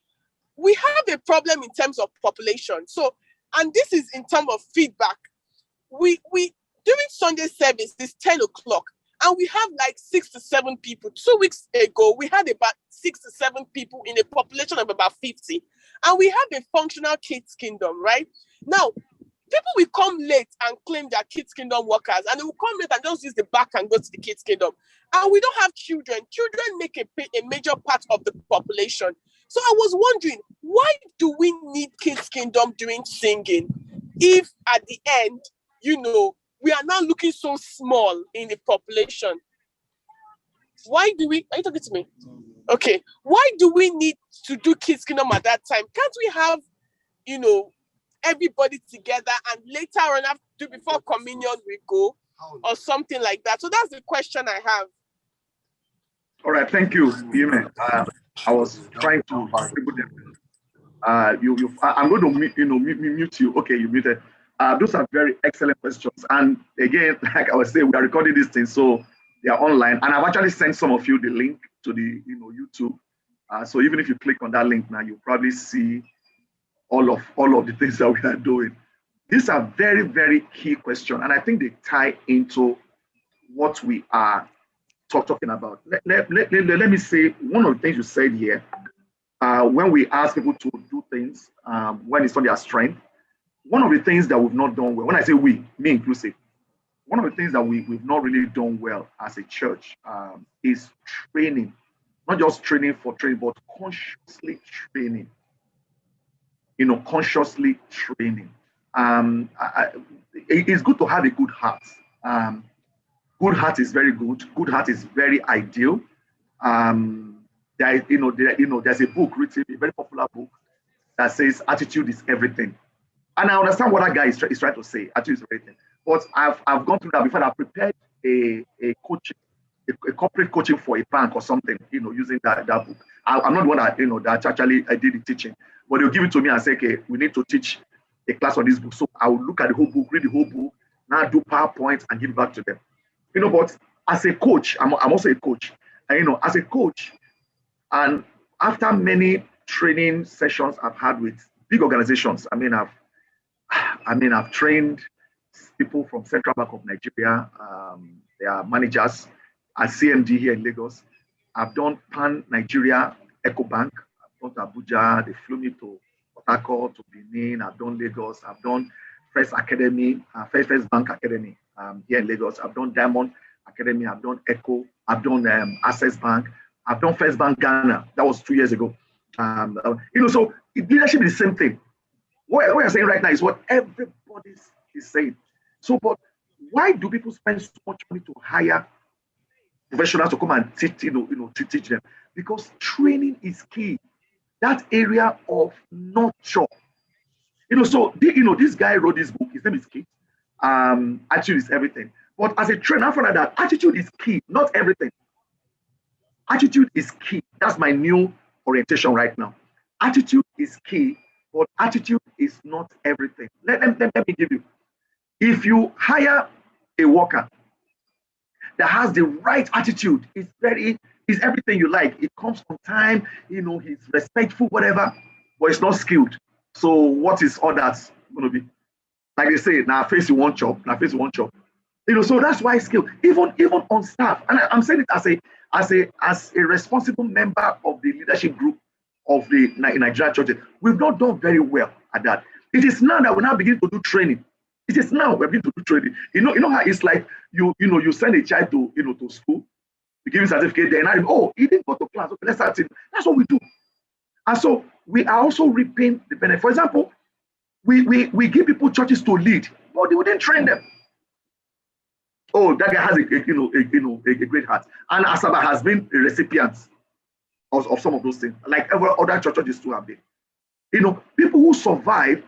we have a problem in terms of population. So, and this is in terms of feedback. We during Sunday service, it's 10 o'clock, and we have like 6 to 7 people. 2 weeks ago, we had about 6 to 7 people in a population of about 50. And we have a functional kids kingdom, right? Now, people will come late and claim they're kids kingdom workers, and they will come late and just use the back and go to the kids kingdom. And we don't have children. Children make a major part of the population. So I was wondering, why do we need kids kingdom during singing if at the end, we are now looking so small in the population? Why do we, are you talking to me? Okay. Why do we need to do kids kingdom at that time? Can't we have, everybody together, and later on, before communion, we go, or something like that? So that's the question I have. All right, thank you, Yime. I was trying to distribute them. I'm going to mute you. Okay, you muted. Those are very excellent questions. And again, like I was saying, we are recording these things, so they are online. And I've actually sent some of you the link to the YouTube. So even if you click on that link now, you'll probably see all of the things that we are doing. These are very, very key questions, and I think they tie into what we are talking about. Let me say, one of the things you said here, when we ask people to do things when it's not their strength, one of the things that we've not done well, when I say we, me inclusive, one of the things that we've not really done well as a church is training. Not just training for training, but consciously training. Consciously training. It's good to have a good heart. Good heart is very good. Good heart is very ideal. There's a book written, a very popular book, that says attitude is everything. And I understand what that guy is trying to say. Attitude is everything. But I've gone through that before. I prepared a coaching, a corporate coaching for a bank or something, using that book. I'm not the one that actually I did the teaching, but they'll give it to me and say, okay, we need to teach a class on this book. So I will look at the whole book, read the whole book, now do PowerPoint and give it back to them. But as a coach, I'm also a coach. And, as a coach, and after many training sessions I've had with big organizations. I've trained people from Central Bank of Nigeria. They are managers at CMD here in Lagos. I've done Pan Nigeria EcoBank. I've gone to Abuja. They flew me to Port Harcourt, to Benin. I've done Lagos. I've done First Academy, First Bank Academy here in Lagos. I've done Diamond Academy. I've done Echo. I've done Access Bank. I've done First Bank Ghana. That was 2 years ago. So leadership is the same thing. What you're saying right now is what everybody is saying. So, but why do people spend so much money to hire professionals to come and teach, teach them? Because training is key. That area of nurture. This guy wrote this book. His name is Kate. Attitude is everything. But as a trainer, I found out that attitude is key, not everything. Attitude is key. That's my new orientation right now. Attitude is key, but attitude is not everything. Let me give you. If you hire a worker that has the right attitude, is everything you like. It comes on time, he's respectful, whatever, but it's not skilled. So what is all that going to be? Like they say, now face you one chop, so that's why skill, even on staff, and I'm saying it as a responsible member of the leadership group of the Nigerian churches, we've not done very well at that. It is now that we now begin to do training. It is now we're beginning to do training. You know how it's like you send a child to school, you give him a certificate, then he didn't go to class. Okay, let's start it. That's what we do. And so we are also reaping the benefit. For example, we give people churches to lead, but we didn't train them. Oh, that guy has a great heart. And Asaba has been a recipient of some of those things, like every other churches too have been. People who survive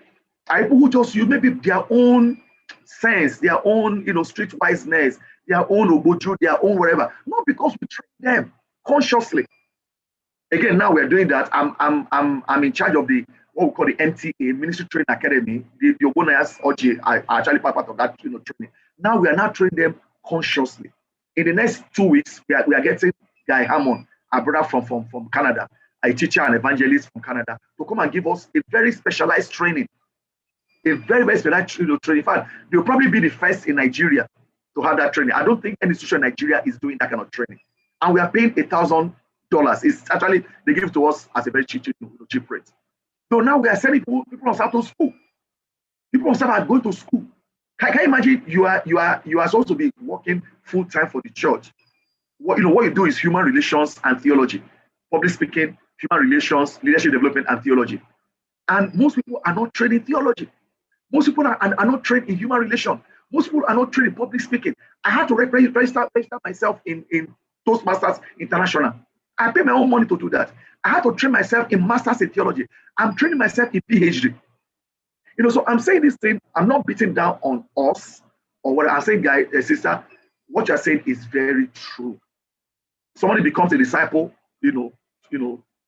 are people who just use maybe their own sense, their own streetwiseness, their own oboju, their own whatever. Not because we train them consciously. Again, now we're doing that. I'm in charge of what we call the MTA, Ministry Training Academy. The Ogonayas OJ are actually part of that training. Now we are now training them consciously. In the next 2 weeks, we are getting Guy Hammond, a brother from Canada, a teacher and evangelist from Canada, to come and give us a very specialized training. A very, very specialized training. In fact, they'll probably be the first in Nigeria to have that training. I don't think any institution in Nigeria is doing that kind of training. And we are paying $1,000. It's actually, they give it to us as a very cheap rate. So now we are sending people on staff to school. People on staff are going to school. Can you imagine you are supposed to be working full time for the church? What you do is human relations and theology, public speaking, human relations, leadership development, and theology. And most people are not trained in theology. Most people are not trained in human relations. Most people are not trained in public speaking. I had to register myself in Toastmasters International. I pay my own money to do that. I had to train myself in masters in theology. I'm training myself in PhD. So I'm saying this thing, I'm not beating down on us or what I'm saying, guy, sister, what you're saying is very true. Somebody becomes a disciple,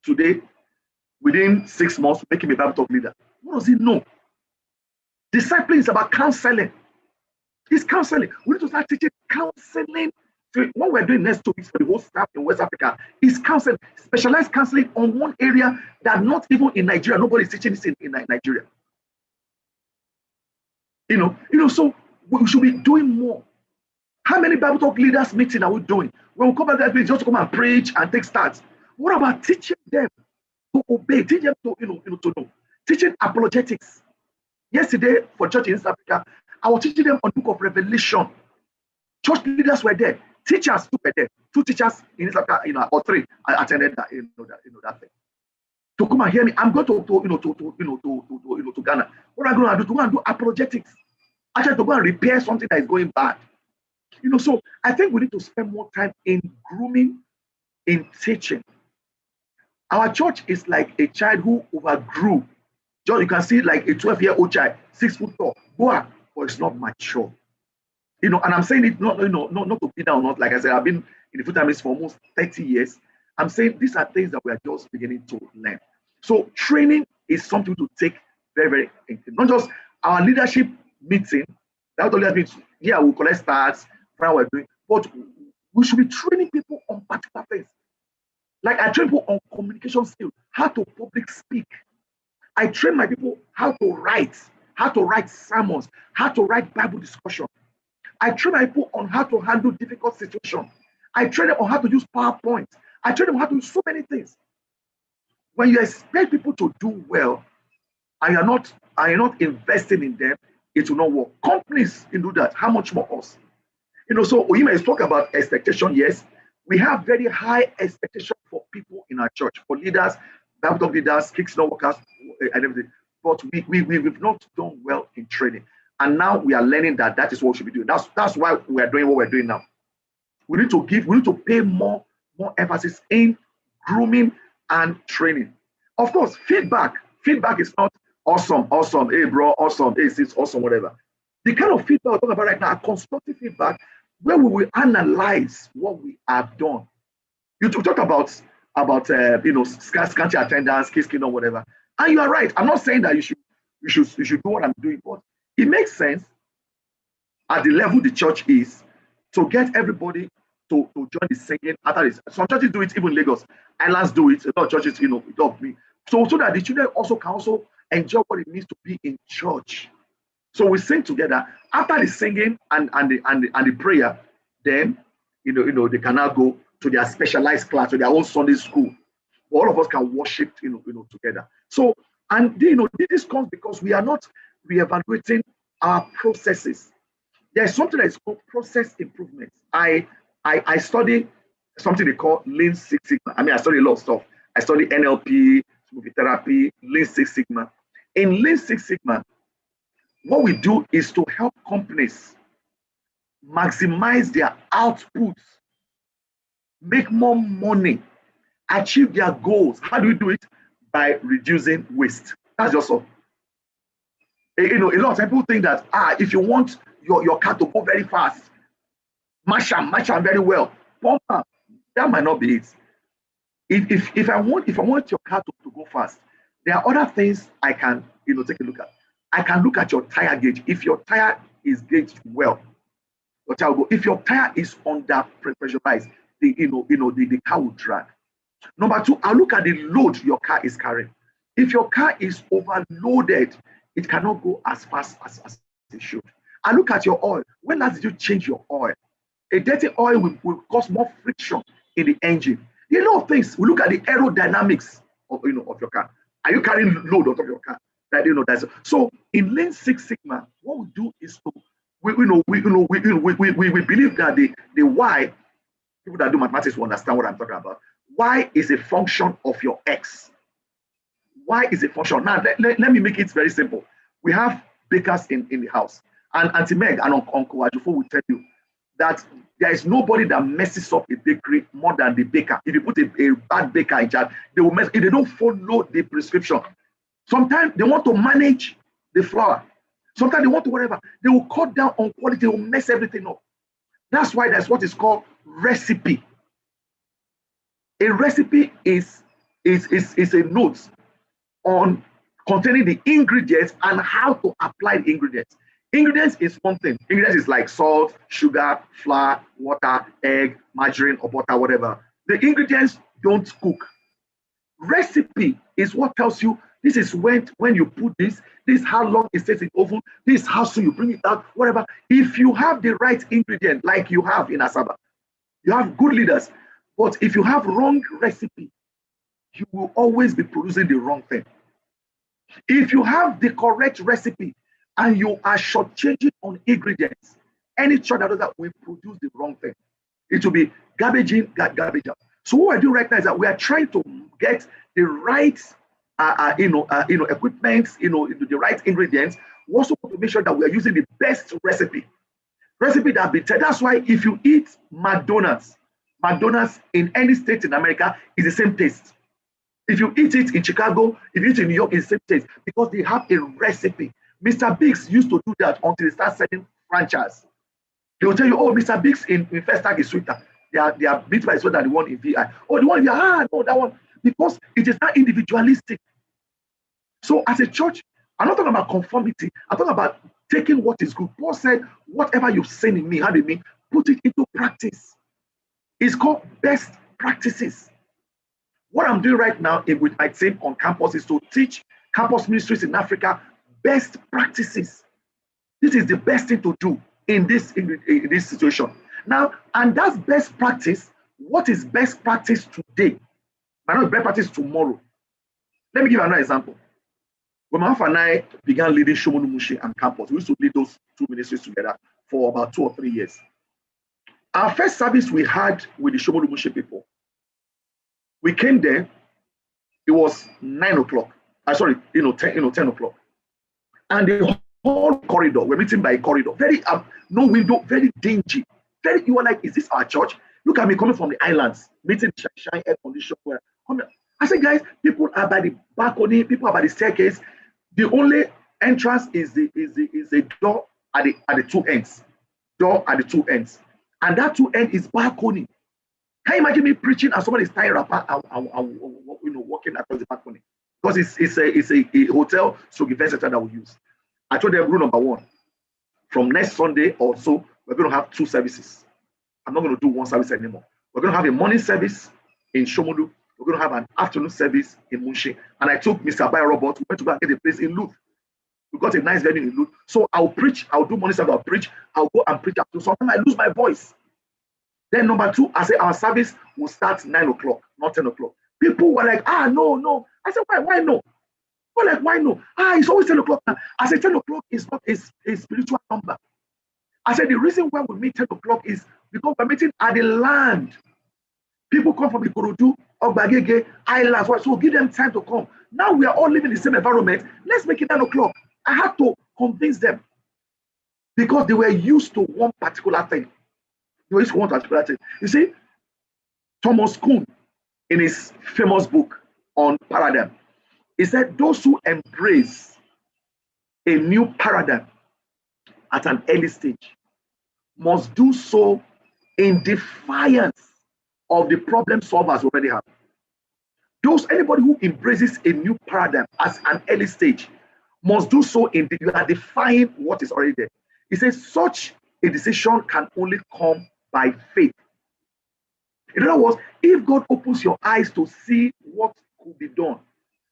today, within 6 months, make him a Bible talk leader. What does he know? Discipling is about counseling. It's counseling. We need to start teaching counseling. So what we're doing next 2 weeks for the whole staff in West Africa is counseling, specialized counseling on one area that not even in Nigeria, nobody's teaching this in Nigeria. So we should be doing more. How many Bible talk leaders meeting are we doing? When we come back to that place, just to come and preach and take stats. What about teaching them to obey, teach them to know? Teaching apologetics. Yesterday for church in East Africa, I was teaching them on the book of Revelation. Church leaders were there. Teachers too were there. 2 teachers in East Africa, or 3. I attended that, that thing. To come and hear me, I'm going to Ghana. What am I going to do? To go and do apologetics. Actually, to go and repair something that is going bad. So I think we need to spend more time in grooming, in teaching. Our church is like a child who overgrew. Just you can see like a 12-year-old child, 6 foot tall, but it's not mature. And I'm saying it not to be down, not like I said, I've been in the full-time ministry for almost 30 years. I'm saying these are things that we are just beginning to learn. So training is something to take very, very important. Not just our leadership meeting, that only means, we'll collect stats, what we're doing, but we should be training people on particular things. Like I train people on communication skills, how to public speak. I train my people how to write sermons, how to write Bible discussion. I train my people on how to handle difficult situations. I train them on how to use PowerPoint. I train them how to do so many things. When you expect people to do well, and you're not investing in them, it will not work. Companies can do that. How much more us? So we may talk about expectation. Yes, we have very high expectation for people in our church, for leaders, Bible leaders, kids, workers, and everything. But we've not done well in training. And now we are learning that is what we should be doing. That's why we are doing what we're doing now. We need to pay more emphasis in grooming and training. Of course, feedback is not awesome, hey bro, awesome, hey sis, awesome, whatever. The kind of feedback we're talking about right now, constructive feedback, where we will analyze what we have done. You talk about scanty attendance, case or whatever, and you are right. I'm not saying that you should do what I'm doing, but it makes sense at the level the church is to get everybody to join the singing after this. Some churches do it, even Lagos Islands do it. A lot of churches, adopt me. So that the children can enjoy what it means to be in church. So we sing together. After the singing and the prayer, then they can now go to their specialized class, to their own Sunday school. All of us can worship together. So this comes because we are not reevaluating our processes. There's something that is called process improvement. I study something they call Lean Six Sigma. I study a lot of stuff. I study NLP, movie therapy, Lean Six Sigma. In Lean Six Sigma, what we do is to help companies maximize their outputs, make more money, achieve their goals. How do we do it? By reducing waste. That's just all. A lot of people think that if you want your car to go very fast, match them very well, pump up. That might not be it. If I want your car to go fast, there are other things I can take a look at. I can look at your tire gauge. If your tire is gauged well, your tire will go. If your tire is under pressurized, the car will drag. Number two, I'll look at the load your car is carrying. If your car is overloaded, it cannot go as fast as it should. I look at your oil. When last did you change your oil? A dirty oil will cause more friction in the engine. A lot of things. We look at the aerodynamics of your car. Are you carrying load on top of your car? That's so. In Lean Six Sigma, what we do is we believe that the why, people that do mathematics will understand what I'm talking about. Y is a function of your X. Y is a function. Now let me make it very simple. We have bakers in the house, and Auntie Meg and Uncle Ajufo will tell you that there is nobody that messes up a bakery more than the baker. If you put a bad baker in charge, they will mess. If they don't follow the prescription, sometimes they want to manage the flour. Sometimes they want to whatever. They will cut down on quality. They will mess everything up. That's why that's what is called recipe. A recipe is a note on containing the ingredients and how to apply the ingredients. Ingredients is one thing. Ingredients is like salt, sugar, flour, water, egg, margarine, or butter, whatever. The ingredients don't cook. Recipe is what tells you this is when you put this is how long it stays in the oven, this is how soon you bring it out, whatever. If you have the right ingredient, like you have in Asaba, you have good leaders. But if you have wrong recipe, you will always be producing the wrong thing. If you have the correct recipe and you are shortchanging on ingredients, any church that does that will produce the wrong thing. It will be garbage in, garbage out. So what we're doing right now is that we are trying to get the right, equipment, the right ingredients. We also want to make sure that we are using the best recipe that have been tested. That's why if you eat McDonald's in any state in America is the same taste. If you eat it in Chicago, if you eat it in New York, it's the same taste because they have a recipe. Mr. Biggs used to do that until they start selling franchise. They will tell you, oh, Mr. Biggs in First Tag is sweeter. Their meat pie is sweeter than the one in VI. Oh, the one in VI, no, that one. Because it is not individualistic. So as a church, I'm not talking about conformity. I'm talking about taking what is good. Paul said, whatever you've seen in me, how do you mean? Put it into practice. It's called best practices. What I'm doing right now with my team on campus is to teach campus ministries in Africa, best practices. This is the best thing to do in this situation. Now, and that's best practice. What is best practice today might not be best practice tomorrow. Let me give you another example. When my wife and I began leading Shomolu Mushe and campus, we used to lead those two ministries together for about 2 or 3 years. Our first service we had with the Shomolu Mushe people, we came there, it was 9 o'clock. 10 o'clock. And the whole corridor, we're meeting by a corridor, very no window, very dingy. You were like, is this our church? Look at me coming from the islands, meeting shine air condition. I said, guys, people are by the balcony, people are by the staircase. The only entrance is a door at the two ends. Door at the two ends. And that two end is balcony. Can you imagine me preaching and somebody is tying wrapper and walking across the balcony? Because it's a hotel, so the event center that we use. I told them rule number 1. From next Sunday or so, we're going to have 2 services. I'm not going to do 1 service anymore. We're going to have a morning service in Shomolu. We're going to have an afternoon service in Munshi. And I took Mr. Abai Robert, we went to go and get a place in Lut. We got a nice venue in Lut. So I'll preach, I'll do morning service, I'll preach, I'll go and preach after. Sometimes I lose my voice. Then number 2, I say our service will start 9 o'clock, not 10 o'clock. People were like, no. I said, why no? Well, like, why no? It's always 10 o'clock now. I said, 10 o'clock is not a spiritual number. I said, the reason why we meet 10 o'clock is because we're meeting at the land. People come from Ikorodu, Ogbagege, islands, so we'll give them time to come. Now we are all living in the same environment. Let's make it 9 o'clock. I had to convince them because they were used to one particular thing. You see, Thomas Kuhn, in his famous book on paradigm, he said those who embrace a new paradigm at an early stage must do so in defiance of the problem solvers already have. Anybody who embraces a new paradigm at an early stage must do so you are defying what is already there. He says such a decision can only come by faith. In other words, if God opens your eyes to see what could be done,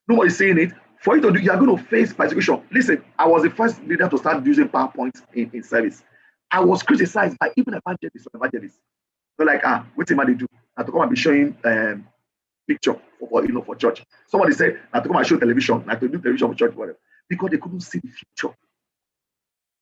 nobody's saying it. For you to do, you are going to face persecution. Listen, I was the first leader to start using PowerPoint in service. I was criticized by even evangelists. They're like, what am I to do? I have to come and be showing picture for church. Somebody said, I have to come and show television, I have to do television for church, whatever. Because they couldn't see the future.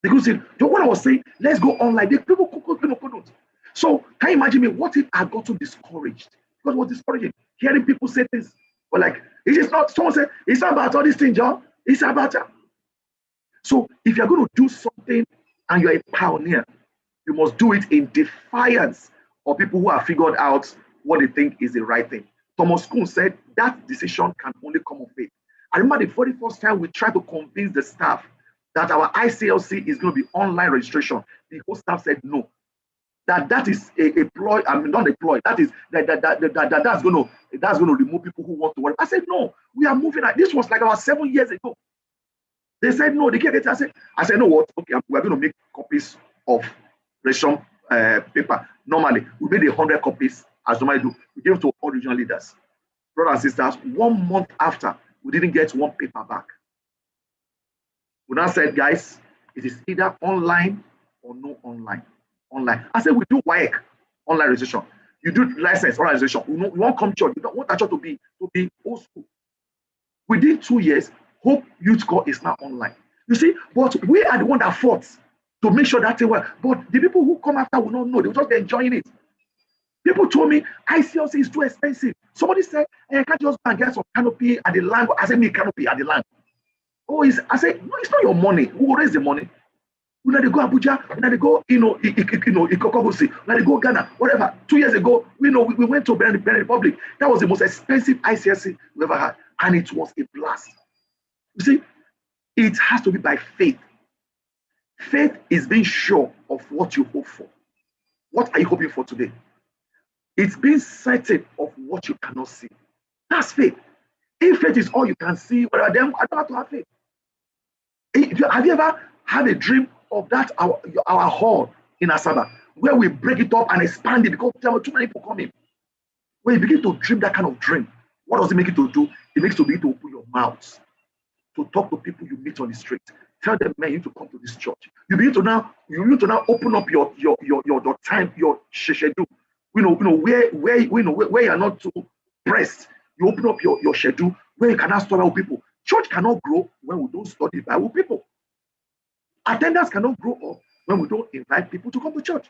They couldn't see. So what I was saying, let's go online. People couldn't. So can you imagine me? What if I got too discouraged? Because it was discouraging. Hearing people say things, but like, it is not, someone said, it's not about all these things, John. It's about that. So if you're going to do something and you're a pioneer, you must do it in defiance of people who have figured out what they think is the right thing. Thomas Kuhn said that decision can only come of faith. I remember the very first time we tried to convince the staff that our ICLC is going to be online registration. The whole staff said no. That is a ploy. I mean, not a ploy. That's going to remove people who want to work. I said no. We are moving. This was like about 7 years ago. They said no. They can't get it. I said no. What? Okay, we're going to make copies of registration paper. Normally, we made 100 copies as normally do. We gave it to all regional leaders, brothers and sisters. 1 month after, we didn't get 1 paper back. We now said, guys, it is either online or no online. Online. I said, we do WAEC, online registration. You do license, online registration. We won't come church. You don't want our church to be old school. Within 2 years, Hope Youth Corps is now online. You see, but we are the one that fought to make sure that they were. But the people who come after will not know. They will just be enjoying it. People told me ICLC is too expensive. Somebody said, I can't just go and get some canopy at the land. I said, me canopy at the land. I said, no, it's not your money. Who will raise the money? When they go Abuja, when they go, Ikokobosi, when they go Ghana, whatever. 2 years ago, we went to Benin Republic. That was the most expensive ICLC we ever had, and it was a blast. You see, it has to be by faith. Faith is being sure of what you hope for. What are you hoping for today? It's being certain of what you cannot see. That's faith. If faith is all you can see, well, then I don't have to have faith. Have you ever had a dream of that our hall in Asaba, where we break it up and expand it because there were too many people coming? When you begin to dream that kind of dream, what does it make you to do? It makes you begin to open your mouth to talk to people you meet on the street. Tell them, man, you need to come to this church. You need to now open up your time, your schedule. Where you are not too pressed. You open up your schedule where you cannot study with people. Church cannot grow when we don't study Bible people. Attendance cannot grow up when we don't invite people to come to church.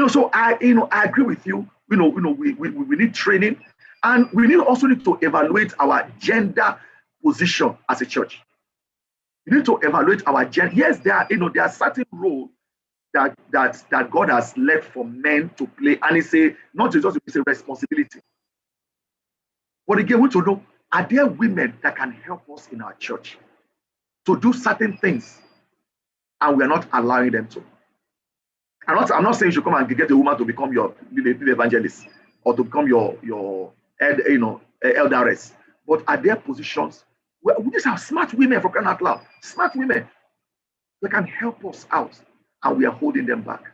So I agree with you. We need training, and we need to evaluate our gender position as a church. We need to evaluate our gender. Yes, there are certain roles that God has left for men to play, and it's a responsibility. But again, we need to know, are there women that can help us in our church to do certain things, and we are not allowing them to? I'm not saying you should come and get a woman to become your evangelist or to become your elderess, but are there positions where we just have smart women, for crying out loud, smart women that can help us out, and we are holding them back.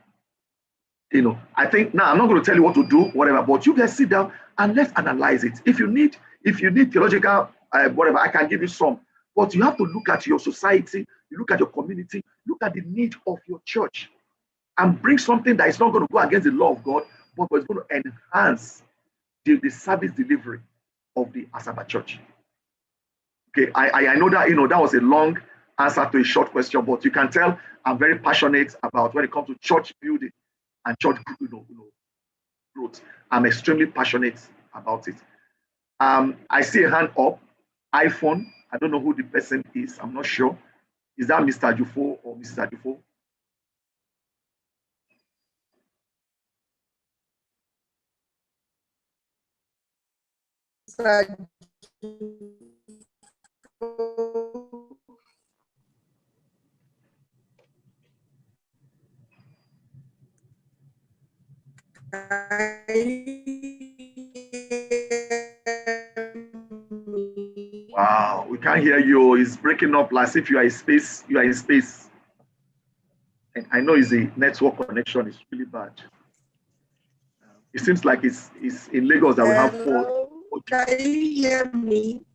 I think now I'm not going to tell you what to do, whatever, but you guys sit down and let's analyze it. If you need theological whatever, I can give you some, but you have to look at your society, you look at your community, look at the need of your church, and bring something that is not going to go against the law of God, but it's going to enhance the service delivery of the Asaba church. Okay, I know that that was a long answer to a short question, but you can tell I'm very passionate about when it comes to church building and church growth. I'm extremely passionate about it. I see a hand up. iPhone. I don't know who the person is. I'm not sure. Is that Mr. Jufo or Mrs. Jufo? Wow, we can't hear you. It's breaking up as if you are in space. You are in space. And I know it's a network connection. It's really bad. It seems like it's in Lagos that we have four. Can you hear me?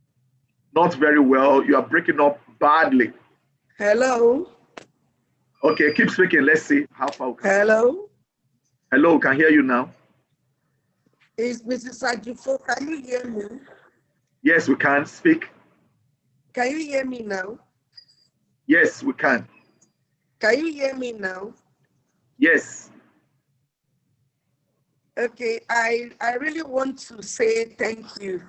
Not very well. You are breaking up badly. Hello. Okay, keep speaking. Let's see how far. Hello. Hello, can hear you now. Is Mrs. Ajifo, can you hear me? Yes, we can speak. Can you hear me now? Yes, we can. Can you hear me now? Yes. Okay, I really want to say thank you.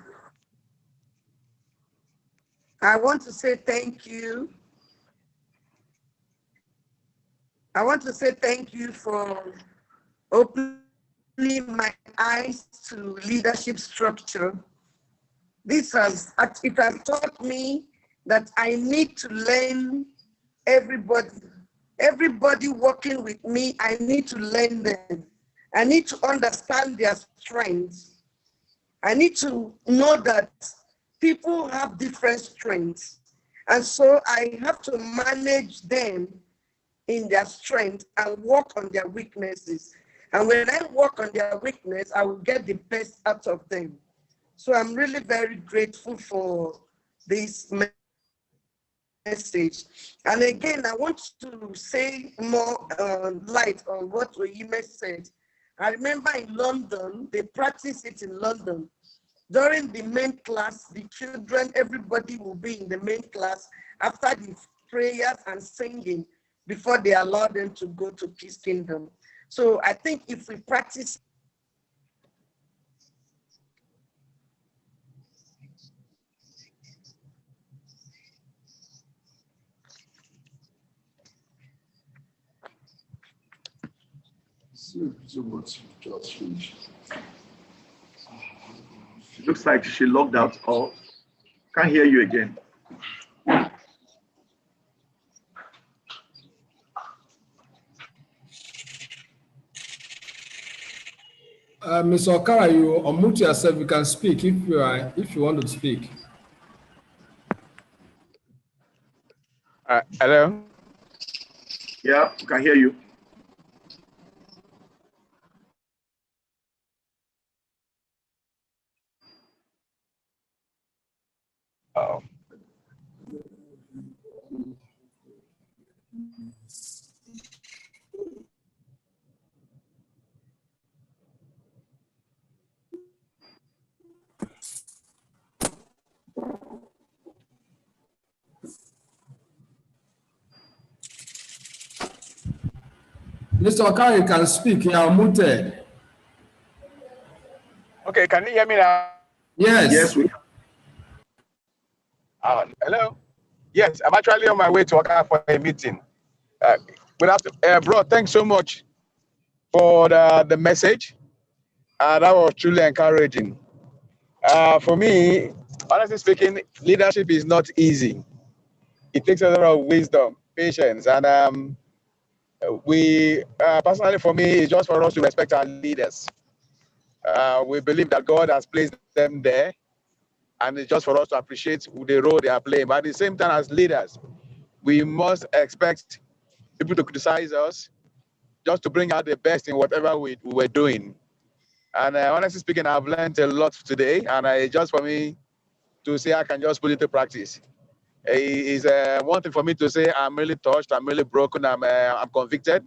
I want to say thank you. I want to say thank you for opening my eyes to leadership structure. It has taught me that I need to learn everybody working with me. I need to learn them. I need to understand their strengths. I need to know that people have different strengths. And so I have to manage them in their strength and work on their weaknesses. And when I work on their weakness, I will get the best out of them. So I'm really very grateful for this message. And again, I want to say more light on what Oyime said. I remember in London, they practice it in London. During the main class, the children, everybody will be in the main class after the prayers and singing before they allow them to go to Peace Kingdom. So I think if we practice It looks like she logged out. Oh, can't hear you again. Ms. Okara, you unmute yourself. You can speak if you want to speak. Hello. Yeah, we can hear you. Mr. Okari can speak. You are muted. Okay, can you hear me now? Yes. Yes, we Hello? Yes, I'm actually on my way to Oka for a meeting. Good afternoon. Bro, thanks so much for the message. That was truly encouraging. For me, honestly speaking, leadership is not easy. It takes a lot of wisdom, patience, and we, personally for me, it's just for us to respect our leaders. We believe that God has placed them there, and it's just for us to appreciate the role they are playing. But at the same time, as leaders, we must expect people to criticize us just to bring out the best in whatever we were doing. And honestly speaking, I've learned a lot today, and it's just for me to say I can just put it into practice. It's one thing for me to say I'm really touched, I'm really broken, I'm convicted.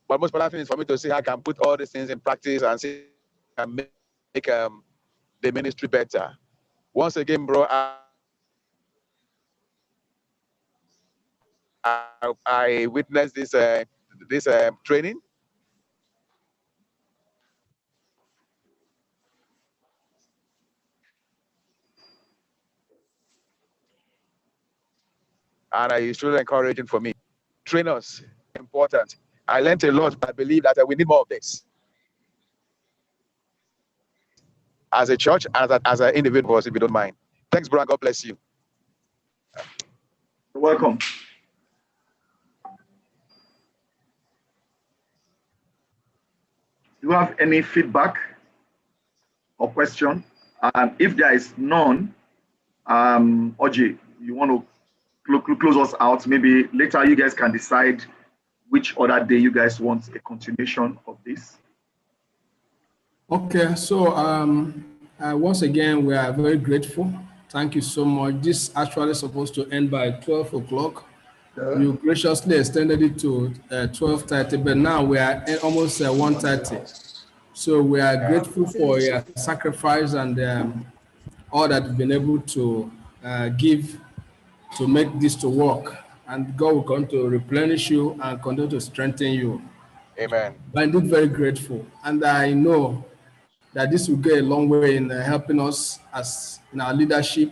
But most important thing is for me to say I can put all these things in practice and see and make the ministry better. Once again, bro, I witnessed this training, and it's really encouraging for me. Trainers, important. I learned a lot. I believe that we need more of this as a church, as an individual, if you don't mind. Thanks, bro. God bless you. You're welcome. Do you have any feedback or question? If there is none, Oji, you want to close us out? Maybe later you guys can decide which other day you guys want a continuation of this. Okay, so once again, we are very grateful. Thank you so much. This actually supposed to end by 12 o'clock. You graciously extended it to 12:30, but now we are at almost 1:30. So we are grateful for your sacrifice and all that you've been able to give to make this to work. And God will continue to replenish you and continue to strengthen you. Amen. But I'm very grateful. And I know that this will go a long way in helping us as in our leadership,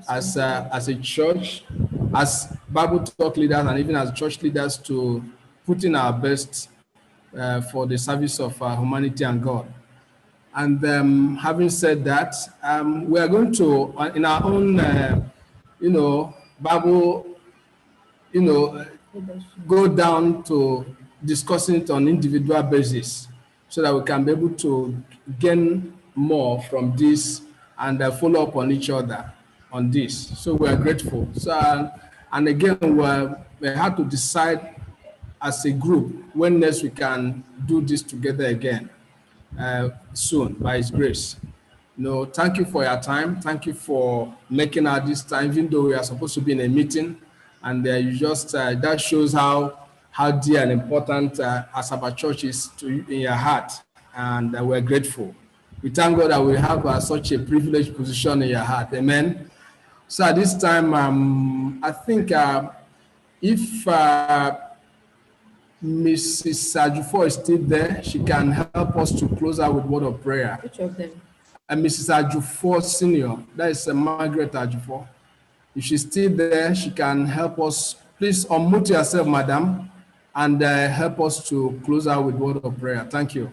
as a church, as Bible talk leaders, and even as church leaders to put in our best for the service of humanity and God. And having said that, we are going to, in our own, Bible, go down to discussing it on individual basis so that we can be able to gain more from this and follow up on each other on this. So we are grateful. So, and again, we have to decide as a group when next we can do this together again soon by His grace. Thank you for your time. Thank you for making out this time, even though we are supposed to be in a meeting. And you just, that shows how dear and important Asaba Church is to you in your heart. And we're grateful. We thank God that we have such a privileged position in your heart. Amen. So at this time, I think if Mrs. Ajufo is still there, she can help us to close out with word of prayer. Which of them? Mrs. Ajufo Senior, that is Margaret Ajufo. If she's still there, she can help us. Please unmute yourself, madam, and help us to close out with word of prayer. Thank you.